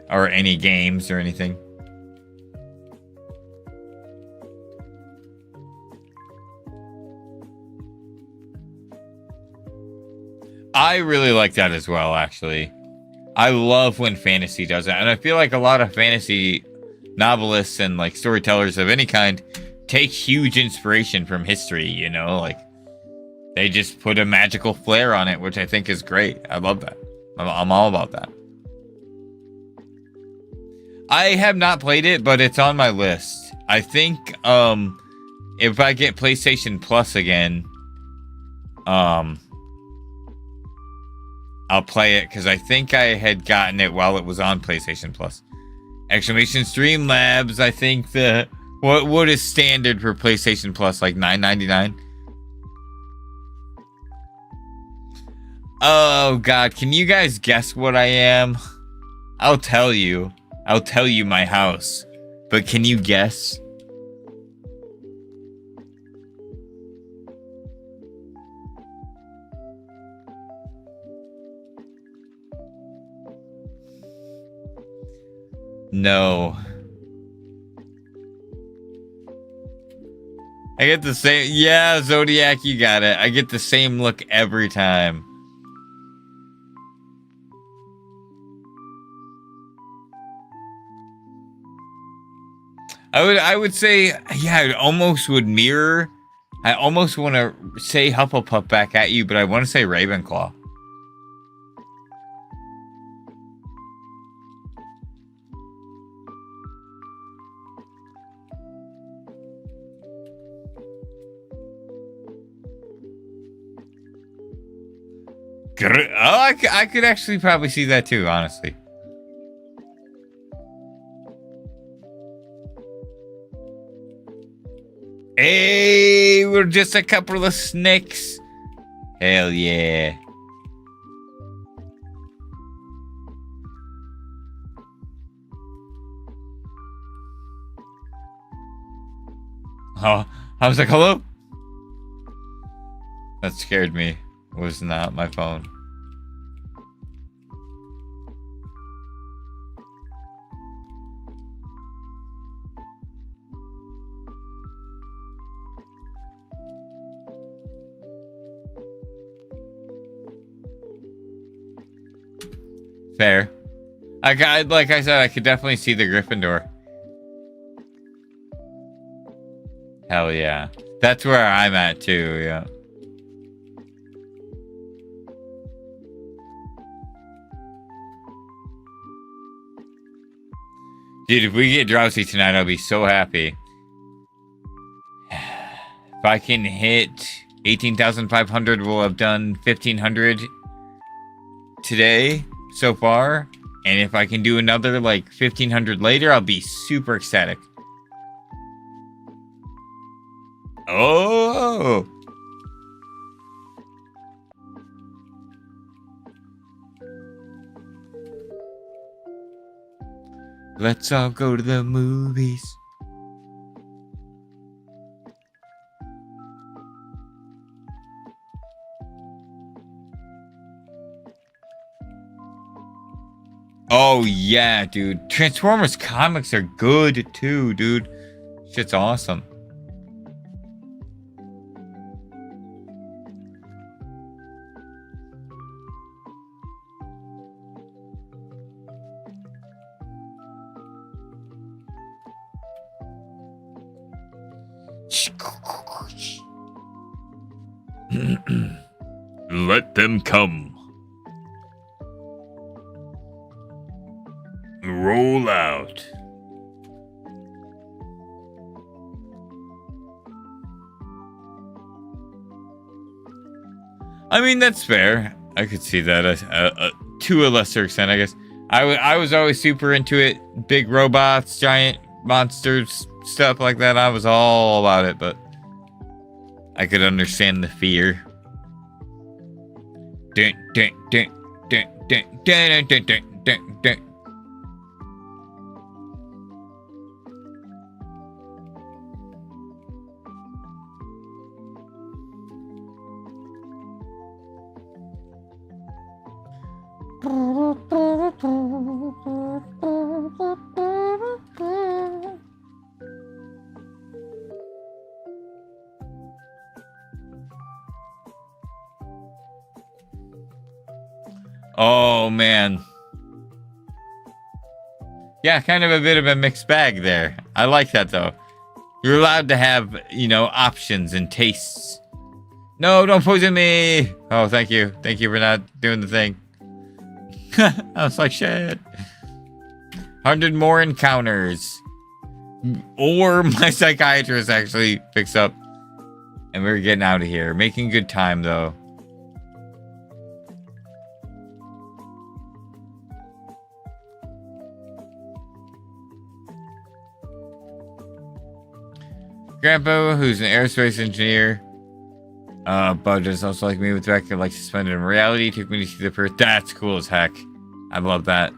or any games or anything. I really like that as well, actually. I love when fantasy does that, and I feel like a lot of fantasy novelists and like storytellers of any kind take huge inspiration from history, you know, like they just put a magical flair on it, which I think is great. I love that. I'm all about that. I have not played it, but it's on my list. I think if I get PlayStation Plus again, I'll play it because I think I had gotten it while it was on PlayStation Plus. Exclamation Streamlabs, I think the what is standard for PlayStation Plus, like $9.99? Oh God, can you guys guess what I am? I'll tell you. I'll tell you my house. But can you guess? No. I get the same. Yeah, Zodiac, you got it. I get the same look every time. I would say, yeah, it almost would mirror. I almost want to say Hufflepuff back at you, but I want to say Ravenclaw. Oh, I could actually probably see that too, honestly. Hey, we're just a couple of snakes. Hell yeah. Oh, I was like, hello? That scared me. It was not my phone. Fair. Like I said, I could definitely see the Gryffindor. Hell yeah. That's where I'm at too, yeah. Dude, if we get drowsy tonight, I'll be so happy. If I can hit 18,500, we'll have done 1,500 today so far. And if I can do another like 1,500 later, I'll be super ecstatic. Oh! Let's all go to the movies. Oh yeah, dude. Transformers comics are good too, dude. Shit's awesome. Let them come. Roll out. I mean, that's fair. I could see that to a lesser extent, I guess. I was always super into it. Big robots, giant monsters, stuff like that. I was all about it, but I could understand the fear. Dun, dun, dun, dun, dun, dun, dun, dun, dun, dun. Oh, man. Yeah, kind of a bit of a mixed bag there. I like that, though. You're allowed to have, you know, options and tastes. No, don't poison me. Oh, thank you. Thank you for not doing the thing. I was like, shit. 100 more encounters. Or my psychiatrist actually picks up. And we're getting out of here. Making good time, though. Grandpa, who's an aerospace engineer, but is also like me with the fact that like suspended in reality, took me to see the Perth. That's cool as heck. I love that.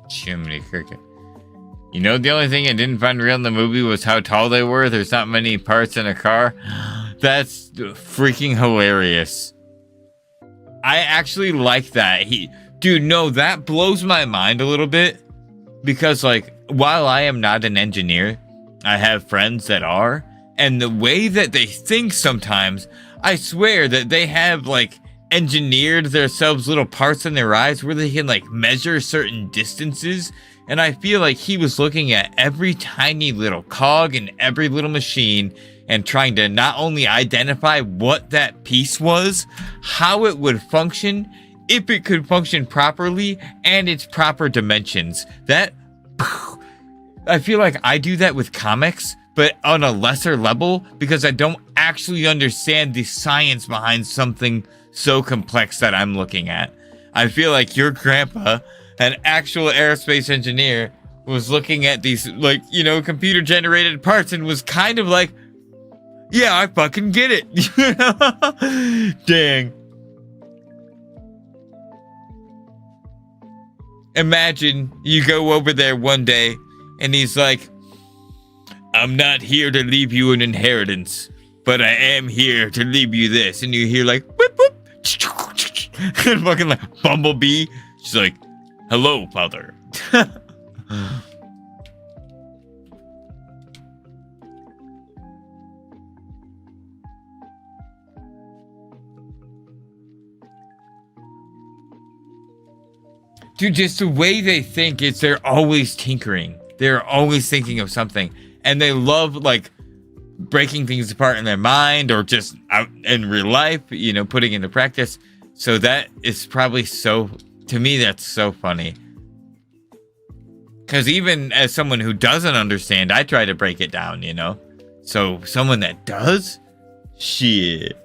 Chimney cricket. You know, the only thing I didn't find real in the movie was how tall they were. There's not many parts in a car. That's freaking hilarious. I actually like that. Dude, no, that blows my mind a little bit. Because, like, while I am not an engineer, I have friends that are. And the way that they think sometimes, I swear that they have, like, engineered themselves little parts in their eyes where they can like measure certain distances, and I feel like he was looking at every tiny little cog in every little machine and trying to not only identify what that piece was, how it would function, if it could function properly, and its proper dimensions. That I feel like I do that with comics, but on a lesser level, because I don't actually understand the science behind something so complex that I'm looking at. I feel like your grandpa, an actual aerospace engineer, was looking at these, like, you know, computer generated parts and was kind of like, yeah, I fucking get it. Dang. Imagine you go over there one day and he's like, I'm not here to leave you an inheritance, but I am here to leave you this. And you hear like, whip, whip. And fucking like Bumblebee. She's like, Hello, father. Dude, just the way they think is they're always tinkering. They're always thinking of something. And they love, like, breaking things apart in their mind or just out in real life, you know, putting into practice. So that is probably so, to me, that's so funny. Because even as someone who doesn't understand, I try to break it down, you know? So someone that does? Shit.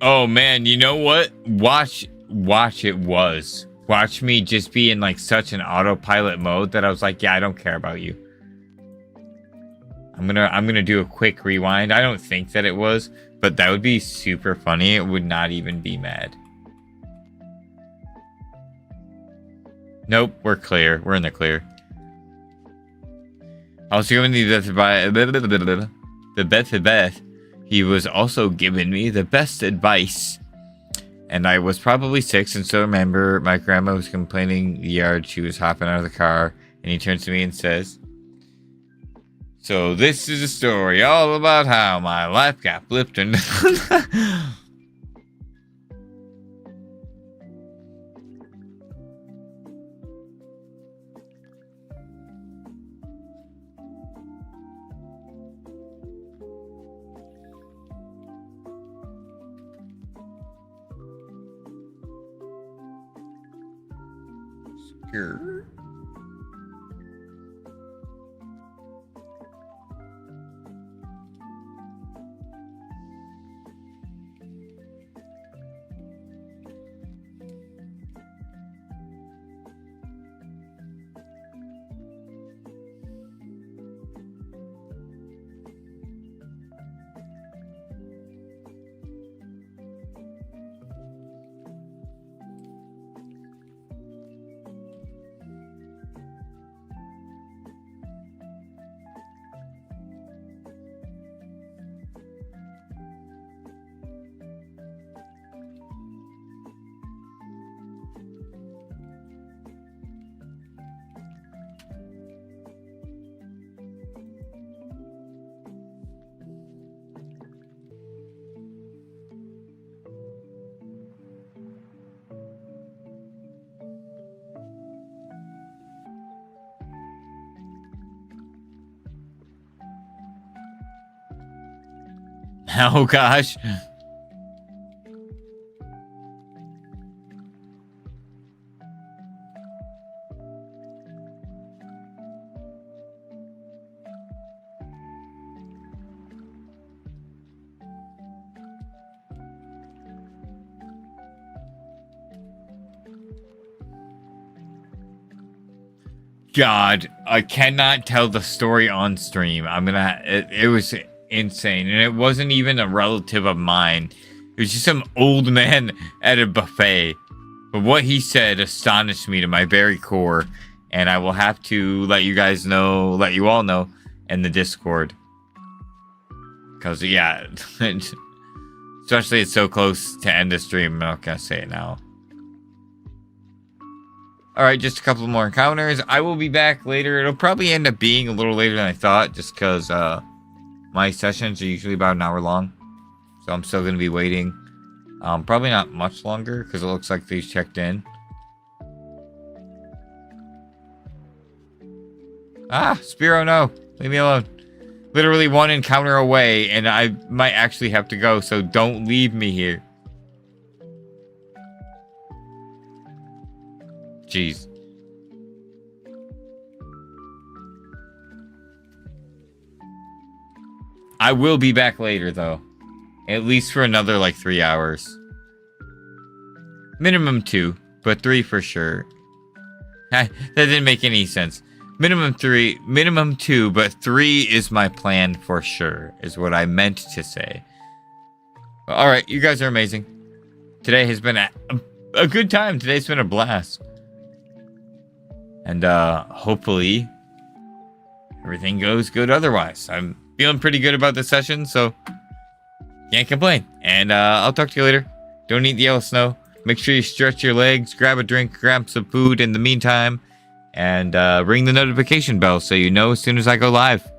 Oh man, you know what? Watch it was. Watch me just be in like such an autopilot mode that I was like, yeah, I don't care about you. I'm gonna do a quick rewind. I don't think that it was, but that would be super funny. It would not even be mad. Nope, we're clear. We're in the clear. Also giving me the best. He was also giving me the best advice. And I was probably 6, and so remember my grandma was complaining in the yard. She was hopping out of the car, and he turns to me and says, "So this is a story all about how my life got flipped and..." Sure. Oh gosh. God, I cannot tell the story on stream. It was insane. And it wasn't even a relative of mine. It was just some old man at a buffet. But what he said astonished me to my very core. And I will have to let you all know in the Discord. Because, yeah, especially it's so close to end the stream, I'm not going to say it now. Alright, just a couple more encounters. I will be back later. It'll probably end up being a little later than I thought, just because my sessions are usually about an hour long. So I'm still going to be waiting. Probably not much longer, because it looks like they've checked in. Ah, Spiro, no. Leave me alone. Literally one encounter away, and I might actually have to go, so don't leave me here. Jeez. I will be back later, though. At least for another, like, 3 hours. Minimum 2, but 3 for sure. That didn't make any sense. Minimum 2, but 3 is my plan for sure, is what I meant to say. Alright, you guys are amazing. Today has been a good time. Today's been a blast. And hopefully everything goes good otherwise. I'm feeling pretty good about the session, so can't complain. And I'll talk to you later. Don't eat the yellow snow. Make sure you stretch your legs, grab a drink, grab some food in the meantime, and ring the notification bell so you know as soon as I go live.